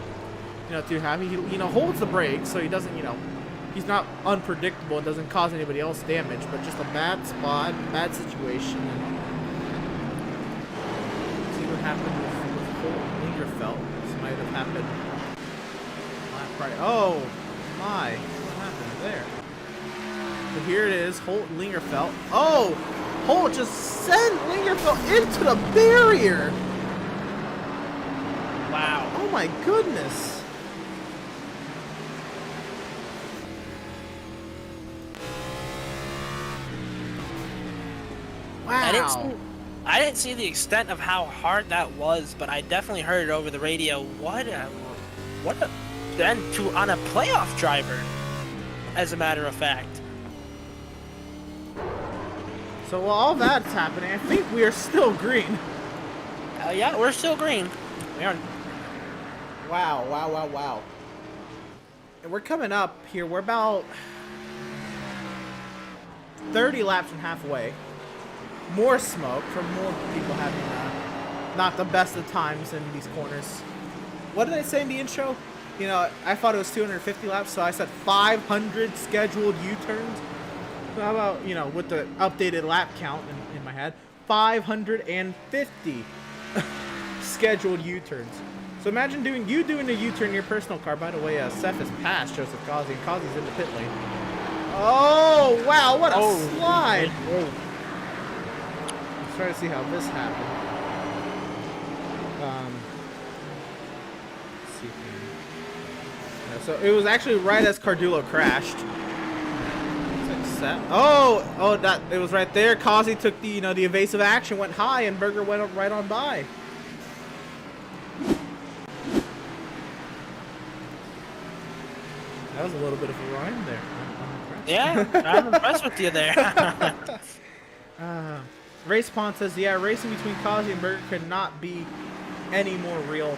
Too happy. He, holds the brakes, so he doesn't, he's not unpredictable. It doesn't cause anybody else damage, but just a bad spot, bad situation. And see what happened with Holt Lingerfeld. This might have happened last Friday. Oh, my. What happened there? So here it is, Holt Lingerfeld. Oh, Holt just sent Lingerfeld into the barrier. Wow. Oh, my goodness. Wow. I didn't see the extent of how hard that was, but I definitely heard it over the radio. What a then on a playoff driver, as a matter of fact. So while all that's happening, I think we are still green. Yeah, we're still green. We are. Wow. we're coming up here. We're about 30 laps from halfway. More smoke from more people having not the best of times in these corners. What did I say in the intro? You know, I thought it was 250 laps, so I said 500 scheduled U-turns. So how about, you know, with the updated lap count in my head, 550 scheduled U-turns. So imagine doing a U-turn in your personal car. By the way, Seth has passed Joseph Causey, and Causey's in the pit lane. Oh, wow, what a slide! Let's try to see how this happened. Let's see here. Yeah, so it was actually right as Cardullo crashed. Oh, that it was right there. Causey took the the evasive action, went high, and Berger went up right on by. That was a little bit of a rhyme there. Yeah, I'm impressed with you there. Race Pond says, yeah, racing between Causey and Berger could not be any more real.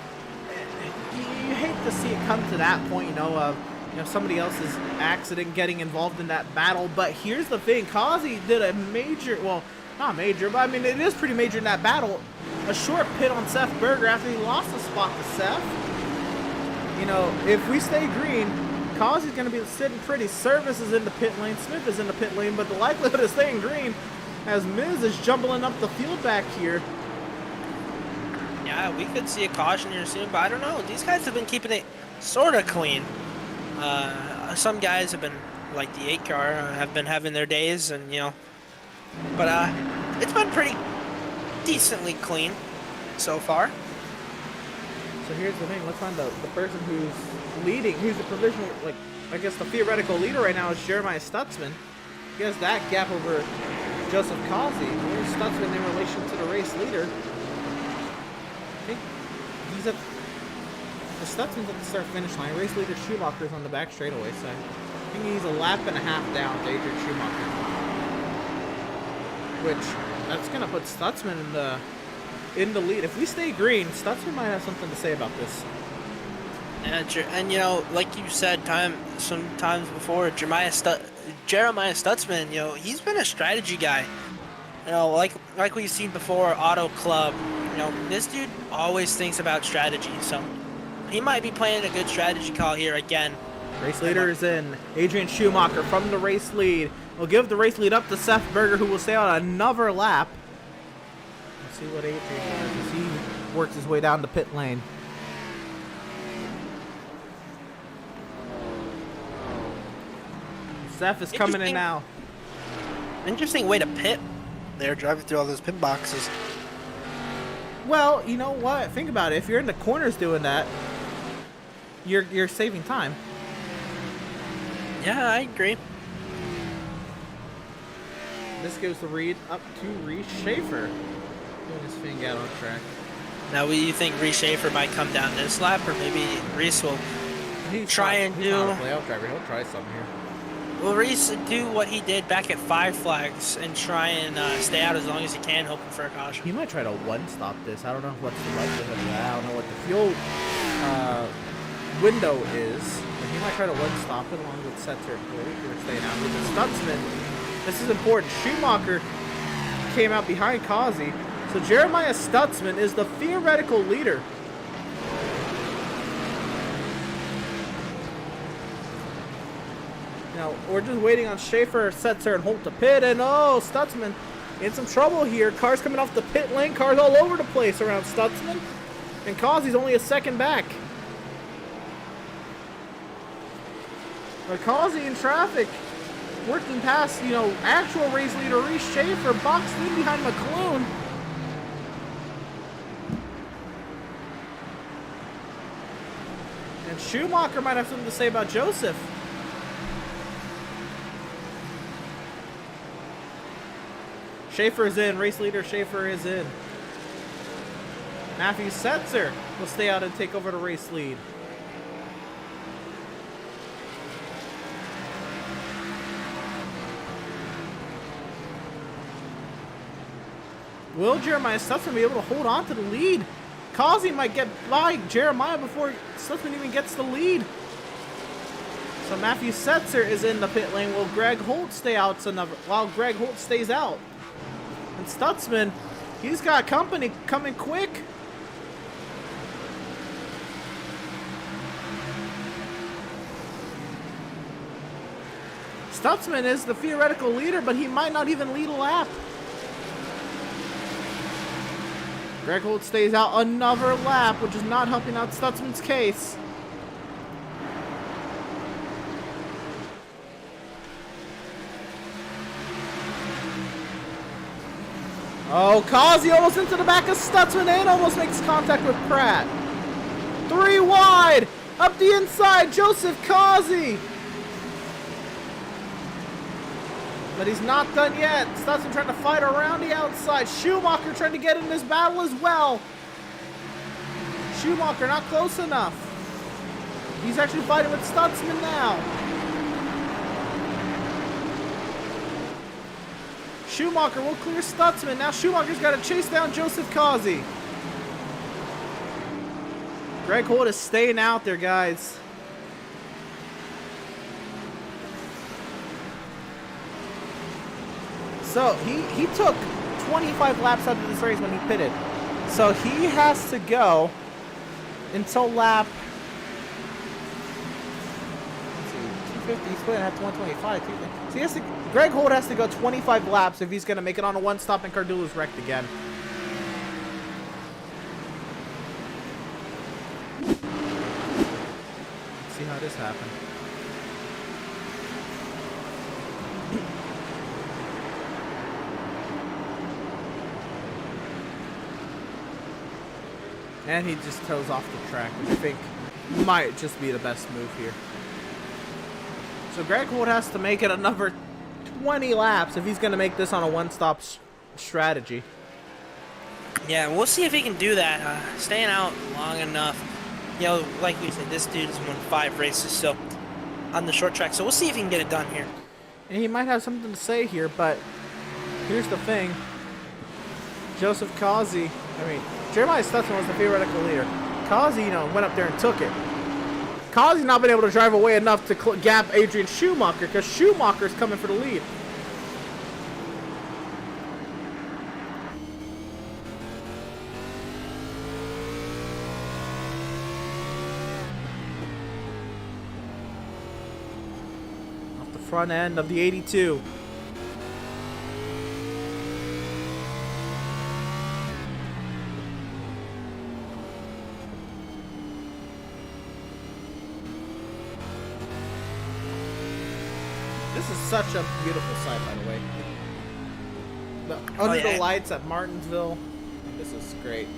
You hate to see it come to that point, you know, somebody else's accident getting involved in that battle. But here's the thing, Causey did a major, well, not major, but I mean, it is pretty major in that battle. A short pit on Seth Berger after he lost the spot to Seth. You know, if we stay green, Causey's going to be sitting pretty. Service is in the pit lane. Smith is in the pit lane. But the likelihood of staying green as Miz is jumbling up the field back here. Yeah, we could see a caution here soon, but I don't know. These guys have been keeping it sort of clean. Some guys have been, like the 8 car, have been having their days, and but it's been pretty decently clean so far. So here's the thing. Let's find the person who's leading, who's the provisional, like, I guess the theoretical leader right now is Jeremiah Stutzman. He has that gap over Joseph Causey. Where's Stutzman in relation to the race leader? I think he's at the Stutzman's at the start-finish line. Race leader Schumacher's on the back straightaway, so I think he's a lap and a half down to Adrian Schumacher. Which, that's going to put Stutzman in the lead. If we stay green, Stutzman might have something to say about this. And like you said sometimes before, Jeremiah Stutzman, he's been a strategy guy. Like we've seen before, Auto Club. This dude always thinks about strategy, so he might be playing a good strategy call here again. Race leader is in. Adrian Schumacher from the race lead. We'll give the race lead up to Seth Berger, who will stay on another lap. Let's see what Adrian does as he works his way down the pit lane. Seth is coming in now. Interesting way to pit. They're driving through all those pit boxes. Well, you know what? Think about it. If you're in the corners doing that, you're saving time. Yeah, I agree. This goes to Reed up to Reese Schaefer. Doing his thing out on track. Now, you think Reese Schaefer might come down this lap, or maybe Reese will try and do... He's not a playoff driver. He'll try something here. Will Reese do what he did back at 5 Flags and try and stay out as long as he can, hoping for a caution? He might try to one-stop this. I don't know what's the likelihood of that. I don't know what the fuel window is. But he might try to one-stop it along with Setzer and Blake. Staying out with the Stutzman. This is important. Schumacher came out behind Causey. So Jeremiah Stutzman is the theoretical leader. Now, we're just waiting on Schaefer, Setzer, and Holt to pit, and oh, Stutzman in some trouble here. Cars coming off the pit lane, cars all over the place around Stutzman, and Causey's only a second back. But Causey in traffic, working past, actual race leader Reese Schaefer, boxed in behind McClune. And Schumacher might have something to say about Joseph. Schaefer is in. Race leader Schaefer is in. Matthew Setzer will stay out and take over the race lead. Will Jeremiah Stutzman be able to hold on to the lead? Causey might get by Jeremiah before Stutzman even gets the lead. So Matthew Setzer is in the pit lane. Will Greg Holt stay out while Greg Holt stays out? And Stutzman, he's got company coming quick. Stutzman is the theoretical leader, but he might not even lead a lap. Greg Holt stays out another lap, which is not helping out Stutzman's case. Oh, Causey almost into the back of Stutzman and almost makes contact with Pratt. 3 wide, up the inside, Joseph Causey. But he's not done yet. Stutzman trying to fight around the outside. Schumacher trying to get in this battle as well. Schumacher not close enough. He's actually fighting with Stutzman now. Schumacher will clear Stutzman. Now Schumacher's got to chase down Joseph Causey. Greg Holt is staying out there, guys. So he took 25 laps out of this race when he pitted. So he has to go until lap, let's see, 250. He's putting at 125. So he has to. Greg Holt has to go 25 laps if he's going to make it on a one stop and Cardula's wrecked again. Let's see how this happened. And he just toes off the track, which I think might just be the best move here. So Greg Holt has to make it another 20 laps if he's going to make this on a one-stop strategy. Yeah, we'll see if he can do that. Staying out long enough. You know, like we said, this dude has won 5 races so on the short track. So we'll see if he can get it done here. And he might have something to say here, but here's the thing. Joseph Causey, Jeremiah Stutzman was the theoretical leader. Causey, went up there and took it. Causey's not been able to drive away enough to gap Adrian Schumacher because Schumacher's coming for the lead. Off the front end of the 82. This is such a beautiful sight, by the way. Under the lights at Martinsville. This is great.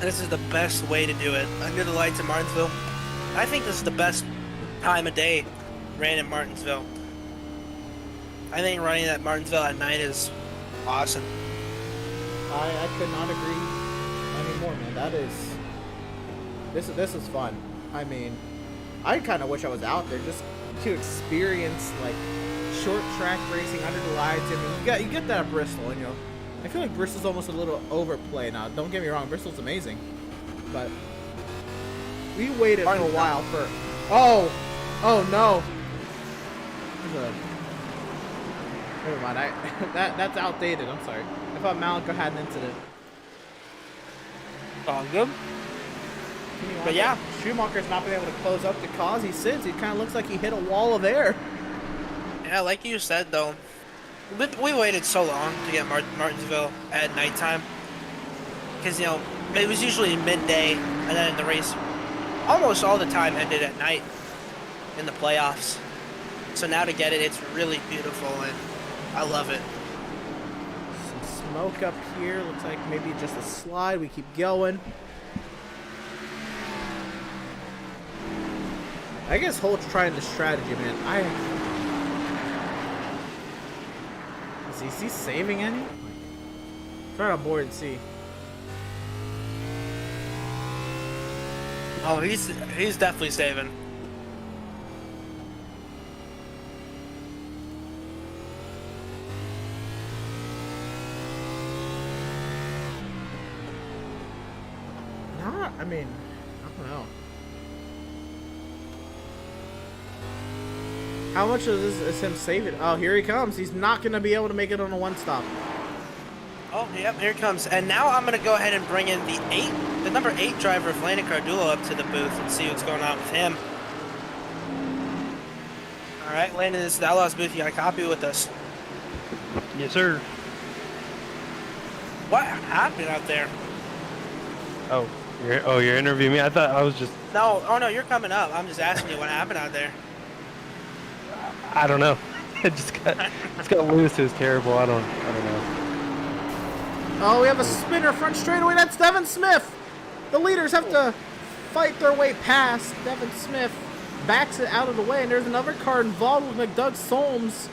This is the best way to do it. Under the lights at Martinsville. I think this is the best time of day ran in Martinsville. I think running at Martinsville at night is awesome. I could not agree anymore, man. That is... This is fun. I kind of wish I was out there just to experience short track racing under the lights. You get that at Bristol, and I feel like Bristol's almost a little overplay now. Don't get me wrong, Bristol's amazing, but we waited for a while for. Oh no! Never mind. That's outdated. I'm sorry. I thought Malika had an incident. All good. But yeah, Schumacher's not been able to close up the Causey since. It kind of looks like he hit a wall of air. Yeah, like you said though, we waited so long to get Martinsville at nighttime because it was usually midday, and then the race almost all the time ended at night in the playoffs. So now to get it, it's really beautiful, and I love it. Some smoke up here. Looks like maybe just a slide. We keep going. I guess Holt's trying the strategy, man. Is he saving any? Try on board and see. Oh, he's definitely saving. I don't know. How much of this is him saving? Oh, here he comes. He's not going to be able to make it on a one-stop. Oh, yep, here it comes. And now I'm going to go ahead and bring in the number 8 driver of Landon Cardulo up to the booth and see what's going on with him. All right, Landon, this is the Outlaws booth. You got a copy with us. Yes, sir. What happened out there? Oh, you're interviewing me? I thought I was just... No, oh no, you're coming up. I'm just asking you what happened out there. I don't know. It just got loose. It was terrible. I don't know. Oh, we have a spinner front straightaway. That's Devin Smith. The leaders have to fight their way past. Devin Smith backs it out of the way, and there's another car involved with McDoug Solms.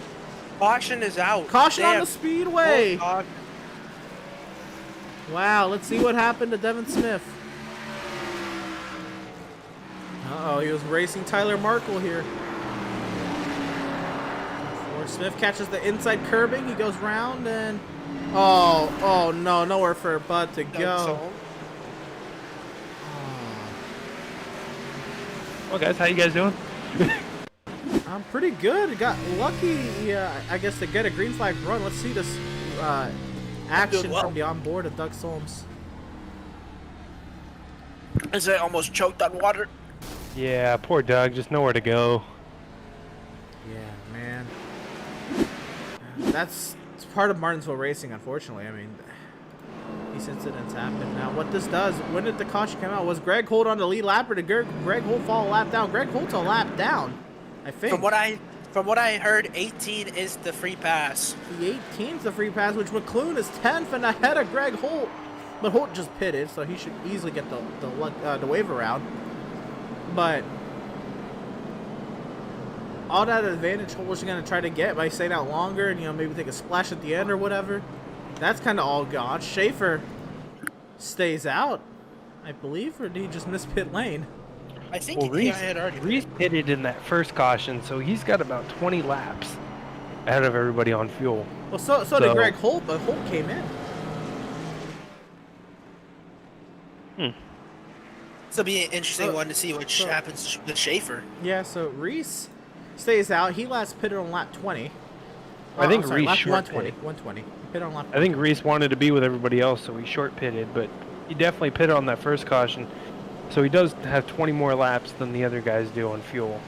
Caution is out. Caution on Damn. the speedway. Oh, Wow, let's see what happened to Devin Smith. Uh-oh, he was racing Tyler Markle here. Before Smith catches the inside curbing, he goes round and... Oh no, nowhere for Bud to go. Well, guys, how you guys doing? I'm pretty good. Got lucky, I guess, to get a green flag run. Let's see this action from the onboard of Doug Solms. Is it almost choked on water? Yeah, poor Doug. Just nowhere to go. Yeah, man. That's part of Martinsville racing, unfortunately. I mean, these incidents happen. Now, what this does, when did the caution come out? Was Greg Holt on the lead lap, or did Greg Holt fall a lap down? Greg Holt's a lap down, I think. From what I heard, 18 is the free pass. The 18's the free pass, which McClune is 10th and ahead of Greg Holt. But Holt just pitted, so he should easily get the wave around. But all that advantage Holt was going to try to get by staying out longer and, maybe take a splash at the end or whatever, that's kind of all gone. Schaefer stays out, I believe, or did he just miss pit lane? I think Reese, had already Reese pitted in that first caution, so he's got about 20 laps ahead of everybody on fuel. Well, so did Greg Holt, but Holt came in. This will be an interesting one to see what happens with Schaefer. Yeah, so Reese stays out. He last pitted on lap 20. I think sorry, Reese lap short 120. pitted. 120. Pit on lap. I think Reese wanted to be with everybody else, so he short pitted, but he definitely pitted on that first caution. So he does have 20 more laps than the other guys do on fuel.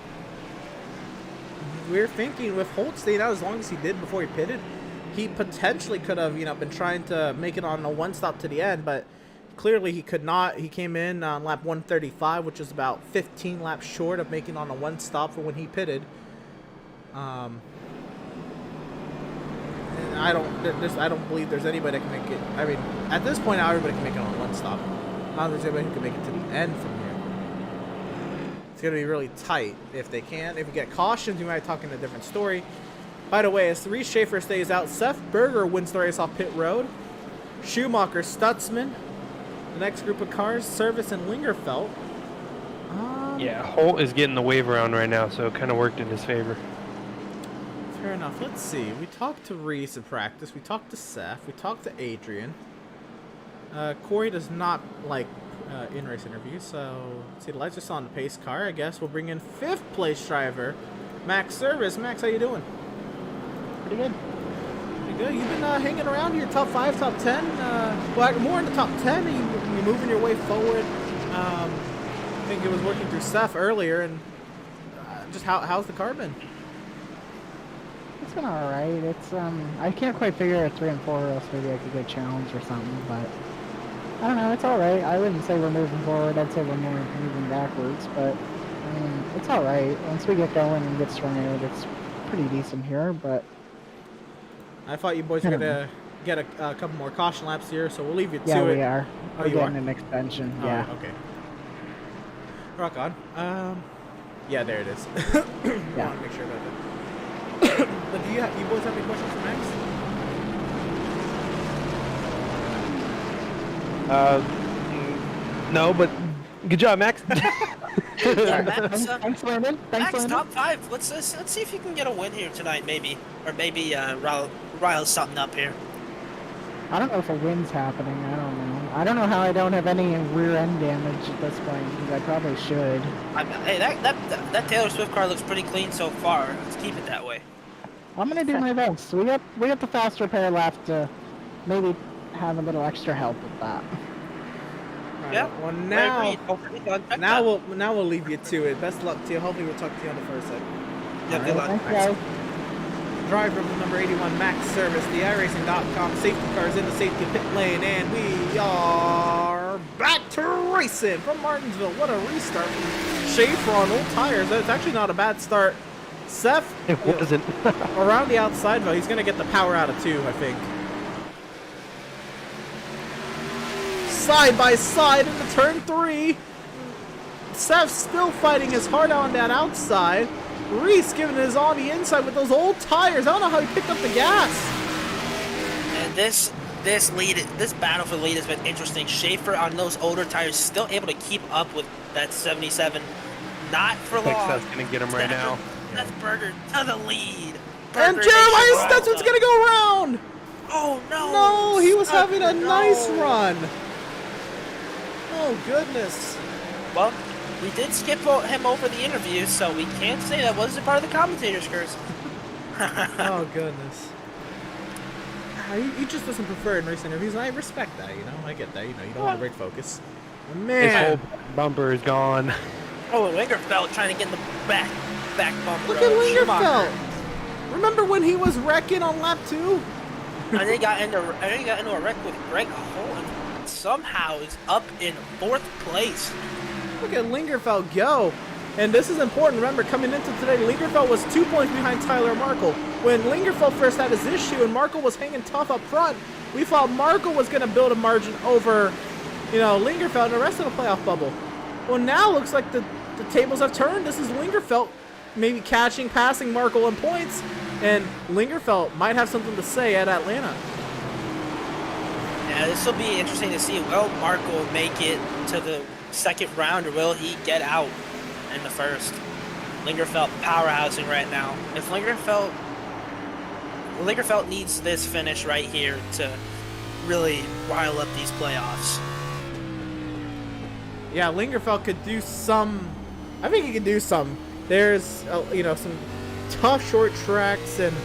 We're thinking with Holt staying out as long as he did before he pitted, he potentially could have, been trying to make it on a one stop to the end, but clearly he could not. He came in on lap 135, which is about 15 laps short of making on a one stop for when he pitted. And I don't believe there's anybody that can make it. I mean, at this point, now everybody can make it on a one stop. I don't think there's anybody who can make it to the end from here. It's going to be really tight if they can. If you get cautions, you might be talking a different story. By the way, as Reese Schaefer stays out, Seth Berger wins the race off pit road. Schumacher, Stutzman, the next group of cars, Service and Lingerfeld. Yeah, Holt is getting the wave around right now, so it kind of worked in his favor. Fair enough. Let's see. We talked to Reese in practice. We talked to Seth. We talked to Adrian. Corey does not like in-race interviews, so let's see. The lights are still on the pace car. I guess we'll bring in 5th place driver, Max Service. Max, how you doing? Pretty good. Pretty good. You've been hanging around here, top 5, top 10. Well, more in the top 10. You're moving your way forward. I think it was working through Seth earlier, and just how's the car been? It's been alright. It's I can't quite figure out 3 and 4, or else maybe I could get challenged or something, but I don't know, it's alright. I wouldn't say we're moving forward, I'd say we're more moving backwards, but I mean, it's alright. Once we get going and get strung out, it's pretty decent here, but I thought you boys were gonna get a couple more caution laps here, so we'll leave you to it. yeah, we are. Oh, We're you getting are? an extension, Oh, yeah. okay. Rock on. Yeah, there it is. Yeah. Want to make sure about that. But do you boys have any questions for Max? No, but good job, Max. Yeah, Max, Thanks, Landon. Thanks, Max, Landon. top 5. Let's see if you can get a win here tonight, maybe, or maybe rile something up here. I don't know if a win's happening. I don't know. I don't know how I don't have any rear end damage at this point, because I probably should. Hey, that Taylor Swift car looks pretty clean so far. Let's keep it that way. I'm gonna do my best. We got the fast repair left to maybe have a little extra help with that. Right, Yeah. well now we'll leave you to it. Best luck to you. Hopefully we'll talk to you on the first side. Yeah, good luck. Thanks, guys. Driver of the number 81 Max Service, the iRacing.com safety cars in the safety pit lane, and we are back to racing from Martinsville. What a restart from Schaefer on old tires. That's actually not a bad start. Seth, It wasn't. around the outside though, he's gonna get the power out of 2, I think. Side by side into turn 3. Seth's still fighting his heart out on that outside. Reese giving his on the inside with those old tires. I don't know how he picked up the gas. And this battle for the lead has been interesting. Schaefer on those older tires still able to keep up with that 77. Not for long. That's gonna get him right now. That's Berger to the lead. And Berger Jeremiah Nation Stetson's gonna go around. Oh no! No, he was having a no. nice run. Oh goodness. Well, we did skip him over the interview, so we can't say that wasn't part of the commentator's curse. Oh goodness. He just doesn't prefer in race interviews, and I respect that. You know, I get that. You know, you don't want to break focus. His Man, whole bumper is gone. Oh, Lingerfeld trying to get in the back bumper. look at Lingerfeld. Remember when he was wrecking on lap 2? And then he got into a wreck with Greg Hole, and somehow is up in 4th place. Look at Lingerfeld go. And this is important. Remember, coming into today, Lingerfeld was 2 points behind Tyler Markle. When Lingerfeld first had his issue and Markle was hanging tough up front, we thought Markle was going to build a margin over, Lingerfeld and the rest of the playoff bubble. Well, now looks like the tables have turned. This is Lingerfeld maybe passing Markle in points, and Lingerfeld might have something to say at Atlanta. Yeah, this will be interesting to see. Will Markle make it to the second round, or will he get out in the first? Lingerfeld powerhousing right now. If Lingerfeld needs this finish right here to really rile up these playoffs. Yeah, Lingerfeld could do some. I think he could do some. There's, some tough short tracks and.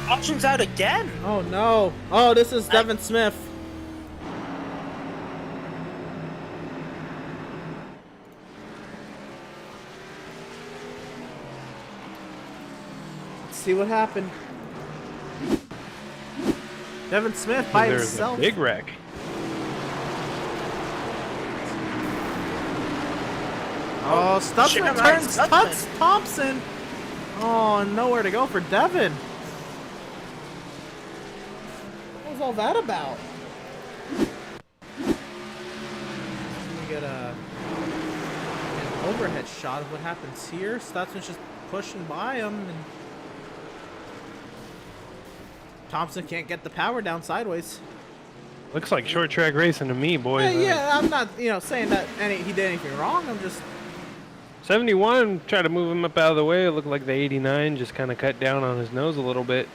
Options out again. Oh no! Oh, this is Devin Smith. Let's see what happened. Devin Smith by There's himself. a big wreck. Oh, Stutzman turns Thompson. Oh, nowhere to go for Devin. What was all that about? We get an overhead shot of what happens here. Stutzman's just pushing by him, and Thompson can't get the power down sideways. Looks like short track racing to me, boys. Yeah, I'm not, saying that he did anything wrong. I'm just 71 tried to move him up out of the way. It looked like the 89 just kind of cut down on his nose a little bit,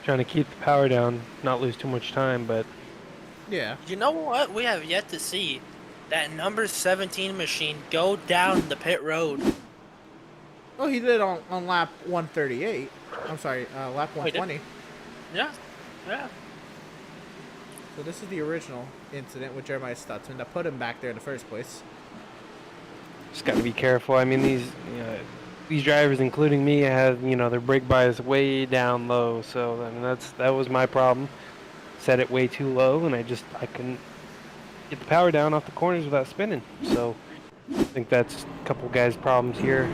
trying to keep the power down, not lose too much time. But yeah. You know what? We have yet to see that number 17 machine go down the pit road. Oh, he did on lap 138. I'm sorry, lap 120. Yeah. So this is the original incident with Jeremiah Stutzman that put him back there in the first place. just got to be careful. I mean, these drivers, including me, have their brake bias way down low. So I mean, that was my problem. Set it way too low, and I couldn't get the power down off the corners without spinning. So I think that's a couple guys' problems here.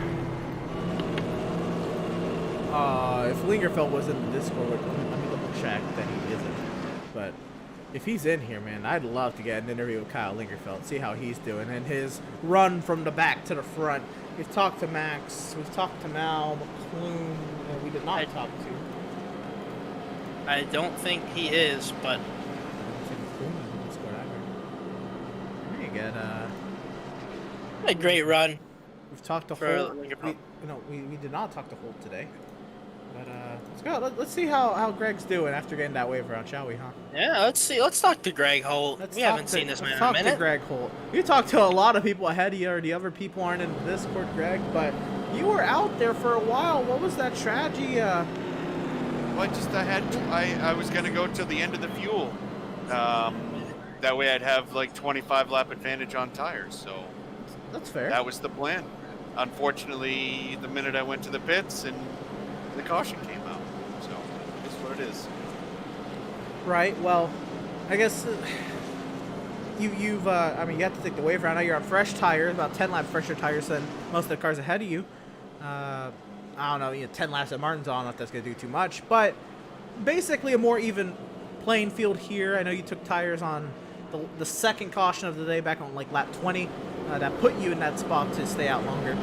If Lingerfeld was in the Discord, let me double check that he isn't. But if he's in here, man, I'd love to get an interview with Kyle Lingerfeld, see how he's doing, and his run from the back to the front. We've talked to Max, we've talked to Mal, McClune, and we did not talk to. I don't think he is, but I don't think McClune is in the Discord either. Let me get a great run. We've talked to for Holt. Lingerfeld. We did not talk to Holt today. But let's go. Let's see how Greg's doing after getting that wave around, shall we, huh? Yeah, let's see. Let's talk to Greg Holt. We haven't seen this man in a Talk to minute. Greg Holt. You talked to a lot of people ahead of you, or the other people aren't in the Discord, Greg, but you were out there for a while. What was that strategy? Well, I was gonna go till the end of the fuel. That way I'd have like 25 lap advantage on tires. So that's fair. That was the plan. Unfortunately, the minute I went to the pits and the caution came out, so it's what it is. Right. Well, I guess you've I mean, you have to take the wave around. Now you're on fresh tires, about 10 laps fresher tires than most of the cars ahead of you. I don't know, 10 laps at Martinsville. I don't know if that's gonna do too much, but basically a more even playing field here. I know you took tires on the second caution of the day back on like lap 20. That put you in that spot to stay out longer.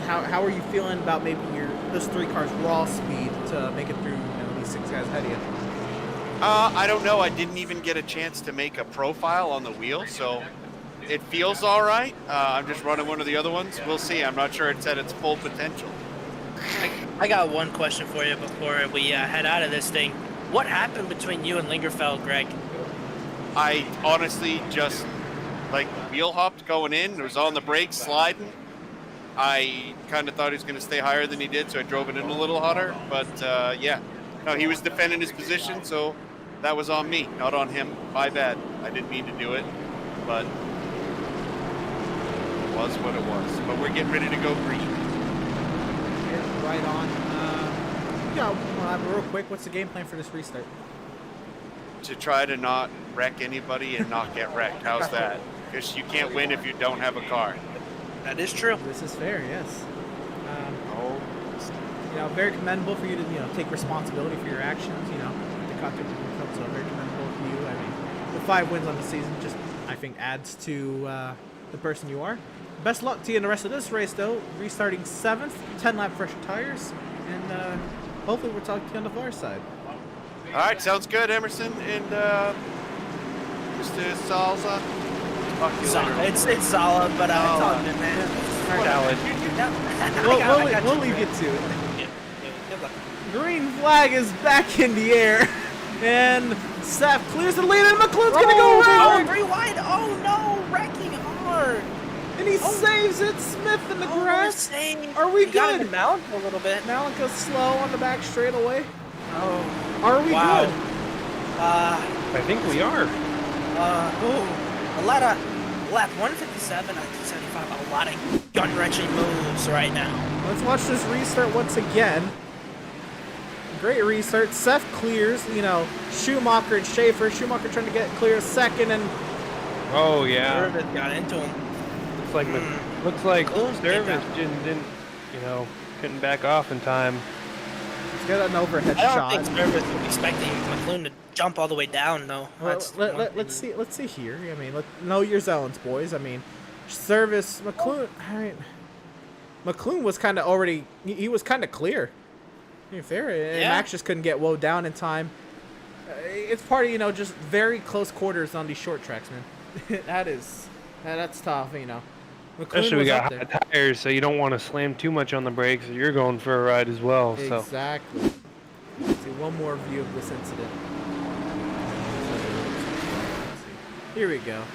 How are you feeling about maybe those 3 cars raw speed to make it through these 6 guys ahead of you? I don't know. I didn't even get a chance to make a profile on the wheel, so it feels all right. I'm just running one of the other ones. We'll see. I'm not sure it's at its full potential. I got one question for you before we head out of this thing. What happened between you and Lingerfeld, Greg? I honestly just wheel hopped going in. It was on the brakes sliding. I kind of thought he was going to stay higher than he did, so I drove it in a little hotter. But yeah, no, he was defending his position, so that was on me, not on him. My bad. I didn't mean to do it, but it was what it was. But we're getting ready to go green. Yeah, right on. Real quick, what's the game plan for this restart? To try to not wreck anybody and not get wrecked. How's that? Because you can't win if you don't have a car. That is true. This is fair, yes. Very commendable for you to take responsibility for your actions. The content so very commendable for you. I mean, the 5 wins on the season just I think adds to the person you are. Best luck to you in the rest of this race, though. Restarting 7th, 10 lap fresher tires, and hopefully we'll talk to you on the far side. All right, sounds good, Emerson and Mr. Salza. It's solid, but it's all good, man. We'll leave you to it. Green flag is back in the air, and Seth clears the lead, and McLuhan's gonna go around. 3 wide. Oh no, wrecking hard. And he saves it. Smith in the grass. Are we good? Got him down a little bit. Malik goes slow on the back straightaway. Oh. Are we good? I think we are. A lot of lap 157 on 275. A lot of gun-wrenching moves right now. Let's watch this restart once again. Great restart. Seth clears. Schumacher and Schaefer. Schumacher trying to get clear second, and oh yeah. Service got into him. Looks like Service didn't couldn't back off in time. He's got an overhead shot. shot. I don't think Service was expecting McLuhan to jump all the way down, though. Well, let's see here. I mean, know your zones, boys. I mean, Service McLuhan. All right. McLuhan was kind of already. He was kind of clear. Fair. And Max just couldn't get woe down in time. It's part of just very close quarters on these short tracks, man. That's tough, McLuhan Especially we got hot tires, so you don't want to slam too much on the brakes, or you're going for a ride as well. Exactly. Let's see one more view of this incident. Here we go. I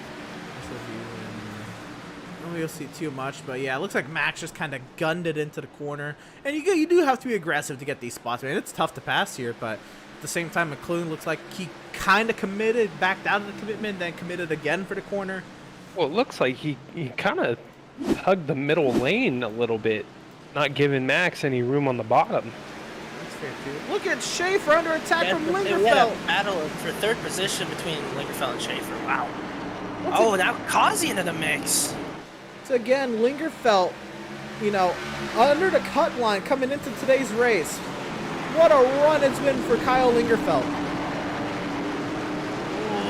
don't think you'll see too much, but yeah, it looks like Max just kind of gunned it into the corner. And you do have to be aggressive to get these spots. I mean, it's tough to pass here, but at the same time, McLuhan looks like he kind of committed, backed out of the commitment, then committed again for the corner. Well, it looks like he kind of hugged the middle lane a little bit, not giving Max any room on the bottom. That's fair, too. Look at Schaefer under attack from Lingerfeld. We had a battle for 3rd position between Lingerfeld and Schaefer. Wow. Now Kazi into the mix. So again, Lingerfeld, under the cut line coming into today's race. What a run it's been for Kyle Lingerfeld.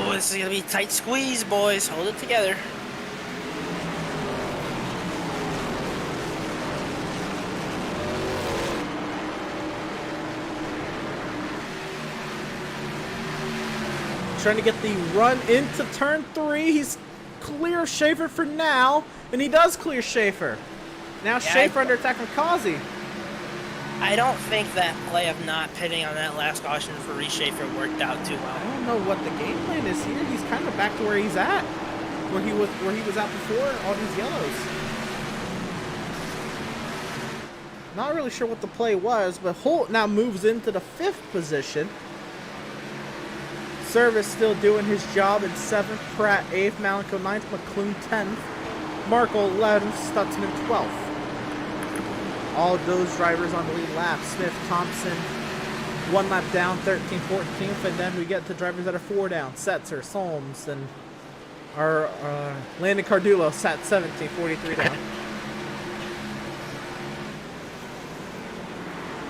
Oh, this is going to be a tight squeeze, boys. Hold it together. Trying to get the run into turn 3. He's clear Schaefer for now, and he does clear Schaefer. Now Schaefer under attack from Kazi. I don't think that play of not pitting on that last caution for Reshafer worked out too I well. don't know what the game plan is here. He's kind of back to where he's at, where he was at before all these yellows. Not really sure what the play was, but Holt now moves into the 5th position. Service still doing his job in 7th, Pratt 8th, Malenko 9th, McClune 10th, Markle 11th, Stutzman 12th. All those drivers on the lead lap. Smith, Thompson, 1 lap down, 13th, 14th, and then we get to drivers that are 4 down. Setzer, Solms, and our Landon Cardulo sat 17th, 43 down.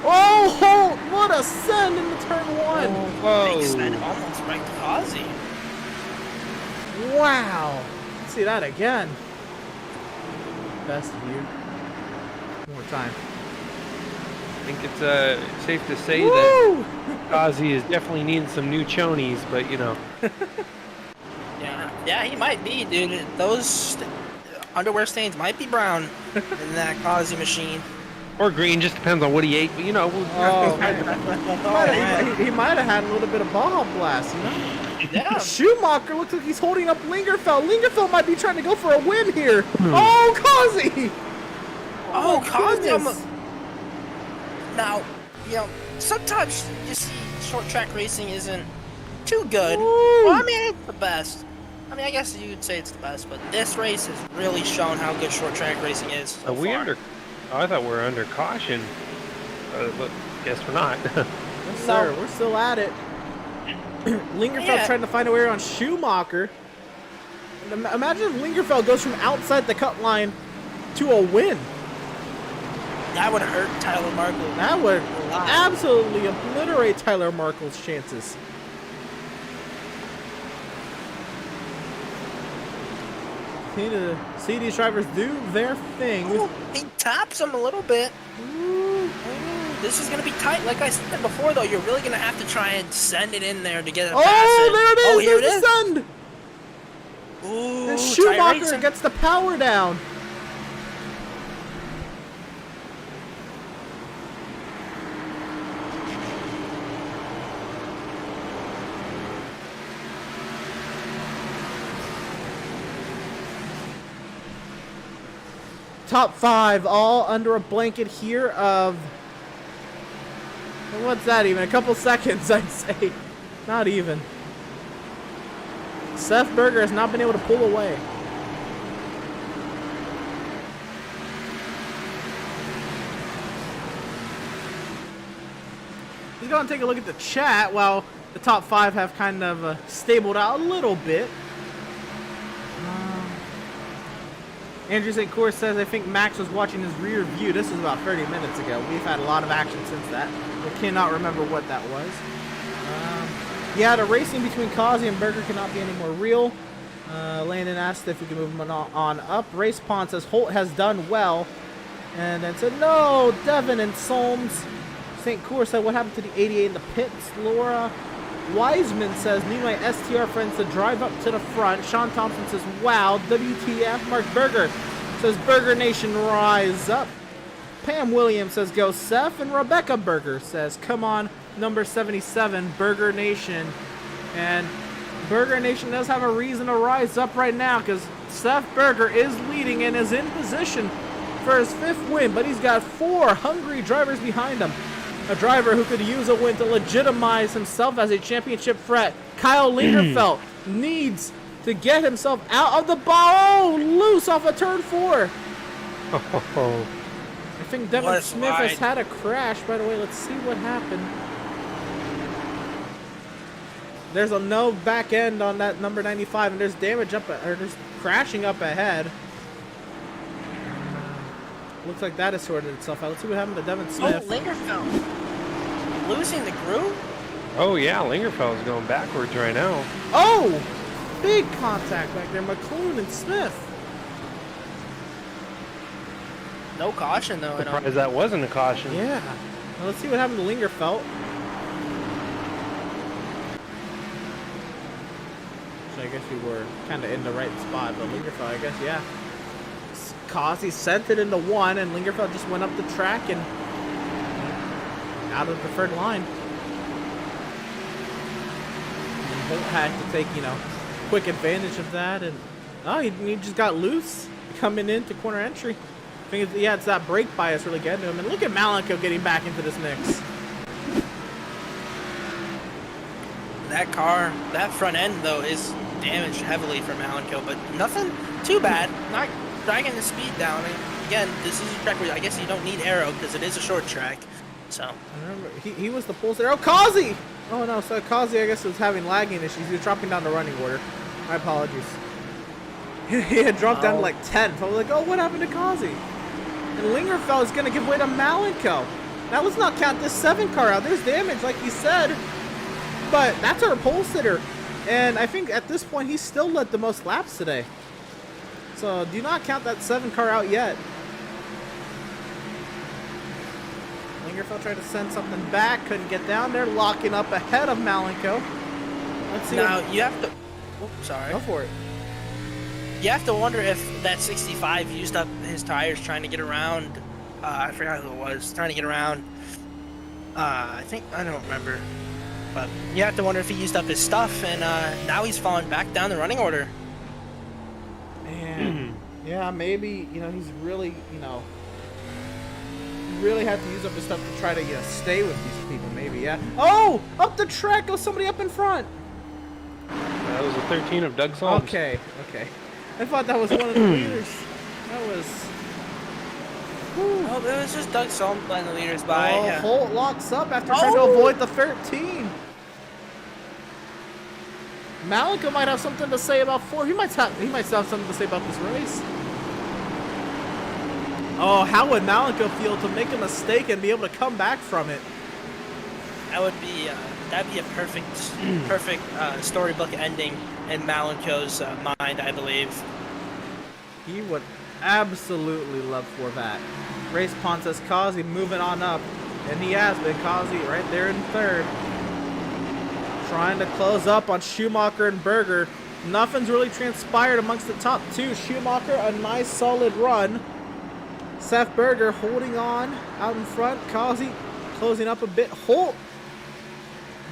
Oh, Holt! What a send into turn 1! Big send, almost wrecked Kazi. Wow! Let's see that again. Best view. One more time. I think it's safe to say Woo! that Kazi is definitely needing some new chonies, but you know. Yeah, he might be, dude. Those underwear stains might be brown in that Kazi machine. Or green, just depends on what he ate, but you know. He might have had a little bit of Baja Blast, you know? Yeah. Schumacher looks like he's holding up Lingerfeld. Lingerfeld might be trying to go for a win here. Oh, Kazi! Oh, Kazi! goodness. Now, you know, sometimes you see short track racing isn't too good. Ooh. Well, I mean, it's the best. I mean, I guess you would say it's the best, but this race has really shown how good short track racing is so far. I thought we were under caution. But guess we're not. Yes, sir. We're still at it. Lingerfeld trying to find a way around Schumacher. Imagine if Lingerfeld goes from outside the cut line to a win. That would hurt Tyler Markle. That would absolutely obliterate Tyler Markle's chances. Need to see these drivers do their thing. Ooh, he taps him a little bit. Ooh, this is going to be tight. Like I said before, though, you're really going to have to try and send it in there to get it past it. There it is! Oh, here There's it the is. send! Ooh, And Schumacher gets the power down. Top 5 all under a blanket here of, what's that even? A couple seconds, I'd say. Not even. Seth Berger has not been able to pull away. Let's go and take a look at the chat while the top 5 have kind of stabled out a little bit. Andrew St. Course says, I think Max was watching his rear view. This was about 30 minutes ago. We've had a lot of action since that. I cannot remember what that was. Yeah, the racing between Kazi and Berger cannot be any more real. Landon asked if we can move him on up. Race Pond says, Holt has done well. And then said, no, Devin and Solms. St. Course said, what happened to the 88 in the pits? Laura Wiseman says, need my STR friends to drive up to the front. Sean Thompson says, wow, WTF. Mark Berger says, Berger Nation rise up. Pam Williams says, go Seth. And Rebecca Berger says, come on, number 77, Berger Nation. And Berger Nation does have a reason to rise up right now because Seth Berger is leading and is in position for his 5th win, but he's got 4 hungry drivers behind him. A driver who could use a win to legitimize himself as a championship threat. Kyle Lingerfeld needs to get himself out of the ball. Oh, loose off of turn 4. I think Devin Smith has had a crash. By the way, let's see what happened. There's a no back end on that number 95, and there's damage up, or there's crashing up ahead. Looks like that has sorted itself out. Let's see what happened to Devin Smith. Oh, Lingerfeld losing the groove? Oh yeah, Lingerfeld's going backwards right now. Oh! Big contact back there. McClune and Smith. No caution, though. Surprised that wasn't a caution. Yeah. Well, let's see what happened to Lingerfeld. So I guess we were kind of in the right spot, but Lingerfeld, I guess, yeah. Kazi sent it into 1, and Lingerfeld just went up the track and out of the preferred line. And Holt had to take, quick advantage of that, and he just got loose coming into corner entry. I think it's that brake bias really getting to him. And look at Malenko getting back into this mix. That car, that front end though, is damaged heavily for Malenko, but nothing too bad. Not dragging the speed down. And again, this is a track where I guess you don't need aero because it is a short track. So I remember he was the pole sitter. Oh, Kazi! Oh no, so Kazi I guess was having lagging issues. He was dropping down the running order. My apologies. He had dropped down to like 10th. I was like, oh, what happened to Kazi? And Lingerfeld is going to give way to Malenko. Now let's not count this 7 car out. There's damage, like he said. But that's our pole sitter. And I think at this point, he's still led the most laps today. So do not count that 7 car out yet. Lingerfeld tried to send something back. Couldn't get down there. Locking up ahead of Malenko. Let's see. Now you have to... Oh, sorry. Go for it. You have to wonder if that 65 used up his tires trying to get around. I forgot who it was. Trying to get around. I don't remember. But you have to wonder if he used up his stuff, and now he's falling back down the running order. Man, yeah, maybe, he's really, really have to use up his stuff to try to, stay with these people, maybe, yeah. Oh, up the track goes somebody up in front. That was a 13 of Doug Solms. Okay. I thought that was one of the leaders. That was... Oh, it was just Doug Solms letting the leaders by. Oh, Yeah. Holt locks up after trying to avoid the 13. Malenko might have something to say about 4. He might have something to say about this race. Oh, how would Malenko feel to make a mistake and be able to come back from it? That'd be a perfect storybook ending in Malenko's mind, I believe. He would absolutely love for that. Race Pond says Kazi moving on up, and he has been. Kazi right there in 3rd. Trying to close up on Schumacher and Berger. Nothing's really transpired amongst the top 2. Schumacher, a nice solid run. Seth Berger holding on out in front. Kazi closing up a bit. Holt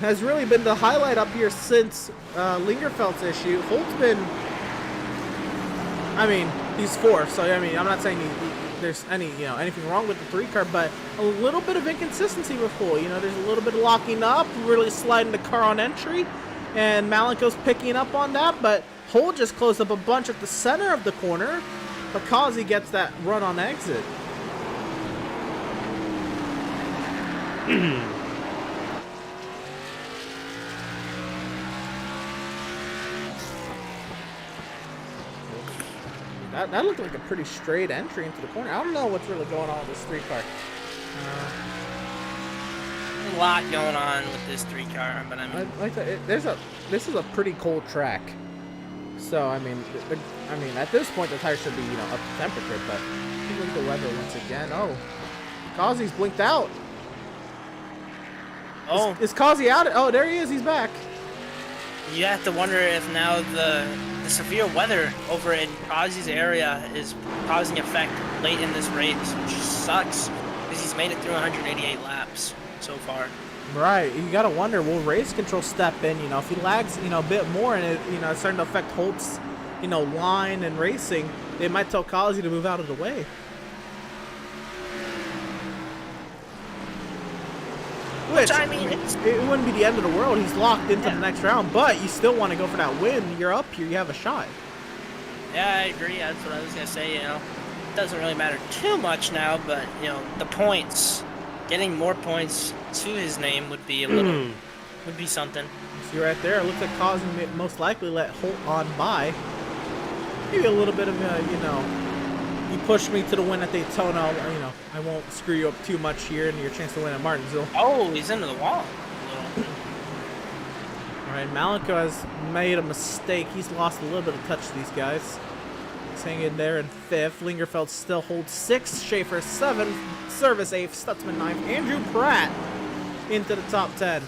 has really been the highlight up here since Lingerfeld's issue. Holt's been, he's 4th, so I'm not saying there's anything wrong with the 3 car, but a little bit of inconsistency with Holt. There's a little bit of locking up, really sliding the car on entry, and Malenko's picking up on that, but Holt just closed up a bunch at the center of the corner, but Kazi gets that run on exit. That looked like a pretty straight entry into the corner. I don't know what's really going on with this 3 car. A lot going on with this 3 car, but this is a pretty cold track. So at this point the tires should be up to temperature. But look at the weather once again. Oh, Kazi's blinked out. Oh, is Kazi out? Oh, there he is. He's back. You have to wonder if now the severe weather over in Kazi's area is causing effect late in this race, which sucks because he's made it through 188 laps so far. Right, you gotta wonder, will race control step in? If he lags, a bit more, and it's starting to affect Holt's, line and racing, they might tell Kazi to move out of the way. Which, it wouldn't be the end of the world. He's locked into the next round, but you still want to go for that win. You're up here. You have a shot. Yeah, I agree. That's what I was going to say, It doesn't really matter too much now, but, the points, getting more points to his name would be would be something. See right there, it looks like Kazi most likely let Holt on by. Maybe a little bit of, you pushed me to the win at Daytona. I won't screw you up too much here and your chance to win at Martinsville. Oh, he's into the wall. All right, Malenko has made a mistake. He's lost a little bit of touch to these guys. He's hanging there in 5th. Lingerfeld still holds 6th. Schaefer 7th. Service 8th. Stutzman 9th. Andrew Pratt into the top 10.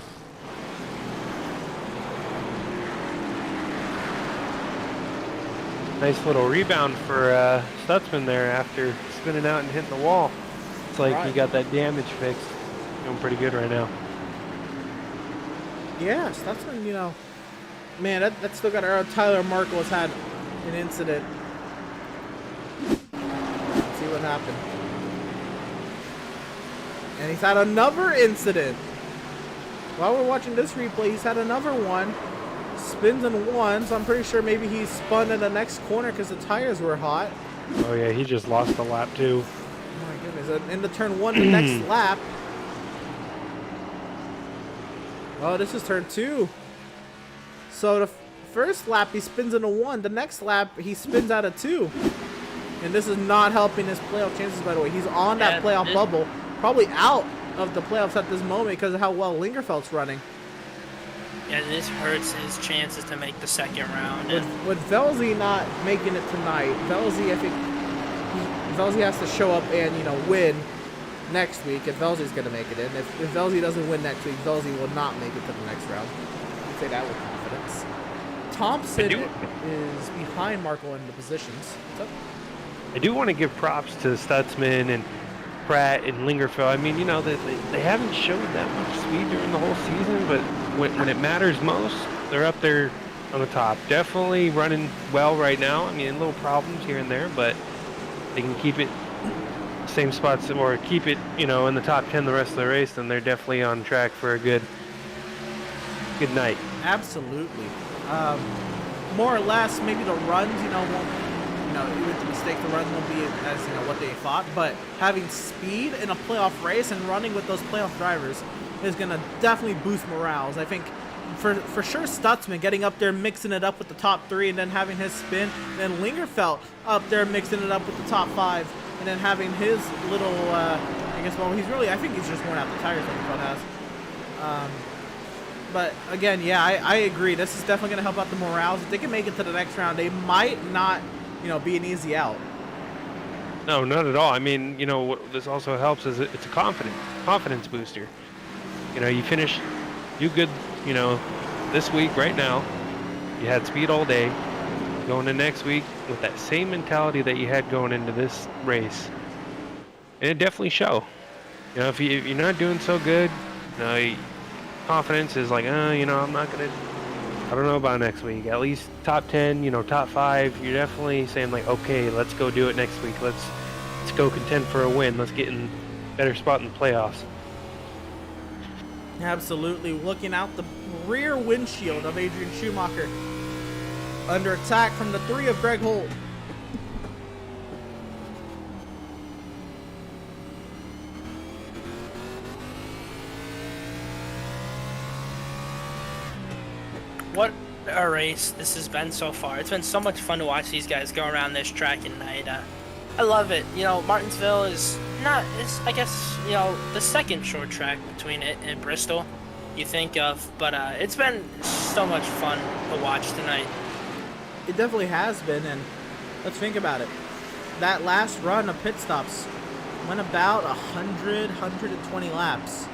Nice little rebound for Stutzman there after spinning out and hitting the wall. It's like he got that damage fixed. doing pretty good right now. Yes, that's when, you know, man, that still got our Tyler Markle has had an incident. Let's see what happened. And he's had another incident. While we're watching this replay, he's had another one. Spins in one, so I'm pretty sure maybe he spun in the next corner because the tires were hot. Oh yeah, he just lost a lap too. Oh my goodness. And into turn one, the next lap. Oh, this is turn two. So the first lap, he spins into one. The next lap, he spins out of two. And this is not helping his playoff chances, by the way. He's on that playoff bubble. Probably out of the playoffs at this moment because of how well Lingerfeld's running. Yeah, this hurts his chances to make the second round. With Velzy not making it tonight, Velzy, I think, Velzy has to show up and, you know, win next week if Velzy's going to make it in. If Velzy doesn't win next week, Velzy will not make it to the next round. I can say that with confidence. Thompson is behind Markle in the positions. What's up? I do want to give props to Stutzman and Pratt and Lingerfeld. I mean, you know, they haven't showed that much speed during the whole season, but when it matters most, they're up there on the top. Definitely running well right now. I mean, little problems here and there, but they can keep it same spots or keep it, you know, in the top 10 the rest of the race, then they're definitely on track for a good night. Absolutely. More or less, maybe the runs, you know, won't, you know, with the mistake, the runs won't be as, you know, what they thought, but having speed in a playoff race and running with those playoff drivers is going to definitely boost morales. I think for sure Stutzman getting up there, mixing it up with the top three, and then having his spin, and then Lingerfeld up there mixing it up with the top five, and then having his little, I guess, well, I think he's just worn out the tires Lingerfeld has. But again, yeah, I agree. This is definitely going to help out the morales. If they can make it to the next round, they might not, you know, be an easy out. No, not at all. I mean, you know, what this also helps is it's a confidence booster. You know, you do good, you know, this week right now. You had speed all day. Going to next week with that same mentality that you had going into this race. And it definitely show. You know, if you're not doing so good, you know, confidence is like, you know, I don't know about next week. At least top 10, you know, top 5. You're definitely saying like, okay, let's go do it next week. Let's go contend for a win. Let's get in a better spot in the playoffs. Absolutely. Looking out the rear windshield of Adrian Schumacher. Under attack from the 3 of Greg Holt. What a race this has been so far. It's been so much fun to watch these guys go around this track at night. I love it. You know, Martinsville is I guess, you know, the second short track between it and Bristol you think of, but it's been so much fun to watch tonight. It definitely has been, and let's think about it. That last run of pit stops went about 120 laps.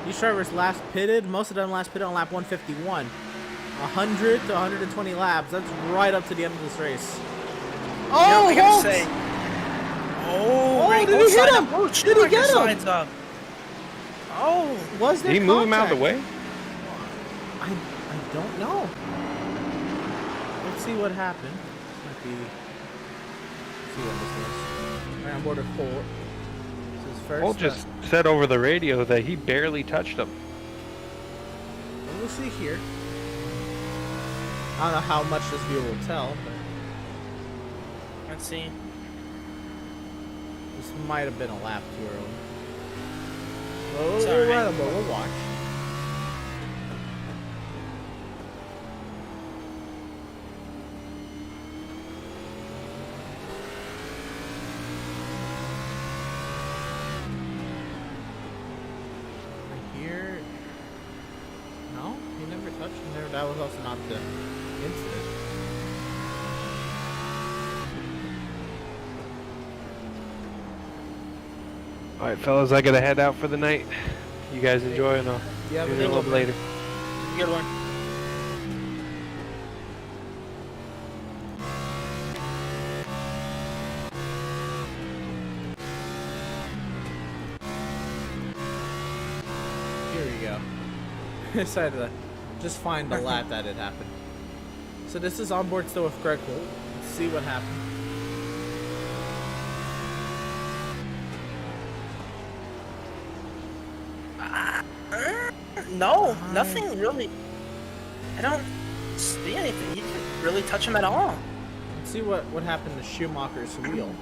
These drivers last pitted, most of them last pitted on lap 151. 100 to 120 laps. That's right up to the end of this race. Oh, you know, Holt! Did he hit him? Did he get him? Oh, was there Did he move him out contact? of the way? I don't know. Let's see what happened. Might be. Let's see what this is. Right on board of Holt. This is first. Holt just said over the radio that he barely touched him. We'll see here. I don't know how much this view will tell, but Let's see. this might have been a lap too early. Well, It's we'll, alright. we'll watch. I hear. No, he never touched him there. That was also not the incident. All right, fellas, I gotta head out for the night. You guys enjoy, and I'll Yeah, see but you a little bit later. Good one. go. Decided to just find the lap that had happened. So this is on board still with Greg Holt. Let's see what happened. No, nothing really. I don't see anything. He didn't really touch him at all. Let's see what happened to Schumacher's wheel.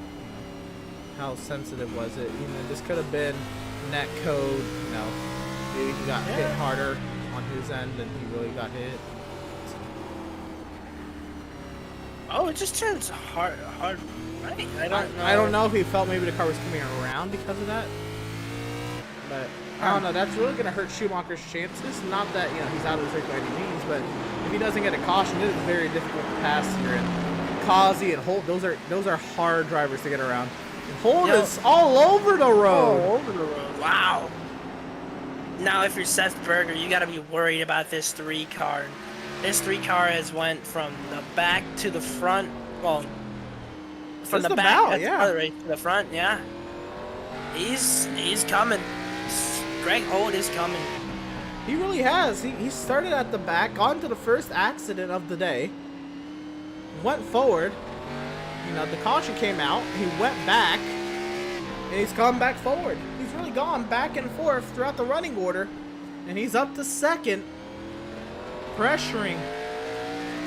How sensitive was it? You know, this could have been net code. You know, maybe he got hit harder on his end than he really got hit. Oh, it just turns hard, right? I don't know if he felt maybe the car was coming around because of that. But I don't know. That's really going to hurt Schumacher's chances. Not that, you know, he's out of his race by any means, but if he doesn't get a caution, it is very difficult to pass here. And Kazi and Holt, those are hard drivers to get around. And Holt is all over the road. All over the road. Wow. Now, if you're Seth Berger, you got to be worried about this 3 car. This 3 car has went from the back to the front. Well, from the back to the front. Yeah. He's coming. Greg Holt is coming. He really has. He started at the back, got into the first accident of the day, went forward. You know, the caution came out. He went back, and he's gone back forward. He's really gone back and forth throughout the running order, and he's up to second, pressuring.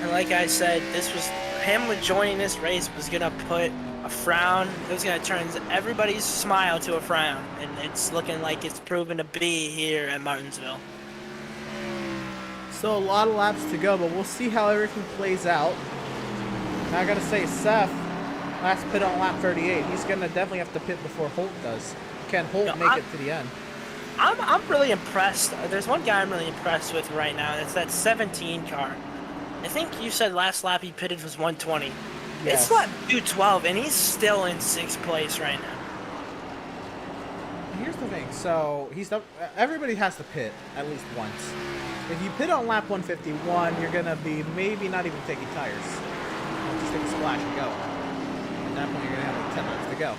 And like I said, this was him with joining this race was gonna put a frown. It was gonna turn everybody's smile to a frown, and it's looking like it's proven to be here at Martinsville. So a lot of laps to go, but we'll see how everything plays out. Now I gotta say, Seth, last pit on lap 38. He's gonna definitely have to pit before Holt does. Can Holt make it to the end? I'm really impressed. There's one guy I'm really impressed with right now. And it's that 17 car. I think you said last lap he pitted was 120. Yes. It's lap 212, and he's still in 6th place right now. Here's the thing. So everybody has to pit at least once. If you pit on lap 151, you're gonna be maybe not even taking tires. You'll just take a splash and go. At that point, you're gonna have like 10 laps to go.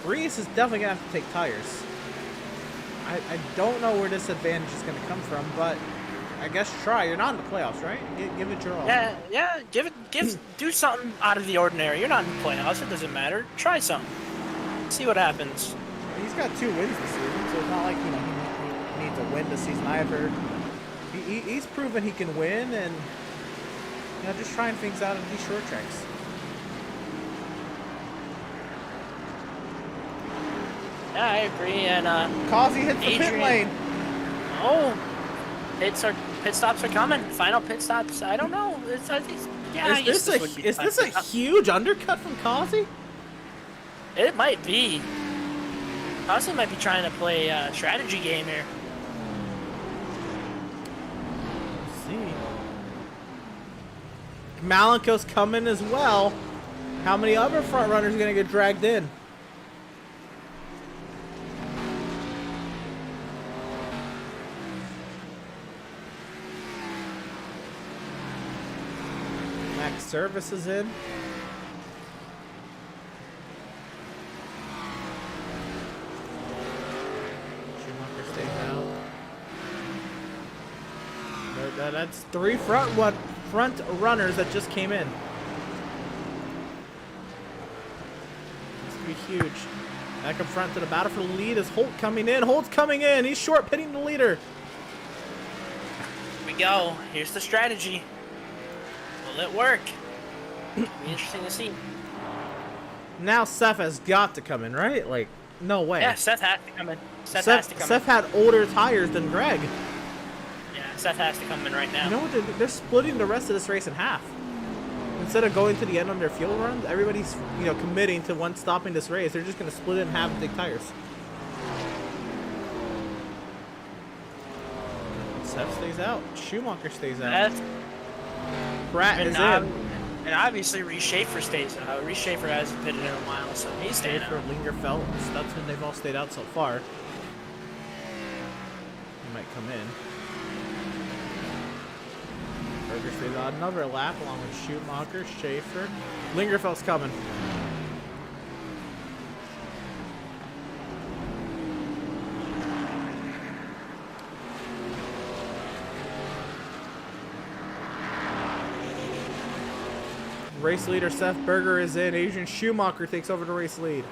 Reese is definitely gonna have to take tires. I don't know where this advantage is gonna come from, but I guess try. You're not in the playoffs, right? Give it your all. Yeah. Do something out of the ordinary. You're not in the playoffs. It doesn't matter. Try something. See what happens. He's got 2 wins this season, so it's not like, you know, he needs a win this season either. He's proven he can win, and, you know, just trying things out in these short tracks. Yeah, I agree. And Kazi hits the pit lane. Oh, pit stops are coming. Final pit stops. I don't know. Is this a huge undercut from Kazi? It might be. Kazi might be trying to play a strategy game here. Let's see. Malenko's coming as well. How many other front runners are gonna get dragged in? Max Service is in. Schumacher stays out. That's 3 front runners that just came in. This could be huge. Back up front to the battle for the lead is Holt coming in. Holt's coming in. He's short pitting the leader. Here we go. Here's the strategy. Will it work? It'll be interesting to see. Now Seth has got to come in, right? Like, no way. Yeah, Seth has to come in. Seth has to come Seth had older tires than Greg. Yeah, Seth has to come in right now. You know what? They're splitting the rest of this race in half. Instead of going to the end on their fuel runs, everybody's, you know, committing to one stopping this race. They're just going to split it in half and take tires. Seth stays out. Schumacher stays out. Pratt is in. And obviously Reese Schaefer stays out. Reese Schaefer hasn't pitted in a while, so he's staying out. Lingerfeld, Stutzman, they've all stayed out so far. He might come in. Berger stays out another lap along with Schumacher, Schaefer. Lingerfeld's coming. Race leader Seth Berger is in. Adrian Schumacher takes over the race lead.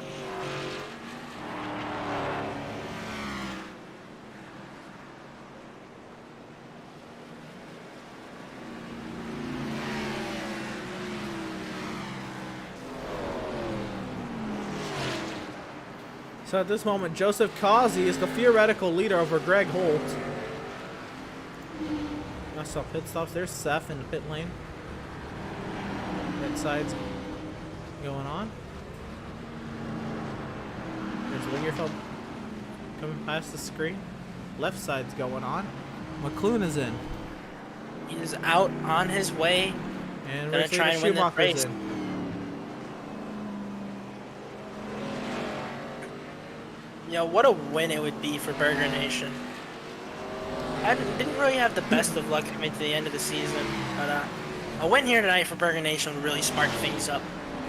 So at this moment, Joseph Causey is the theoretical leader over Greg Holt. I saw pit stops. There's Seth in the pit lane. Right side's going on. There's Wingerfeld coming past the screen. Left side's going on. McLuhan is in. He's out on his way. And gonna try and win the race. in. You know, what a win it would be for Burger Nation. I didn't really have the best of luck coming to the end of the season, but a win here tonight for Burger Nation would really spark things up.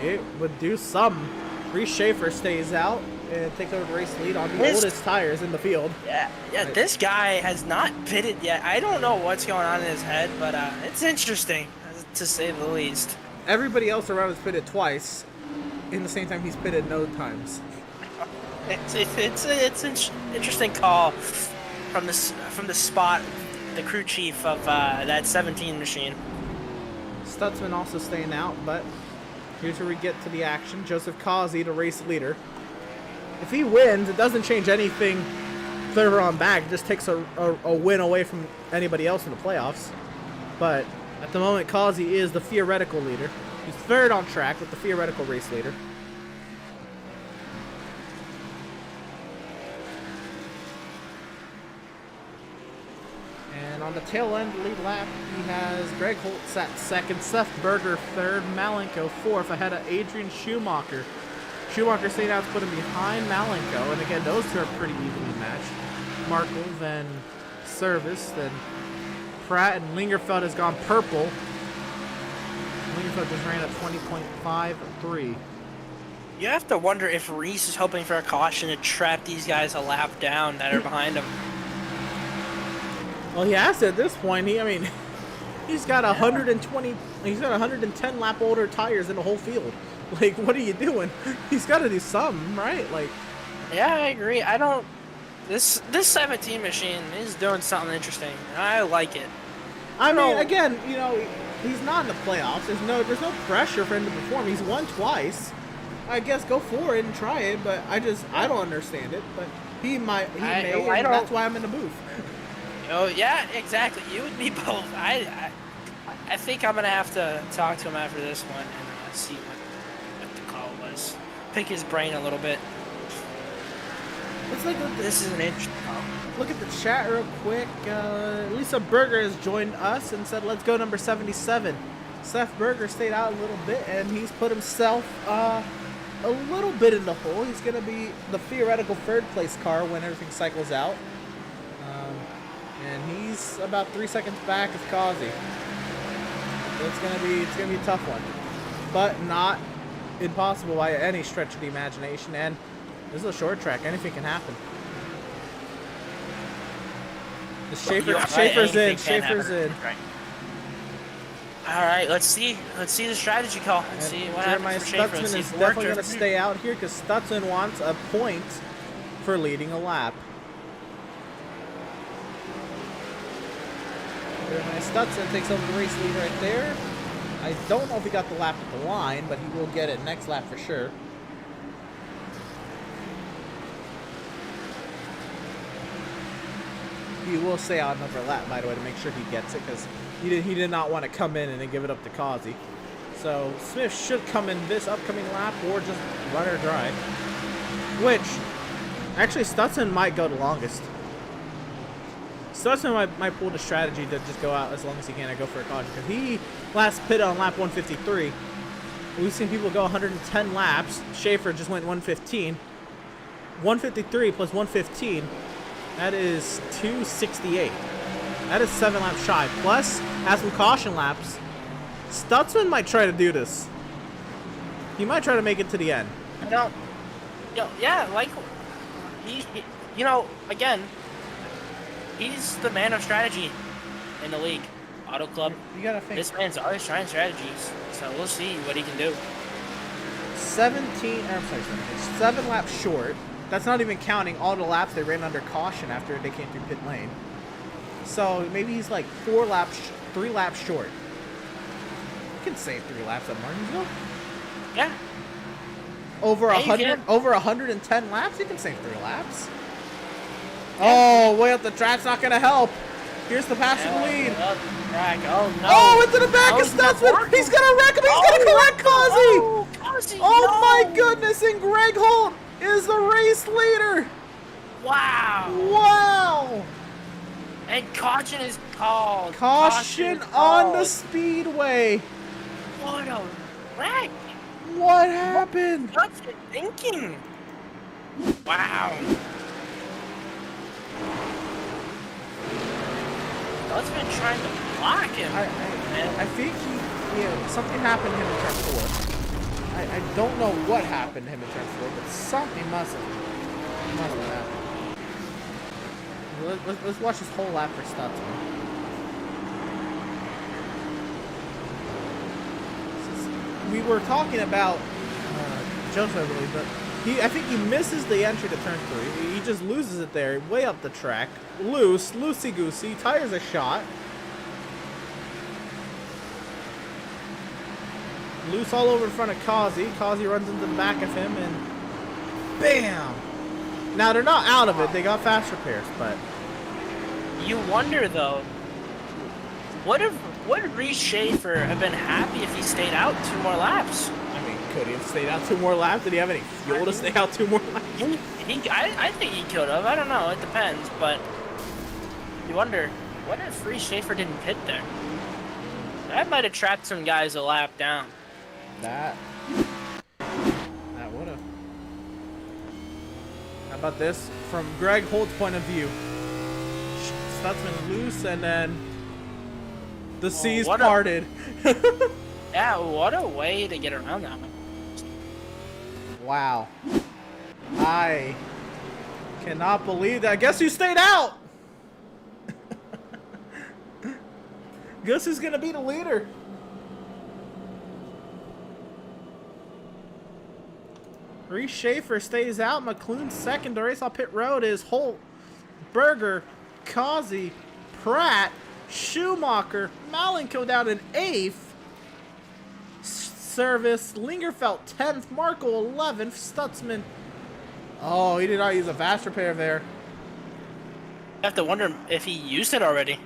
It would do some. Reese Schaefer stays out and takes over the race lead on the oldest tires in the field. Yeah, this guy has not pitted yet. I don't know what's going on in his head, but it's interesting, to say the least. Everybody else around has pitted twice. In the same time, he's pitted no times. It's an interesting call from the spot, the crew chief of that 17 machine. Stutzman also staying out, but here's where we get to the action. Joseph Causey, the race leader. If he wins, it doesn't change anything further on back. It just takes a win away from anybody else in the playoffs. But at the moment, Causey is the theoretical leader. He's third on track with the theoretical race leader. And on the tail end, lead lap, he has Greg Holtz at second, Seth Berger third, Malenko fourth, ahead of Adrian Schumacher. Schumacher staying out to put him behind Malenko, and again, those two are pretty evenly matched. Markle, then Service, then Pratt, and Lingerfeld has gone purple. Lingerfeld just ran at 20.53. You have to wonder if Reese is hoping for a caution to trap these guys a lap down that are behind him. Well, he has to at this point. He's got 120. He's got 110 lap older tires in the whole field. Like, what are you doing? He's got to do something, right? Like, yeah, I agree. This 17 machine is doing something interesting. I like it. I mean, again, he's not in the playoffs. There's no pressure for him to perform. He's won twice. I guess go for it and try it, but I don't understand it. But he may, and that's why I'm in the booth. Oh yeah, exactly. You and me both. I think I'm gonna have to talk to him after this one and see what the call was. Pick his brain a little bit. Let's look at this is an interesting call. Look at the chat real quick. Lisa Berger has joined us and said, "Let's go number 77." Seth Berger stayed out a little bit and he's put himself a little bit in the hole. He's gonna be the theoretical third place car when everything cycles out. And he's about 3 seconds back of Causey. So it's gonna be a tough one, but not impossible by any stretch of the imagination. And this is a short track; anything can happen. The Schaefer's in. Schaefer's in. Right. All right, let's see the strategy call. Let's see what happens for Schaefer. Stutzman is definitely gonna stay out here because Stutzman wants a point for leading a lap. Jeremiah Stutzman takes over the race lead right there. I don't know if he got the lap at the line, but he will get it next lap for sure. He will stay out another lap, by the way, to make sure he gets it, because he did not want to come in and then give it up to Causey. So Smith should come in this upcoming lap or just run or drive. Which, actually, Stutzman might go the longest. Stutzman might pull the strategy to just go out as long as he can and go for a caution, because he last pitted on lap 153. We've seen people go 110 laps. Schaefer just went 115. 153 plus 115, that is 268. That is 7 laps shy. Plus, has some caution laps. Stutzman might try to do this. He might try to make it to the end. Yeah, like again, he's the man of strategy in the league. Auto Club. You gotta think. This man's always trying strategies, so we'll see what he can do. 7 laps short. That's not even counting all the laps they ran under caution after they came through pit lane. So maybe he's like 3 laps short. You can save 3 laps at Martinsville. Yeah. Over Yeah, you 100, can. over 110 laps, you can save 3 laps. Yeah. Oh, way up the track's not gonna help. Here's the pass to the lead. Track. Oh no. Oh, into the back of he's not Stutzman. working. He's gonna wreck him. He's gonna correct Causey. Oh, Causey, Oh no. my goodness! And Greg Holt is the race leader. Wow. Wow. And caution is called. Caution is on the called. speedway. What a wreck. What happened? What's it thinking? Wow. What's been trying to block him? I think something happened to him in turn 4. I don't know what happened to him in turn 4, but something must have happened. Let's watch this whole lap for Stutzman. We were talking about Joseph, I believe, but I think he misses the entry to turn 3. He just loses it there, way up the track. Loosey-goosey, tires a shot. Loose all over in front of Causey. Causey runs into the back of him, and bam! Now, they're not out of it. They got fast repairs, but... You wonder, though, would Reese Schaefer have been happy if he stayed out 2 more laps? I mean, could he have stayed out 2 more laps? Did he have any fuel to stay out 2 more laps? I think he could have. I don't know. It depends, but you wonder, what if Reese Schaefer didn't pit there? That might have trapped some guys a lap down. That would have. How about this? From Greg Holt's point of view. Stutzman loose, and then the seas parted. Yeah, what a way to get around that one. Wow. I cannot believe that. Guess who stayed out? Guess who's going to be the leader? Reese Schaefer stays out. McLuhan's second. The race off pit road is Holt, Berger, Causey, Pratt, Schumacher, Malenko down in 8th. Service, Lingerfeld 10th, Marco 11th, Stutzman. Oh, he did not use a fast repair there. I have to wonder if he used it already.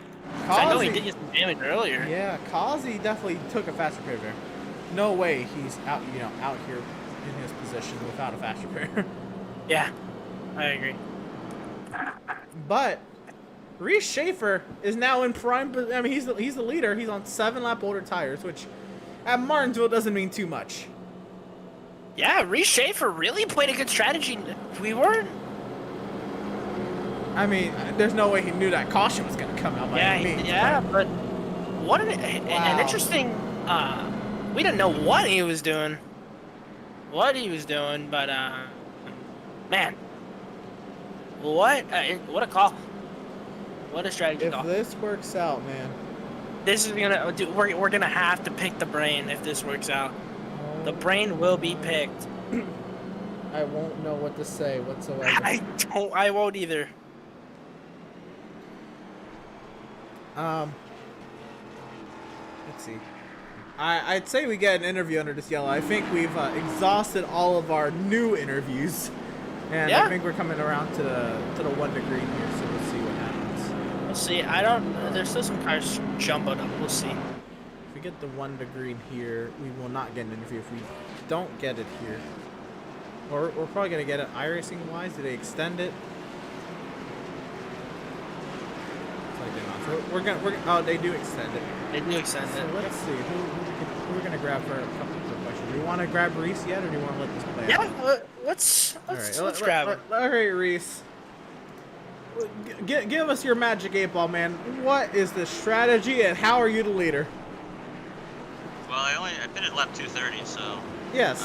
'Cause I know he did get some damage earlier. Yeah, Causey definitely took a fast repair there. No way he's out, out here in his position without a fast repair. Yeah, I agree. But Reese Schaefer is now in prime. I mean, he's the leader. He's on 7 lap older tires, which at Martinsville doesn't mean too much. Yeah, Reese Schaefer really played a good strategy. We weren't. I mean, there's no way he knew that caution was going to come out by any means. Yeah, but what an interesting. We didn't know what he was doing. But man, what a call! What a strategy call! If this works out, man, this is gonna do. We're gonna have to pick the brain if this works out. The brain will be picked. I won't know what to say whatsoever. I won't either. Let's see. I'd say we get an interview under this yellow. I think we've exhausted all of our new interviews, and Yeah. I think we're coming around to the 1 degree here. So we'll see what happens. We'll see. There's still some cars jumbled up. We'll see. If we get the 1 degree here, we will not get an interview. If we don't get it here, or we're probably gonna get it iRacing wise. Do they extend it? Oh, they do extend it. They do extend So it. let's see. Who we're gonna grab for a couple of questions? Do we want to grab Reese yet, or do you want to let this play out? Yeah, let's grab it. All right, Reese. Give us your magic 8-ball, man. What is the strategy, and how are you the leader? Well, I pitted lap 230, so. Yes.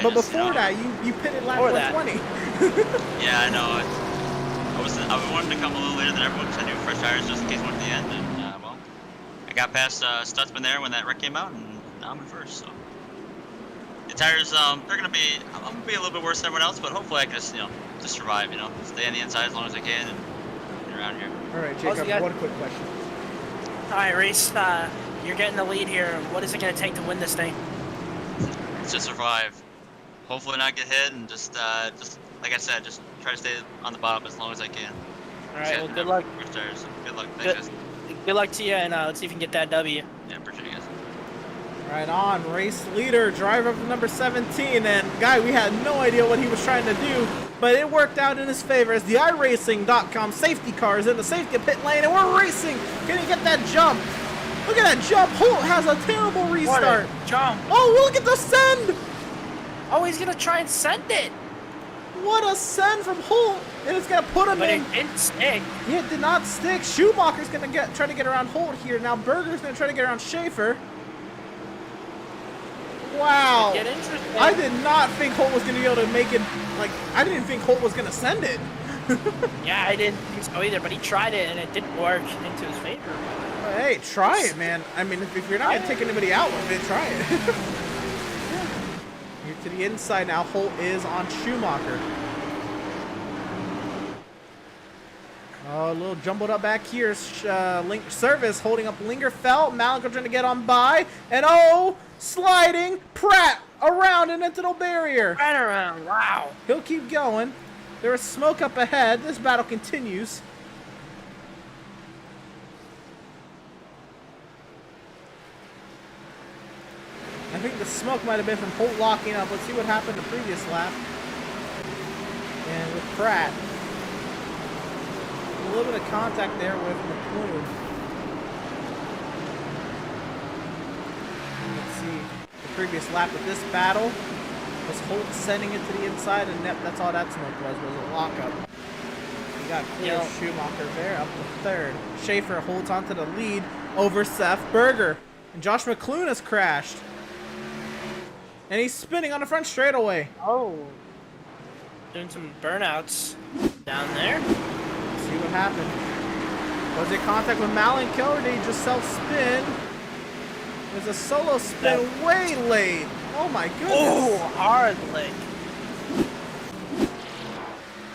But before that, you pitted lap 120. Yeah, I know. I wanted to come a little later than everyone because I knew fresh tires just in case I went to the end, and well, I got past Stutzman there when that wreck came out, and now I'm in first. So the tires, they're gonna be. I'm gonna be a little bit worse than everyone else, but hopefully I can just, just survive. Stay on the inside as long as I can and get around here. All right, Jacob. One quick question. All right, Race. You're getting the lead here. What is it going to take to win this thing? It's just survive. Hopefully not get hit, and just like I said, just try to stay on the bottom as long as I can. All right. Well, good luck. Good luck. Thanks, guys. Good luck to you, and let's see if you can get that W. Yeah, appreciate you guys. Right on, race leader, driver of number 17, and guy, we had no idea what he was trying to do, but it worked out in his favor as the iRacing.com safety car is in the safety pit lane, and we're racing. Can he get that jump? Look at that jump. Holt has a terrible restart. What a jump. Oh, look at the send. Oh, he's going to try and send it. What a send from Holt, and it's going to put him but in. But it didn't stick. Yeah, it did not stick. Schumacher's going to try to get around Holt here. Now Berger's going to try to get around Schaefer. Wow. Get interesting. I did not think Holt was going to be able to make it. Like, I didn't think Holt was going to send it. Yeah, I didn't think so either, but he tried it, and it didn't work into his favor. Hey, try it, man. I mean, if you're not going to take anybody out with it, try it. Here to the inside now. Holt is on Schumacher. Oh, a little jumbled up back here. Link Service holding up Lingerfeld. Malenko trying to get on by. And oh, sliding. Pratt around and into the barrier. Right around. Wow. He'll keep going. There is smoke up ahead. This battle continues. I think the smoke might have been from Holt locking up. Let's see what happened the previous lap. And with Pratt. A little bit of contact there with McLuhan. Let's see. The previous lap of this battle was Holt sending it to the inside, and that's all that smoke was a lockup. He got clear Schumacher there, up to third. Schaefer holds onto the lead over Seth Berger. And Josh McLuhan has crashed. And he's spinning on the front straightaway. Oh. Doing some burnouts down there. Let's see what happened. Was it contact with Malenko, or did he just self-spin? It was a solo spin way late. Oh my goodness. Oh, hard leg.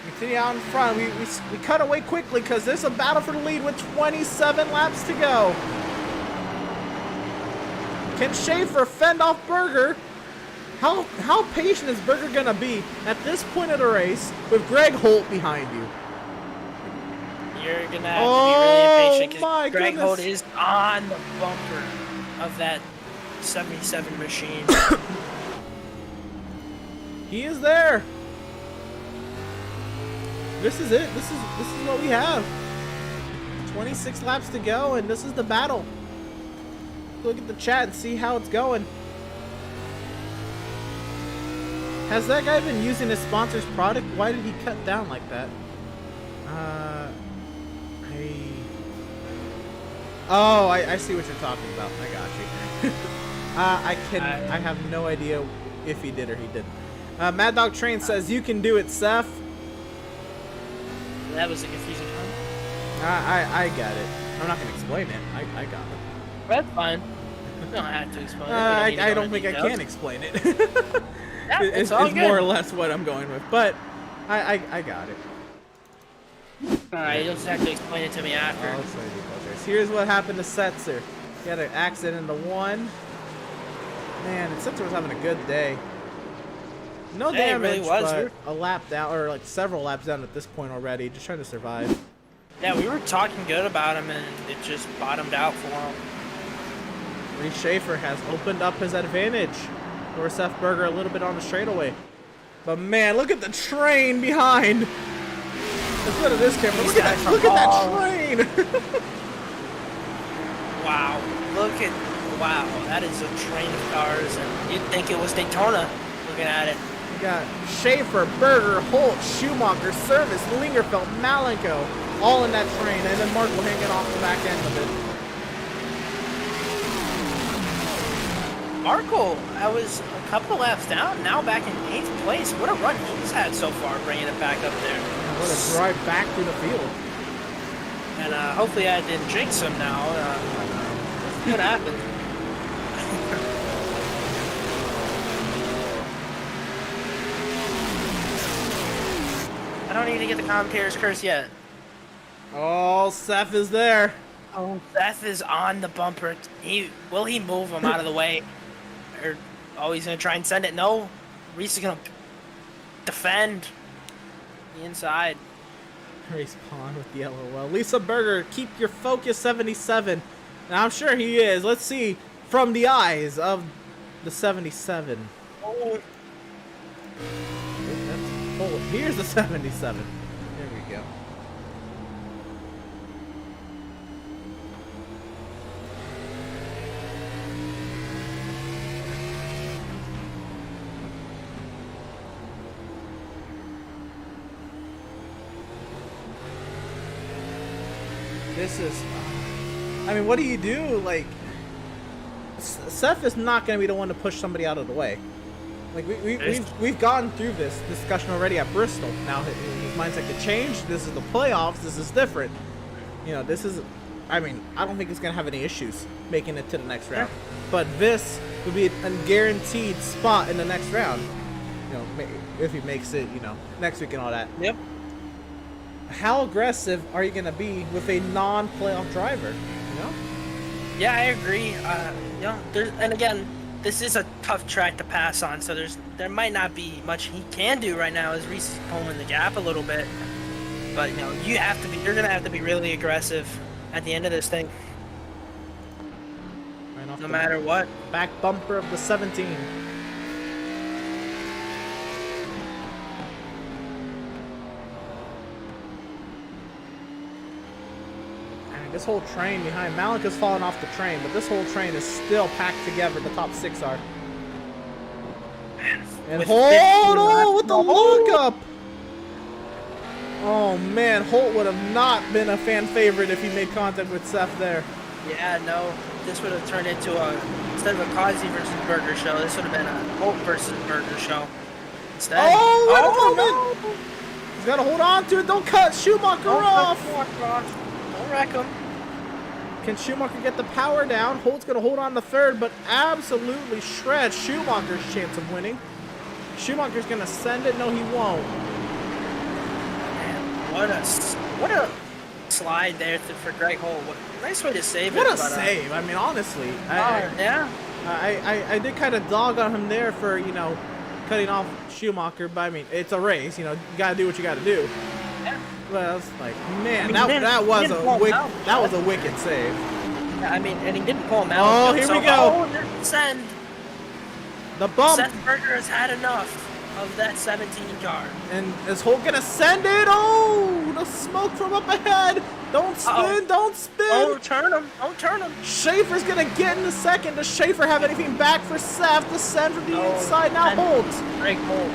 Continue out in front. We cut away quickly because there's a battle for the lead with 27 laps to go. Can Schaefer fend off Berger? How patient is Berger gonna be at this point of the race with Greg Holt behind you? You're gonna have to be really impatient because Greg goodness. Holt is on the bumper of that 77 machine. He is there. This is it. This is what we have. 26 laps to go, and this is the battle. Look at the chat and see how it's going. Has that guy been using his sponsor's product? Why did he cut down like that? I see what you're talking about. I got you. I have no idea if he did or he didn't. Mad Dog Train says, you can do it, Seth. That was a confusing one. I got it. I'm not going to explain it. I got it. That's fine. You don't have to explain it. I don't think I can explain it. Yeah, it's all good. more or less what I'm going with, but I got it. Alright, you'll just have to explain it to me after. Here's what happened to Setzer. He had an accident in the one. Man, Setzer was having a good day. No damage, really was. but a lap down, or like several laps down at this point already, just trying to survive. Yeah, we were talking good about him, and it just bottomed out for him. Reese Schaefer has opened up his advantage over Seth Berger a little bit on the straightaway. But man, look at the train behind. Let's go to this camera. Look at that train. Wow. Wow, that is a train of cars, and you'd think it was Daytona looking at it. We got Schaefer, Berger, Holt, Schumacher, Service, Lingerfeld, Malenko, all in that train, and then Mark will hanging off the back end of it. Marco, I was a couple of laps down, now back in 8th place. What a run he's had so far, bringing it back up there. What a drive back through the field. And hopefully I didn't jinx him now. What happened? I don't need to get the commentator's curse yet. Oh, Seth is there. Oh, Seth is on the bumper. Will he move him out of the way? Or he's gonna try and send it? No. Reese is gonna defend the inside. Respawn with the LOL. Lisa Berger, keep your focus 77. And I'm sure he is. Let's see from the eyes of the 77. Oh. Oh, here's the 77. There we go. This is, I mean, what do you do? Like, Seth is not going to be the one to push somebody out of the way. Like, we've gone through this discussion already at Bristol. Now his mindset could change. This is the playoffs. This is different. You know, this is, I mean, I don't think he's going to have any issues making it to the next round. But this would be a guaranteed spot in the next round. You know, if he makes it, you know, next week and all that. Yep. How aggressive are you going to be with a non-playoff driver? You know? Yeah, I agree. You know, and again, this is a tough track to pass on, so there might not be much he can do right now as Reese is pulling the gap a little bit. But you know, you're gonna have to be really aggressive at the end of this thing. Right No matter what. Back bumper of the 17. This whole train behind Malik has fallen off the train, but this whole train is still packed together. The top 6 are. And Holt with the lockup. Oh man, Holt would have not been a fan favorite if he made contact with Seth there. Yeah, no, this would have turned into instead of a Kazi versus Burger show, this would have been a Holt versus Burger show. Instead. Oh, wait a moment. He's got to hold on to it. Don't cut Schumacher off. Don't wreck him. Can Schumacher get the power down? Holt's going to hold on to third, but absolutely shred Schumacher's chance of winning. Schumacher's going to send it. No, he won't. Man, what a slide there for Greg Holt. Nice way to save it. What a save. I mean, honestly. Yeah. I did kind of dog on him there for, you know, cutting off Schumacher, but I mean, it's a race. You know, you got to do what you got to do. Yeah. Well, I was like, man, that was a wicked save. Yeah, I mean, and he didn't pull him out. Oh, here we go. Send. The bump. Seth Berger has had enough of that 17 car. And is Holt gonna send it? Oh, the smoke from up ahead. Don't spin, don't spin. Don't turn him, don't turn him. Schaefer's gonna get in the second. Does Schaefer have anything back for Seth to send from the inside? Now Holt. Greg Holt.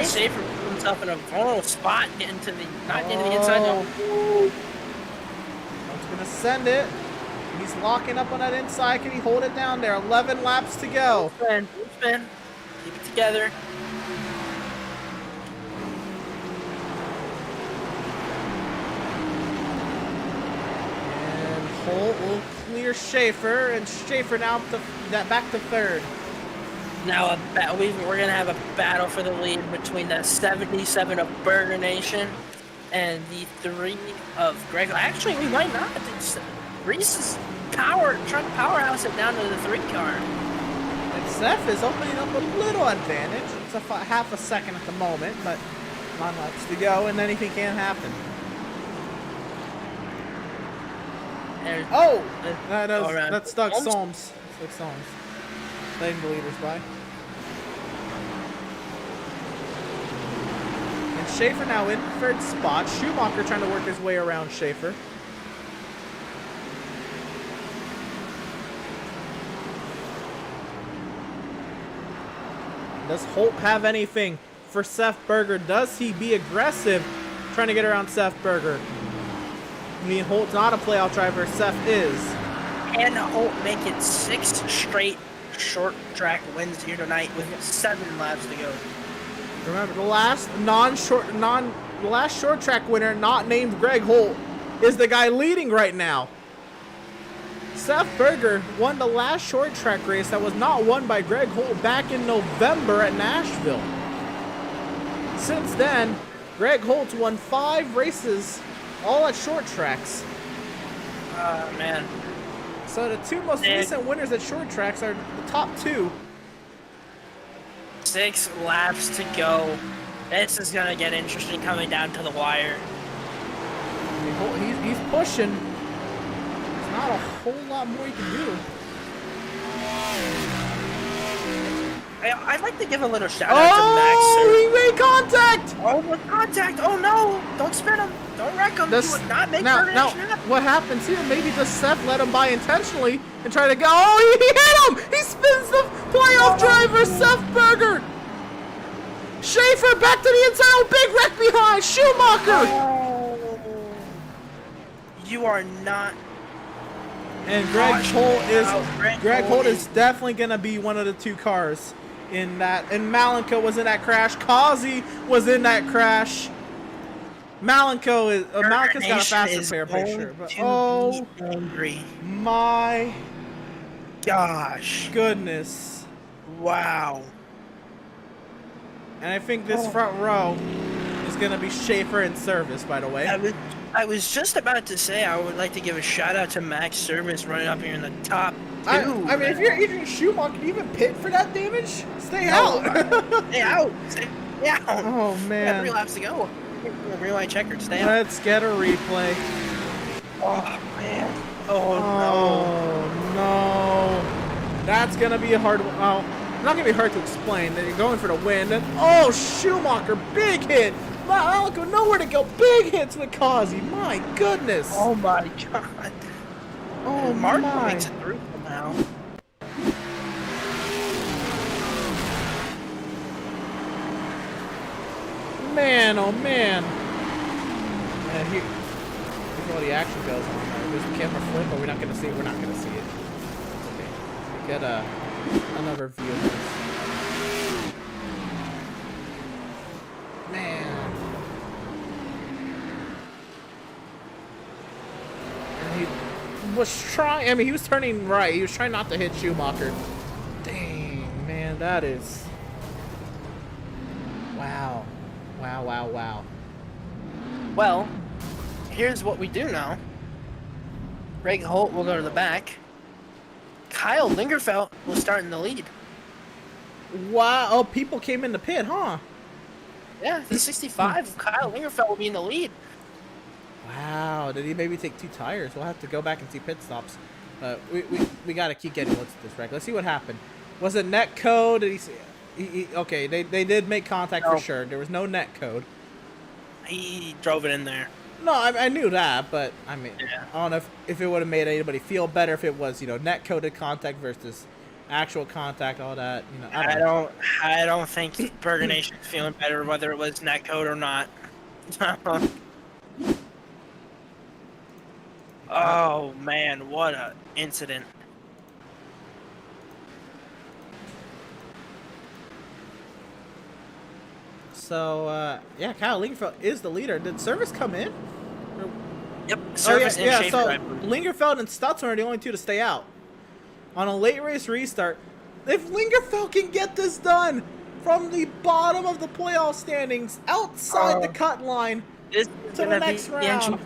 Schaefer put himself in a vulnerable spot, getting to the, not into the inside. No. Holt's gonna send it. He's locking up on that inside. Can he hold it down there? 11 laps to go. Spin. Keep it together. And Holt will clear Schaefer, and Schaefer now back to third. Now we're going to have a battle for the lead between the 77 of Burger Nation and the 3 of Greg. Actually, we might not. Reese's trying to powerhouse it down to the 3 car. And Seth is opening up a little advantage. It's half a second at the moment, but 9 laps to go, and anything can happen. That's Doug Solms. Doug Solms. Letting the leaders by. And Schaefer now in third spot. Schumacher trying to work his way around Schaefer. Does Holt have anything for Seth Berger? Does he be aggressive trying to get around Seth Berger? I mean, Holt's not a playoff driver. Seth is. Can Holt make it 6 straight short track wins here tonight with 7 laps to go? Remember, the last short track winner not named Greg Holt is the guy leading right now. Seth Berger won the last short track race that was not won by Greg Holt back in November at Nashville. Since then, Greg Holt won 5 races, all at short tracks. Man. So the 2 most recent winners at short tracks are the top 2. 6 laps to go. This is gonna get interesting coming down to the wire. He's pushing. There's not a whole lot more he can do. I'd like to give a little shout out to Max. Oh, he made contact! Oh, with contact! Oh no! Don't spin him! Don't wreck him! You would not make now, what happens here? Maybe does Seth let him by intentionally and try to go? Oh, he hit him! He spins the playoff driver, Seth Berger. Schaefer back to the inside. Oh, big wreck behind Schumacher. Oh, you are not. And Greg Holt is definitely gonna be one of the 2 cars in that. And Malenko was in that crash. Kazi was in that crash. Malenko's got a faster pair, pretty sure. But oh, angry! My gosh! Goodness! Wow! And I think this front row is gonna be Schaefer in service. By the way, I was just about to say I would like to give a shout out to Max Service running up here in the top 2. I mean, if you're Adrian Schumacher, can you even pit for that damage? Stay out! Stay out! Stay out! Oh man! 3 laps to go. Rewind checkered. Stay out. Let's get a replay. Oh man! Oh no! That's gonna be a hard one. Oh, not gonna be hard to explain. Then you're going for the win. And oh, Schumacher, big hit. Malenko, nowhere to go. Big hits with Kazi. My goodness. Oh my god. Oh Martin my. makes it through somehow. Man, oh man. And here's all the action goes on there. Does the camera flip? Or we're not gonna see it? We're not gonna see it. Okay. Get another view of this. Man. And he was trying, I mean, he was turning right. He was trying not to hit Schumacher. Dang, man, that is... Wow. Wow, wow, wow. Well, here's what we do now. Greg Holt will go to the back. Kyle Lingerfeld will start in the lead. Wow. Oh, people came in the pit, huh? Yeah, the 65. Kyle Lingerfeld will be in the lead. Wow. Did he maybe take 2 tires? We'll have to go back and see pit stops. We got to keep getting looks at this wreck. Let's see what happened. Was it net code? Did he see? Okay, they did make contact for sure. There was no net code. He drove it in there. No, I knew that, but I mean, yeah. I don't know if it would have made anybody feel better if it was, net coded contact versus actual contact, all that. I don't think Burger Nation's feeling better whether it was net code or not. Oh man, what a incident. So, yeah, Kyle Lingerfeld is the leader. Did Service come in? Yep, Service and Schaefer. So Lingerfeld and Stutzman are the only 2 to stay out. On a late race restart, if Lingerfeld can get this done from the bottom of the playoff standings, outside the cut line, to the next round,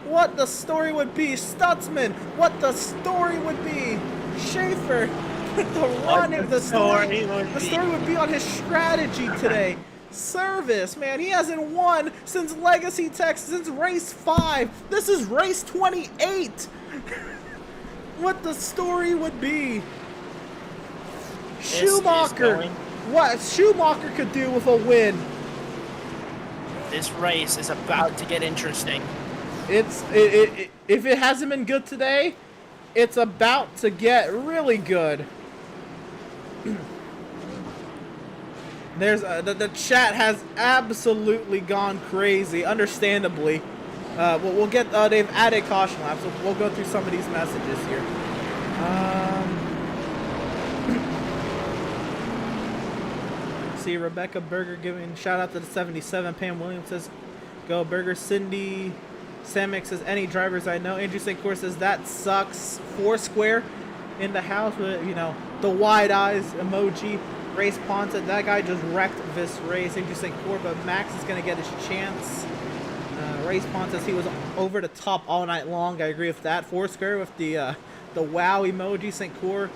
what the story would be. Stutzman, what the story would be. Schaefer, the story would be on his strategy today. Service, man, he hasn't won since Legacy Texas, since race 5. This is race 28. What the story would be. Schumacher, what Schumacher could do with a win. This race is about to get interesting. If it hasn't been good today, it's about to get really good. There's the chat has absolutely gone crazy, understandably. We'll get they've added caution laps, so we'll go through some of these messages here. See Rebecca Berger giving shout out to the 77. Pam Williams says, "Go Berger." Cindy Samix says, any drivers I know. Andrew St. Clair says, that sucks. Foursquare in the house with, you know, the wide eyes emoji. Race Pond said, that guy just wrecked this race. Andrew St. Clair, but Max is going to get his chance. Race Pond says he was over the top all night long. I agree with that. Foursquare with the wow emoji. St. Clair.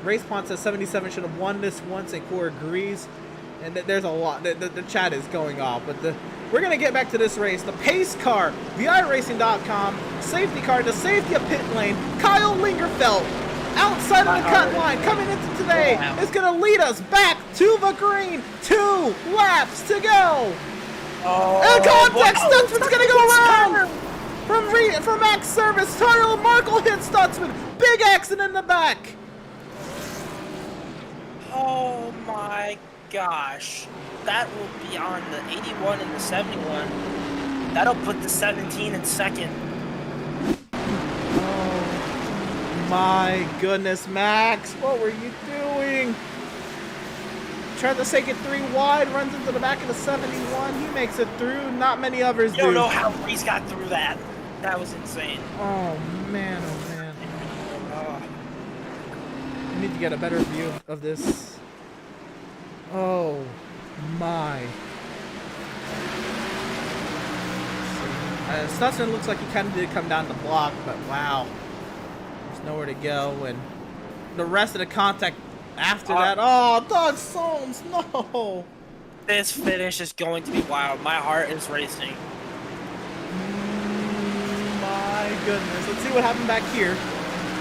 Race Pond says 77 should have won this one. St. Clair agrees. And there's a lot. The chat is going off. But we're going to get back to this race. The pace car, VIRacing.com, safety car, the safety of pit lane, Kyle Lingerfeld, outside of the cut line, coming into today, is going to lead us back to the green. 2 laps to go. And contact Stutzman's going to go around. From Max Service, Tyrell Markle hits Stutzman. Big accident in the back. Oh my gosh. That will be on the 81 and the 71. That'll put the 17 in second. Oh my goodness, Max. What were you doing? Tried to take it 3 wide, runs into the back of the 71. He makes it through. Not many others do. You don't know how Reese got through that. That was insane. Oh man, oh man. I need to get a better view of this. Oh my. Stutzman looks like he kind of did come down the block, but wow. There's nowhere to go. And the rest of the contact after that. Oh, Doug Solms, no. This finish is going to be wild. My heart is racing. My goodness. Let's see what happened back here.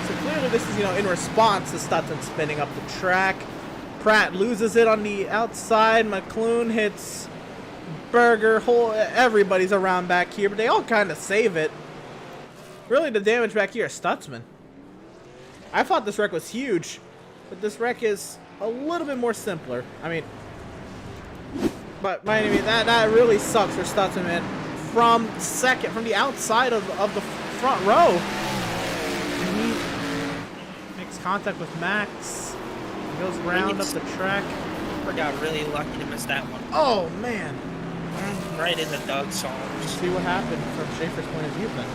So clearly this is, you know, in response to Stutzman spinning up the track. Pratt loses it on the outside. McClune hits Berger. Everybody's around back here, but they all kind of save it. Really, the damage back here is Stutzman. I thought this wreck was huge, but this wreck is a little bit more simpler. I mean, but that really sucks for Stutzman, man. From the outside of the front row. And he makes contact with Max. Goes round up the track. I got really lucky to miss that one. Oh man. Right into Doug's song. Let's see what happened from Schaefer's point of view then.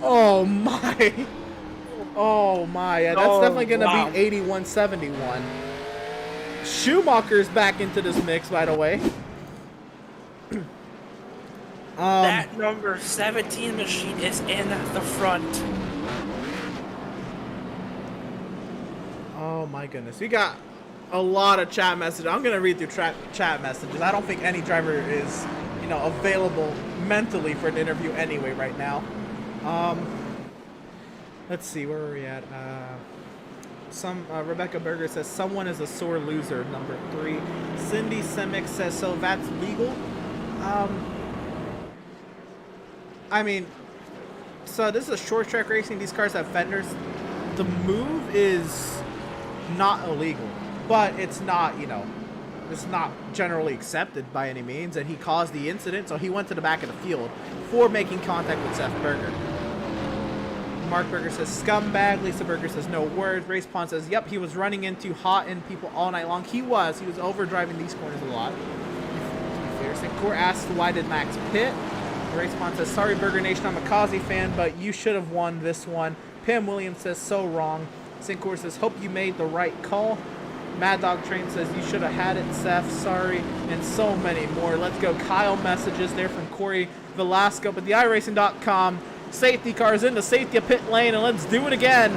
Oh my. Oh my. Yeah, that's definitely gonna be 81-71. Schumacher's back into this mix, by the way. That number 17 machine is in the front. Oh my goodness. We got a lot of chat messages. I'm gonna read through chat messages. I don't think any driver is, you know, available mentally for an interview anyway right now. Let's see, where are we at? Rebecca Berger says someone is a sore loser, number 3. Cindy Semick says, so that's legal. I mean, so this is a short track racing. These cars have fenders. The move is not illegal, but it's not, you know, it's not generally accepted by any means. And he caused the incident, so he went to the back of the field for making contact with Seth Berger. Mark Berger says scumbag. Lisa Berger says no words. Race Pond says, yep, he was running into hot end people all night long. He was overdriving these corners a lot. To be fair, St. Clair asks why did Max pit. Race Pond says, sorry Burger Nation, I'm a Kazi fan, but you should have won this one. Pam Williams says, so wrong. St. Clair says, hope you made the right call. Mad Dog Train says, you should have had it, Seth, sorry. And so many more. Let's go. Kyle messages there from Corey Velasco. But the iRacing.com safety cars in the safety of pit lane, and let's do it again.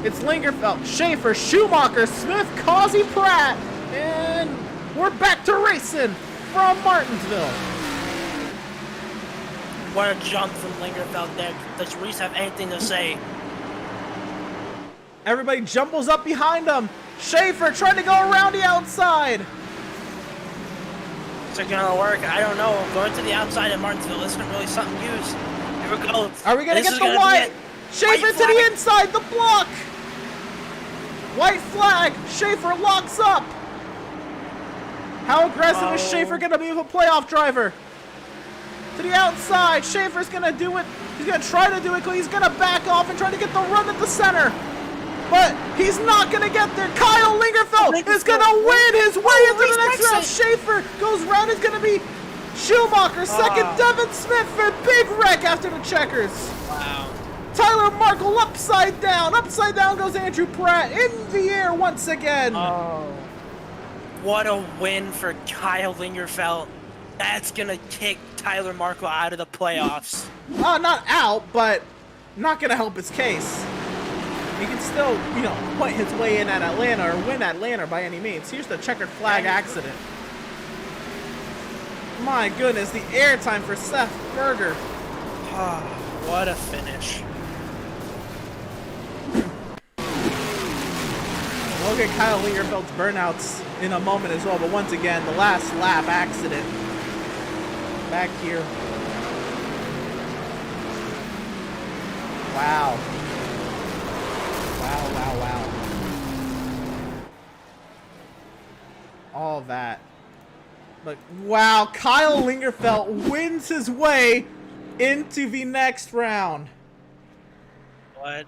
It's Lingerfeld, Schaefer, Schumacher, Smith, Causey, Pratt, and we're back to racing from Martinsville. What a jump from Lingerfeld there. Does Reese have anything to say? Everybody jumbles up behind him. Schaefer trying to go around the outside. Is it gonna work? I don't know. Going to the outside of Martinsville isn't really something used. Here we go. Are we gonna get the white? Schaefer to the inside, the block. White flag. Schaefer locks up. How aggressive is Schaefer gonna be with a playoff driver? To the outside. Schaefer's gonna do it He's going to try to do it. He's going to back off and try to get the run at the center. But he's not going to get there. Kyle Lingerfeld is going to win his way into the next round. Schaefer goes round. It's going to be Schumacher. Second, Devin Smith for big wreck after the checkers. Wow. Tyler Markle upside down. Upside down goes Andrew Pratt in the air once again. Oh. What a win for Kyle Lingerfeld. That's going to kick Tyler Markle out of the playoffs. Not out, but not going to help his case. He can still, point his way in at Atlanta or win Atlanta by any means. Here's the checkered flag accident. My goodness, the airtime for Seth Berger. What a finish. We'll get Kyle Lingerfeld's burnouts in a moment as well, but once again, the last lap accident. Back here. Wow. Wow. All that. But wow, Kyle Lingerfeld wins his way into the next round. What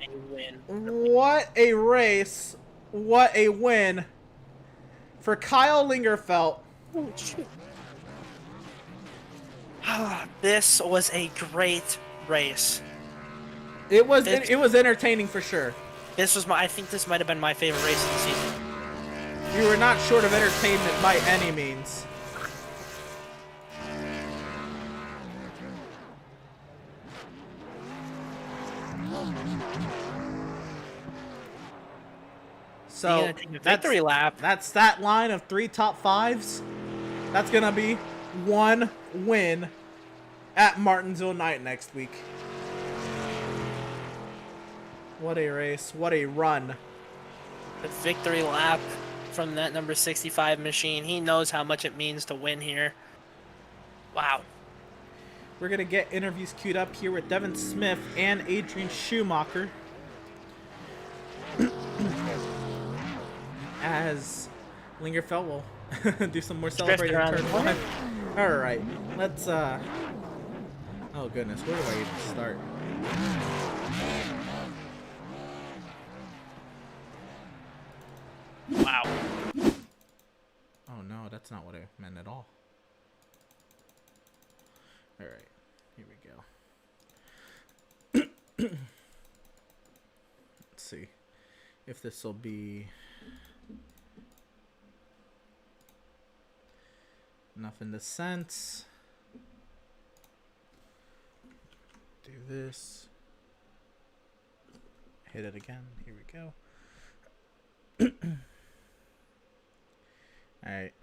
a win. What a race. What a win for Kyle Lingerfeld. Oh, shoot. This was a great race. It was entertaining for sure. I think this might have been my favorite race of the season. You were not short of entertainment by any means. So victory lap. That's that line of 3 top 5s. That's gonna be 1 win at Martinsville Night next week. What a race. What a run. The victory lap from that number 65 machine. He knows how much it means to win here. Wow. We're going to get interviews queued up here with Devin Smith and Adrian Schumacher. As Lingerfeld will do some more celebrating in turn 1. Alright, let's, oh goodness, where do I even start? Wow. Oh no, that's not what I meant at all. Alright, here we go. Let's see if this will be enough in the sense. Do this. Hit it again. Here we go. Alright.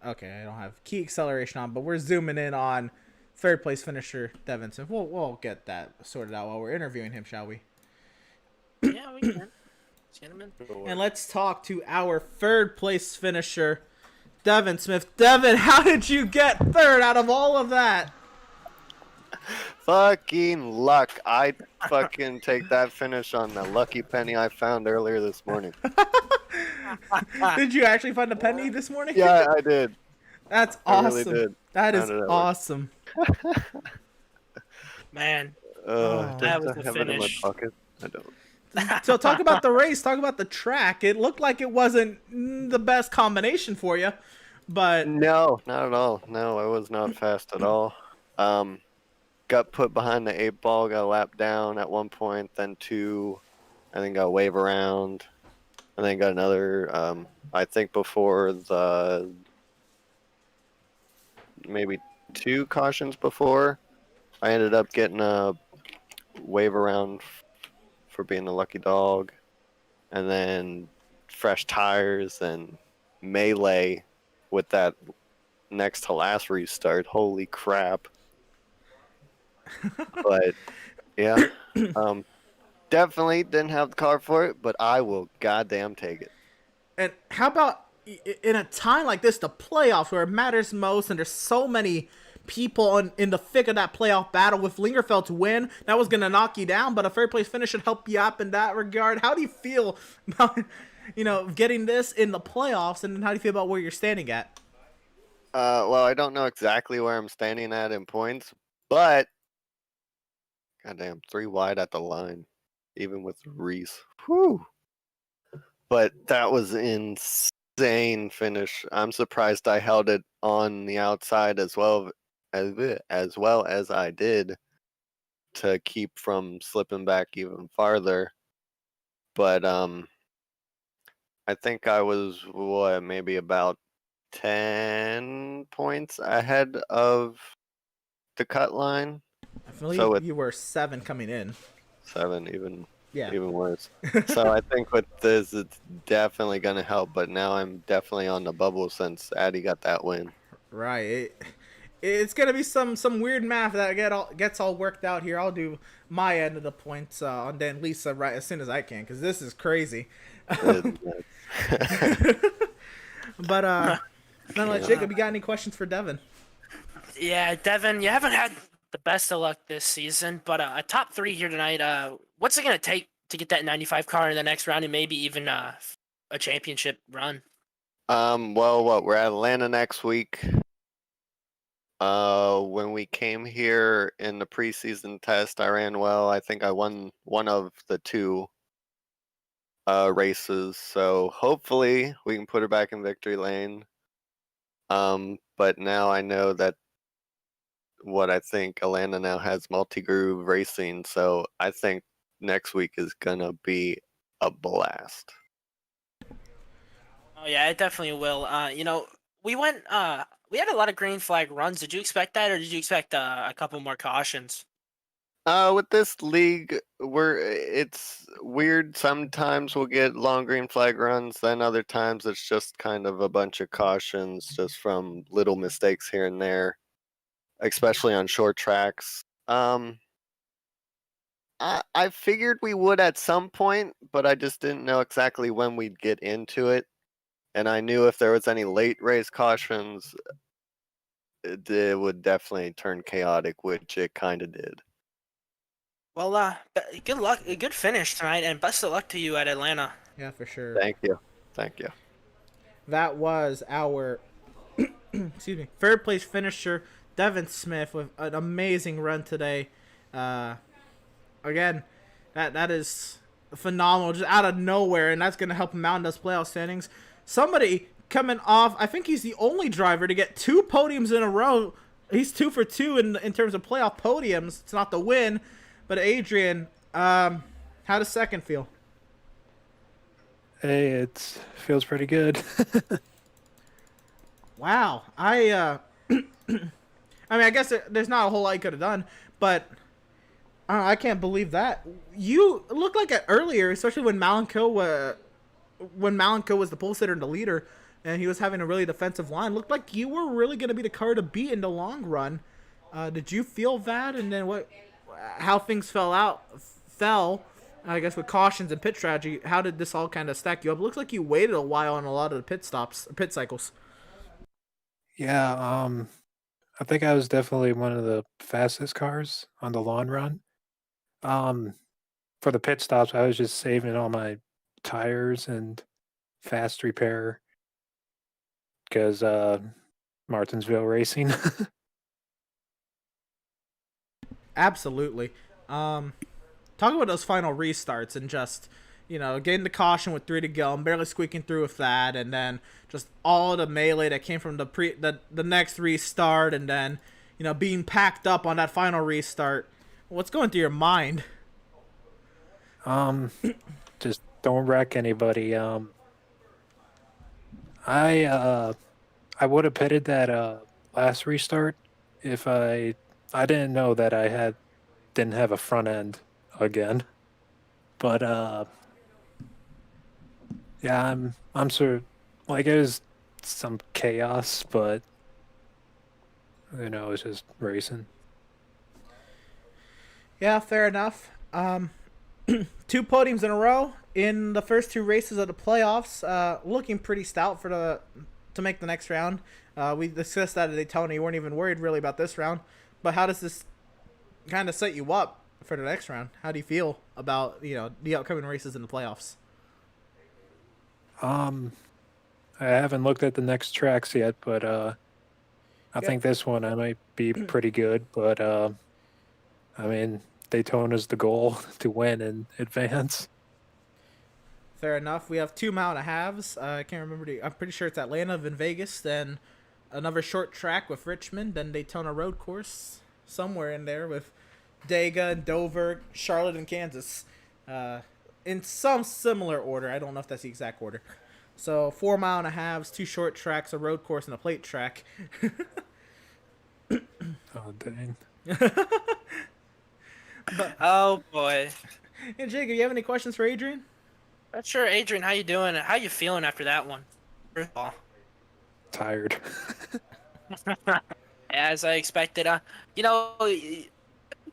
Okay, I don't have key acceleration on, but we're zooming in on third place finisher Devin Smith. We'll get that sorted out while we're interviewing him, shall we? Yeah, we can. Let's get him in. And let's talk to our third place finisher, Devin Smith. Devin, how did you get third out of all of that? Fucking luck. I fucking take that finish on the lucky penny I found earlier this morning. Did you actually find a penny this morning? Yeah, I did. That's awesome. I really did. That is awesome. Man. That was the have it in my finish. pocket? I don't. So talk about the race. Talk about the track. It looked like it wasn't the best combination for you, but No, not at all. No, I was not fast at all. Got put behind the 8 ball, got lapped down at one point, then 2, and then got wave around, and then got another, I think before the, maybe 2 cautions before, I ended up getting a wave around for being a lucky dog, and then fresh tires and melee with that next to last restart. Holy crap. But yeah, definitely didn't have the car for it, but I will goddamn take it. And how about in a time like this, the playoffs where it matters most, and there's so many people in the thick of that playoff battle, with Lingerfeld's win, that was going to knock you down, but a third place finish should help you up in that regard. How do you feel about, getting this in the playoffs, and how do you feel about where you're standing at? Well, I don't know exactly where I'm standing at in points, but goddamn 3 wide at the line, even with Reese. Whew. But that was insane finish. I'm surprised I held it on the outside as well as I did to keep from slipping back even farther. But I think I was maybe about 10 points ahead of the cut line. I believe So with you were 7 coming in. 7, Yeah. even worse. So I think with this, it's definitely going to help. But now I'm definitely on the bubble since Addy got that win. Right. It's gonna be some weird math that gets all worked out here. I'll do my end of the points on Dan Lisa right as soon as I can, because this is crazy. But nonetheless, Jacob, you got any questions for Devin? Yeah, Devin, you haven't had the best of luck this season, but a top 3 here tonight. What's it gonna take to get that 95 car in the next round and maybe even a championship run? Well, we're at Atlanta next week. When we came here in the preseason test, I ran well. I think I won one of the 2 races, so hopefully we can put her back in victory lane. But now I know that what I think Atlanta now has multi-groove racing, so I think next week is gonna be a blast. Oh yeah, it definitely will. We had a lot of green flag runs. Did you expect that, or did you expect a couple more cautions? With this league, it's weird. Sometimes we'll get long green flag runs, then other times it's just kind of a bunch of cautions just from little mistakes here and there, especially on short tracks. I figured we would at some point, but I just didn't know exactly when we'd get into it. And I knew if there was any late race cautions, it would definitely turn chaotic, which it kind of did. Well, good luck, a good finish tonight, and best of luck to you at Atlanta. Yeah, for sure. Thank you. That was our excuse me, 3rd place finisher, Devin Smith, with an amazing run today. Again, that is phenomenal, just out of nowhere, and that's going to help him out in those playoff standings. Somebody coming off, I think he's the only driver to get 2 podiums in a row. He's 2 for 2 in terms of playoff podiums. It's not the win, but Adrian, how does second feel? Hey, it feels pretty good. Wow. I mean, I guess there's not a whole lot you could have done, but I can't believe that. You looked like it earlier, especially when Malenko was the pole sitter and the leader, and he was having a really defensive line. Looked like you were really going to be the car to beat in the long run. Did you feel that? And then how things fell, I guess, with cautions and pit strategy? How did this all kind of stack you up? It looks like you waited a while on a lot of the pit cycles. Yeah, I think I was definitely one of the fastest cars on the long run. For the pit stops, I was just saving all my tires and fast repair because Martinsville racing. Absolutely. Talk about those final restarts and just, getting the caution with 3 to go and barely squeaking through with that, and then just all the melee that came from the next restart, and then, being packed up on that final restart. What's going through your mind? Just don't wreck anybody. I would have pitted that last restart if I didn't know that I didn't have a front end again. But yeah, I'm sort of like, it was some chaos, but it's just racing. Yeah, fair enough. 2 podiums in a row in the first 2 races of the playoffs. Looking pretty stout to make the next round. We discussed that at Daytona. You weren't even worried really about this round. But how does this kind of set you up for the next round? How do you feel about the upcoming races in the playoffs? I haven't looked at the next tracks yet, but I think this one I might be pretty good. But I mean, Daytona's the goal to win and advance. Fair enough. We have 2 mile and a halves. I can't remember. I'm pretty sure it's Atlanta, then Vegas, then another short track with Richmond, then Daytona Road Course, somewhere in there with Dega, Dover, Charlotte, and Kansas. In some similar order. I don't know if that's the exact order. So 4 mile and a halves, 2 short tracks, a road course, and a plate track. Oh, dang. Oh boy. Hey, Jake, do you have any questions for Adrian? Sure, Adrian, how you doing? How you feeling after that one? First of all. Tired. As I expected.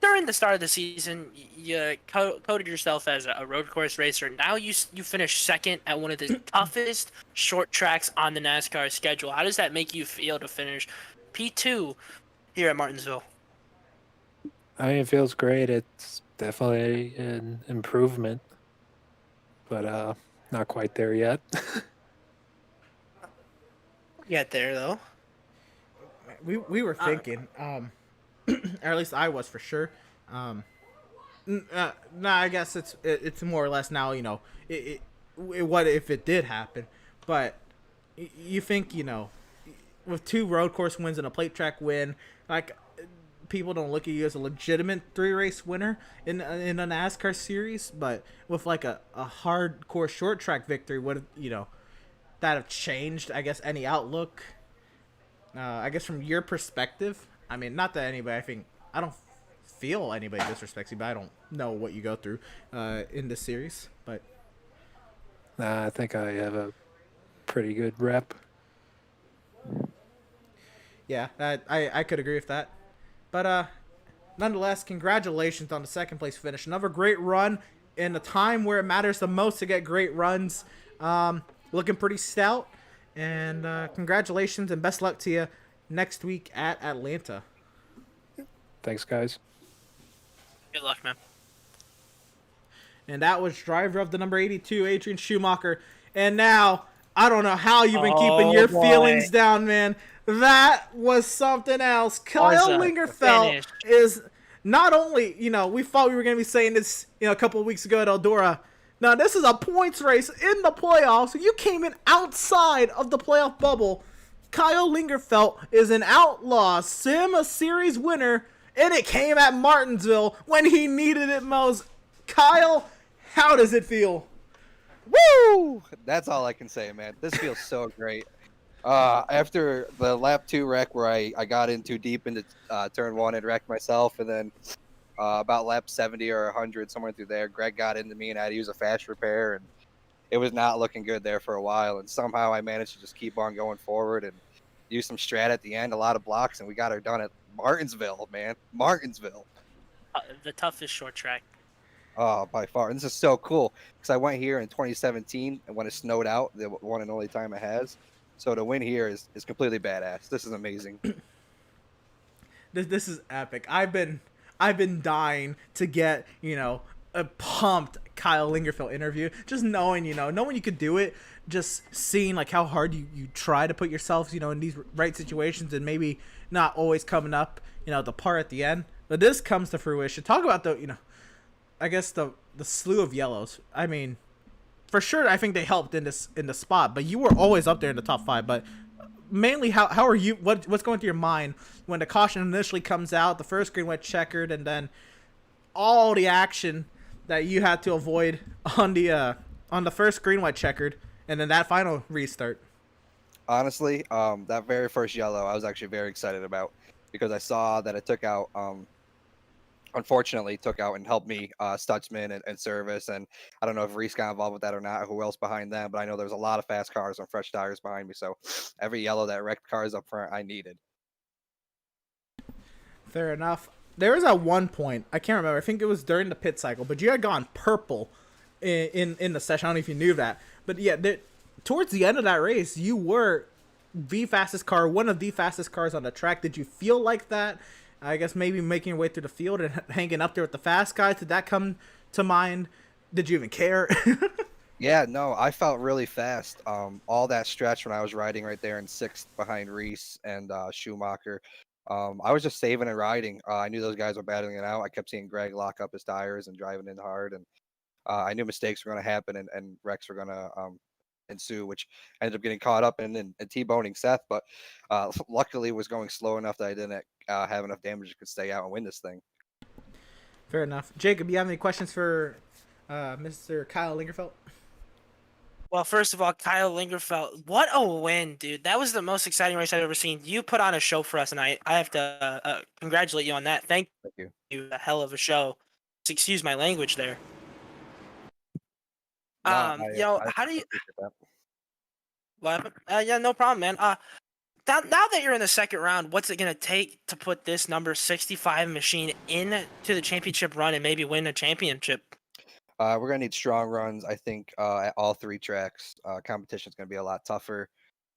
During the start of the season, you coded yourself as a road course racer. Now you finished second at one of the toughest short tracks on the NASCAR schedule. How does that make you feel to finish P2 here at Martinsville? I mean, it feels great. It's definitely an improvement, but not quite there yet. Get there though. We were thinking, or at least I was for sure. I guess it's more or less now. What if it did happen? But you think with 2 road course wins and a plate track win, like people don't look at you as a legitimate 3-race winner in a NASCAR series. But with like a hardcore short track victory, would that have changed? I guess any outlook. I guess from your perspective, I mean, not that anybody. I don't feel anybody disrespects you, but I don't know what you go through in this series. But I think I have a pretty good rep. Yeah, I could agree with that. But nonetheless, congratulations on the second place finish. Another great run in a time where it matters the most to get great runs. Looking pretty stout. And congratulations and best luck to you next week at Atlanta. Thanks, guys. Good luck, man. And that was driver of the number 82, Adrian Schumacher. And now, I don't know how you've been keeping your feelings down, man. That was something else. Kyle Lingerfeld is not only, we thought we were going to be saying this, a couple of weeks ago at Eldora. Now, this is a points race in the playoffs. You came in outside of the playoff bubble. Kyle Lingerfeld is an Outlaws Sim Series winner, and it came at Martinsville when he needed it most. Kyle, how does it feel? Woo! That's all I can say, man. This feels so great. After the lap 2 wreck where I got in too deep into turn 1 and wrecked myself, and then about lap 70 or 100, somewhere through there, Greg got into me and I had to use a fast repair, and it was not looking good there for a while. And somehow I managed to just keep on going forward and use some strat at the end, a lot of blocks, and we got her done at Martinsville, man. Martinsville. The toughest short track. Oh, by far. And this is so cool because I went here in 2017 and when it snowed out, the one and only time it has. So to win here is completely badass. This is amazing. This is epic. I've been dying to get, a pumped Kyle Lingerfeld interview. Just knowing you could do it, just seeing like how hard you try to put yourself, in these right situations and maybe not always coming up, the par at the end. But this comes to fruition. Talk about I guess the slew of yellows. I mean, for sure, I think they helped in the spot, but you were always up there in the top 5. But mainly, how are you? What's going through your mind when the caution initially comes out, the first green, white, checkered, and then all the action that you had to avoid on the first green, white, checkered, and then that final restart? Honestly, that very first yellow, I was actually very excited about because I saw that it took out. Unfortunately, took out and helped me Stutzman and Service, and I don't know if Reese got involved with that or not, who else behind them, but I know there's a lot of fast cars and fresh tires behind me, so every yellow that wrecked cars up front, I needed. Fair enough. There was at one point, I can't remember, I think it was during the pit cycle, but you had gone purple in the session. I don't know if you knew that, but yeah, towards the end of that race, you were the fastest car, one of the fastest cars on the track. Did you feel like that? I guess maybe making your way through the field and hanging up there with the fast guys. Did that come to mind? Did you even care? Yeah, no, I felt really fast. All that stretch when I was riding right there in 6th behind Reese and Schumacher, I was just saving and riding. I knew those guys were battling it out. I kept seeing Greg lock up his tires and driving in hard, and I knew mistakes were going to happen and wrecks were going to ensue, which I ended up getting caught up in and T-boning Seth. But luckily, was going slow enough that I didn't have enough damage to could stay out and win this thing. Fair enough. Jacob, you have any questions for Mr. Kyle Lingerfeld? Well, first of all, Kyle Lingerfeld, what a win, dude. That was the most exciting race I've ever seen. You put on a show for us, and I have to congratulate you on that. Thank you. A hell of a show. Excuse my language there. No, how do you... appreciate that. What? Yeah, no problem, man. Now that you're in the second round, what's it going to take to put this number 65 machine into the championship run and maybe win a championship? We're going to need strong runs, I think, at all three tracks. Competition's going to be a lot tougher.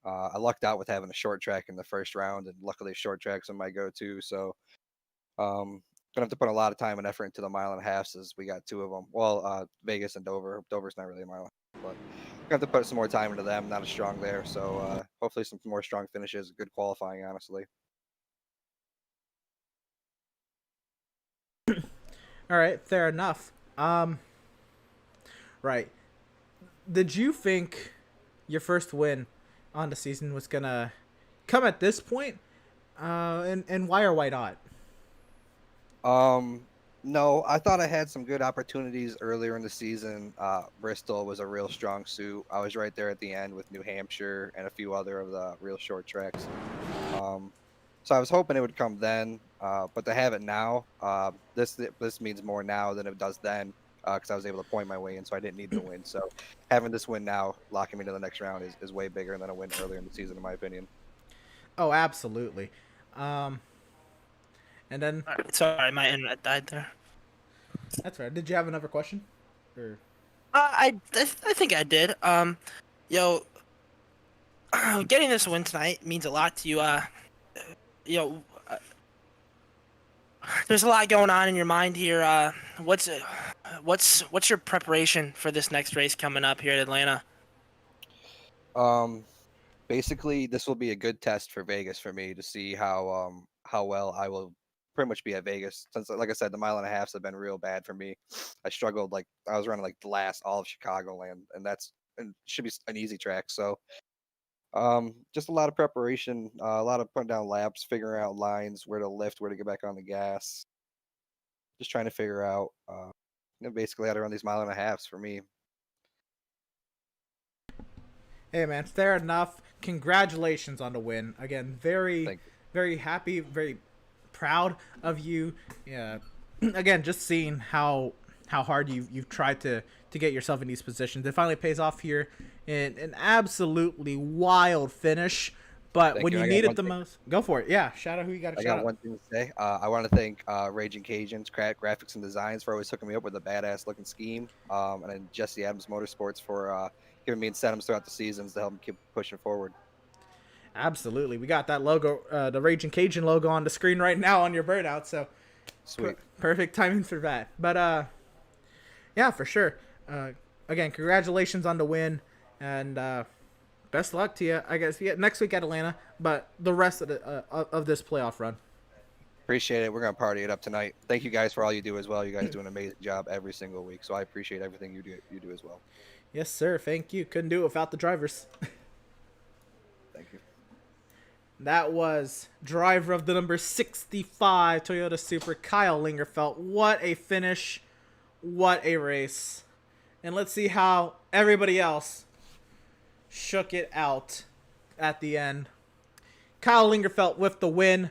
I lucked out with having a short track in the first round, and luckily short tracks are my go-to. So going to have to put a lot of time and effort into the mile and a half, as we got two of them. Well, Vegas and Dover. Dover's not really a mile and a half, but we're going to have to put some more time into them. Not as strong there. So hopefully some more strong finishes, good qualifying, honestly. All right, fair enough. Right. Did you think your first win on the season was gonna come at this point? And why or why not? No, I thought I had some good opportunities earlier in the season. Bristol was a real strong suit. I was right there at the end with New Hampshire and a few other of the real short tracks. So I was hoping it would come then, but to have it now, this means more now than it does then, because I was able to point my way in, so I didn't need the win. So having this win now, locking me to the next round, is way bigger than a win earlier in the season, in my opinion. Oh, absolutely. And then... Sorry, my internet died there. That's right. Did you have another question? Or... I think I did. Getting this win tonight means a lot to you. There's a lot going on in your mind here. What's your preparation for this next race coming up here at Atlanta? Basically, this will be a good test for Vegas for me to see how well I will pretty much be at Vegas. Since, like I said, the mile and a halves have been real bad for me. I struggled, like I was running like the last all of Chicagoland, and should be an easy track. So just a lot of preparation, a lot of putting down laps, figuring out lines, where to lift, where to get back on the gas. Just trying to figure out basically how to run these mile and a halves for me. Hey man, fair enough. Congratulations on the win. Again, very happy, very proud of you. Yeah. Again, just seeing how hard you've tried to get yourself in these positions. It finally pays off here in an absolutely wild finish. But when you need it the most, go for it. Yeah, shout out who you got to shout out. I got one thing to say. I want to thank Raging Cajuns, Graphics and Designs, for always hooking me up with a badass looking scheme. And then Jesse Adams Motorsports for giving me incentives throughout the seasons to help me keep pushing forward. Absolutely. We got that logo, the Raging Cajun logo on the screen right now on your burnout. So sweet. Perfect timing for that. But yeah, for sure. Again, congratulations on the win, and best luck to you. I guess next week at Atlanta, but the rest of this playoff run. Appreciate it. We're gonna party it up tonight. Thank you guys for all you do as well. You guys do an amazing job every single week, so I appreciate everything you do as well. Yes, sir. Thank you. Couldn't do it without the drivers. Thank you. That was driver of the number 65 Toyota Supra, Kyle Lingerfeld. What a finish. What a race. And let's see how everybody else shook it out at the end. Kyle Lingerfeld with the win.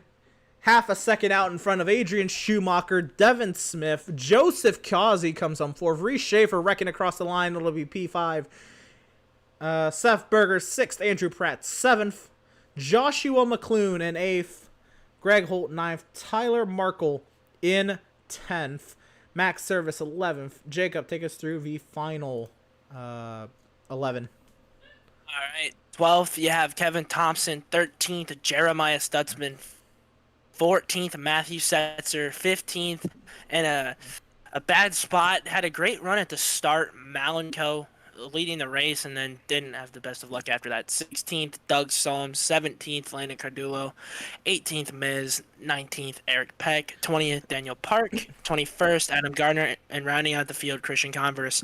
Half a second out in front of Adrian Schumacher, Devin Smith, Joseph Causey comes on fourth, Reese Schaefer wrecking across the line, it'll be P5. Seth Berger 6th, Andrew Pratt 7th, Joshua McClune in 8th, Greg Holt 9th, Tyler Markle in 10th, Max Service 11th. Jacob, take us through the final 11. All right. 12th, you have Kevin Thompson. 13th, Jeremiah Stutzman. 14th, Matthew Setzer. 15th, and a bad spot. Had a great run at the start, Malenko. leading the race and then didn't have the best of luck after that. 16th, Doug Solms. 17th, Landon Cardullo. 18th, Miz. 19th, Eric Peck. 20th, Daniel Park. 21st, Adam Gardner. And rounding out the field, Christian Converse.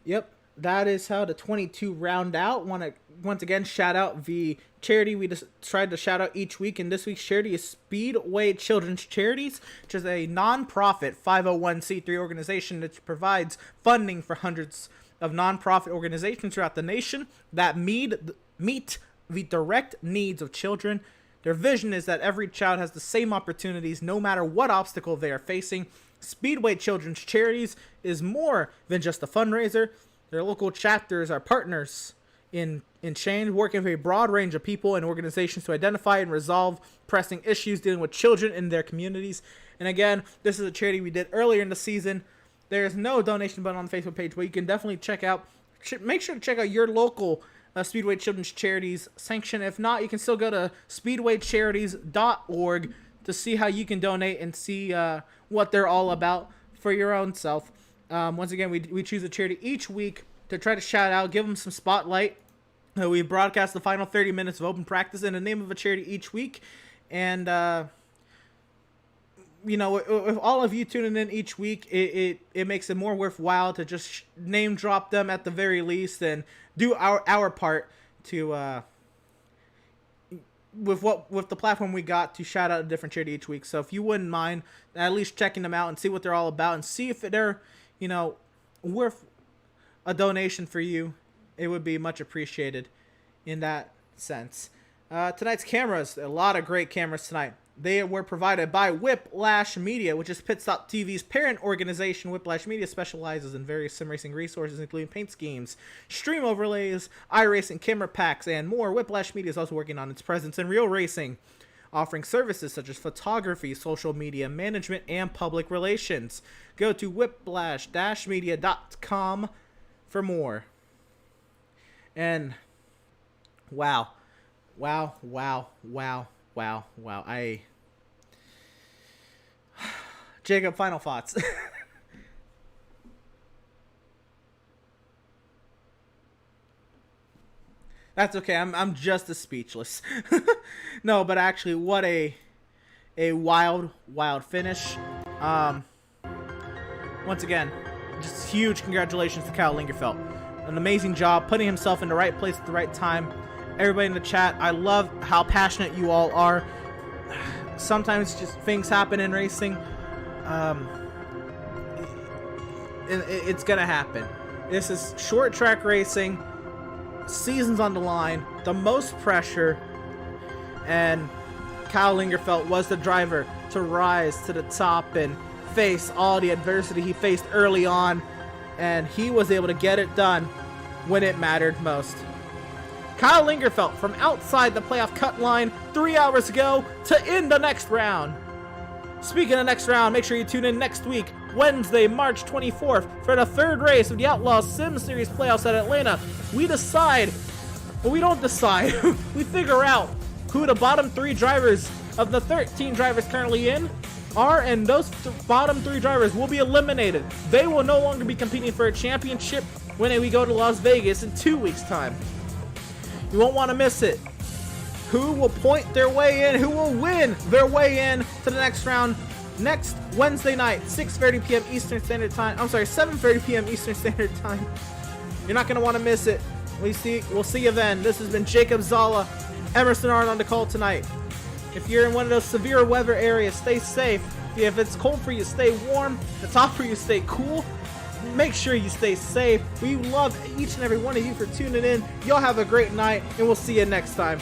Yep, that is how the 22 round out. Want to once again shout out the charity we just tried to shout out each week, and this week's charity is Speedway Children's Charities, which is a non-profit 501c3 organization that provides funding for hundreds of non-profit organizations throughout the nation that meet the direct needs of children. Their vision is that every child has the same opportunities no matter what obstacle they are facing. Speedway Children's Charities is more than just a fundraiser. Their local chapters are partners in change, working with a broad range of people and organizations to identify and resolve pressing issues dealing with children in their communities. And again, this is a charity we did earlier in the season. There's no donation button on the Facebook page, but you can definitely make sure to check out your local Speedway Children's Charities sanction. If not, you can still go to speedwaycharities.org to see how you can donate and see what they're all about for your own self. Once again, we choose a charity each week to try to shout out, give them some spotlight. We broadcast the final 30 minutes of open practice in the name of a charity each week. And, if all of you tuning in each week, it makes it more worthwhile to just name drop them at the very least and do our part to with the platform we got to shout out a different charity each week. So if you wouldn't mind at least checking them out and see what they're all about and see if they're, worth a donation for you, it would be much appreciated in that sense. Tonight's cameras, a lot of great cameras tonight. They were provided by Whiplash Media, which is Pitstop TV's parent organization. Whiplash Media specializes in various sim racing resources, including paint schemes, stream overlays, iRacing camera packs, and more. Whiplash Media is also working on its presence in real racing, offering services such as photography, social media management, and public relations. Go to whiplash-media.com for more. And wow. Jacob, final thoughts. That's okay. I'm just as speechless. No, but actually, what a wild finish. Once again, just huge congratulations to Kyle Lingerfeld. An amazing job putting himself in the right place at the right time. Everybody in the chat, I love how passionate you all are. Sometimes just things happen in racing. It's gonna happen. This is short track racing. Seasons on the line, the most pressure, and Kyle Lingerfeld was the driver to rise to the top and face all the adversity he faced early on, and he was able to get it done when it mattered most. Kyle Lingerfeld from outside the playoff cut line 3 hours ago to end the next round. Speaking of next round, make sure you tune in next week, Wednesday, March 24th, for the third race of the Outlaws Sim Series playoffs at Atlanta. We decide, well, we don't decide, we figure out who the bottom 3 drivers of the 13 drivers currently in are, and those bottom 3 drivers will be eliminated. They will no longer be competing for a championship when we go to Las Vegas in 2 weeks' time. You won't want to miss it. Who will point their way in? Who will win their way in to the next round? Next Wednesday night, 6:30 p.m. Eastern Standard Time. I'm sorry, 7:30 p.m. Eastern Standard Time. You're not going to want to miss it. We'll see you then. This has been Jacob Zala, Emerson Arnold on the call tonight. If you're in one of those severe weather areas, stay safe. If it's cold for you, stay warm. If it's hot for you, stay cool. Make sure you stay safe. We love each and every one of you for tuning in. Y'all have a great night, and we'll see you next time.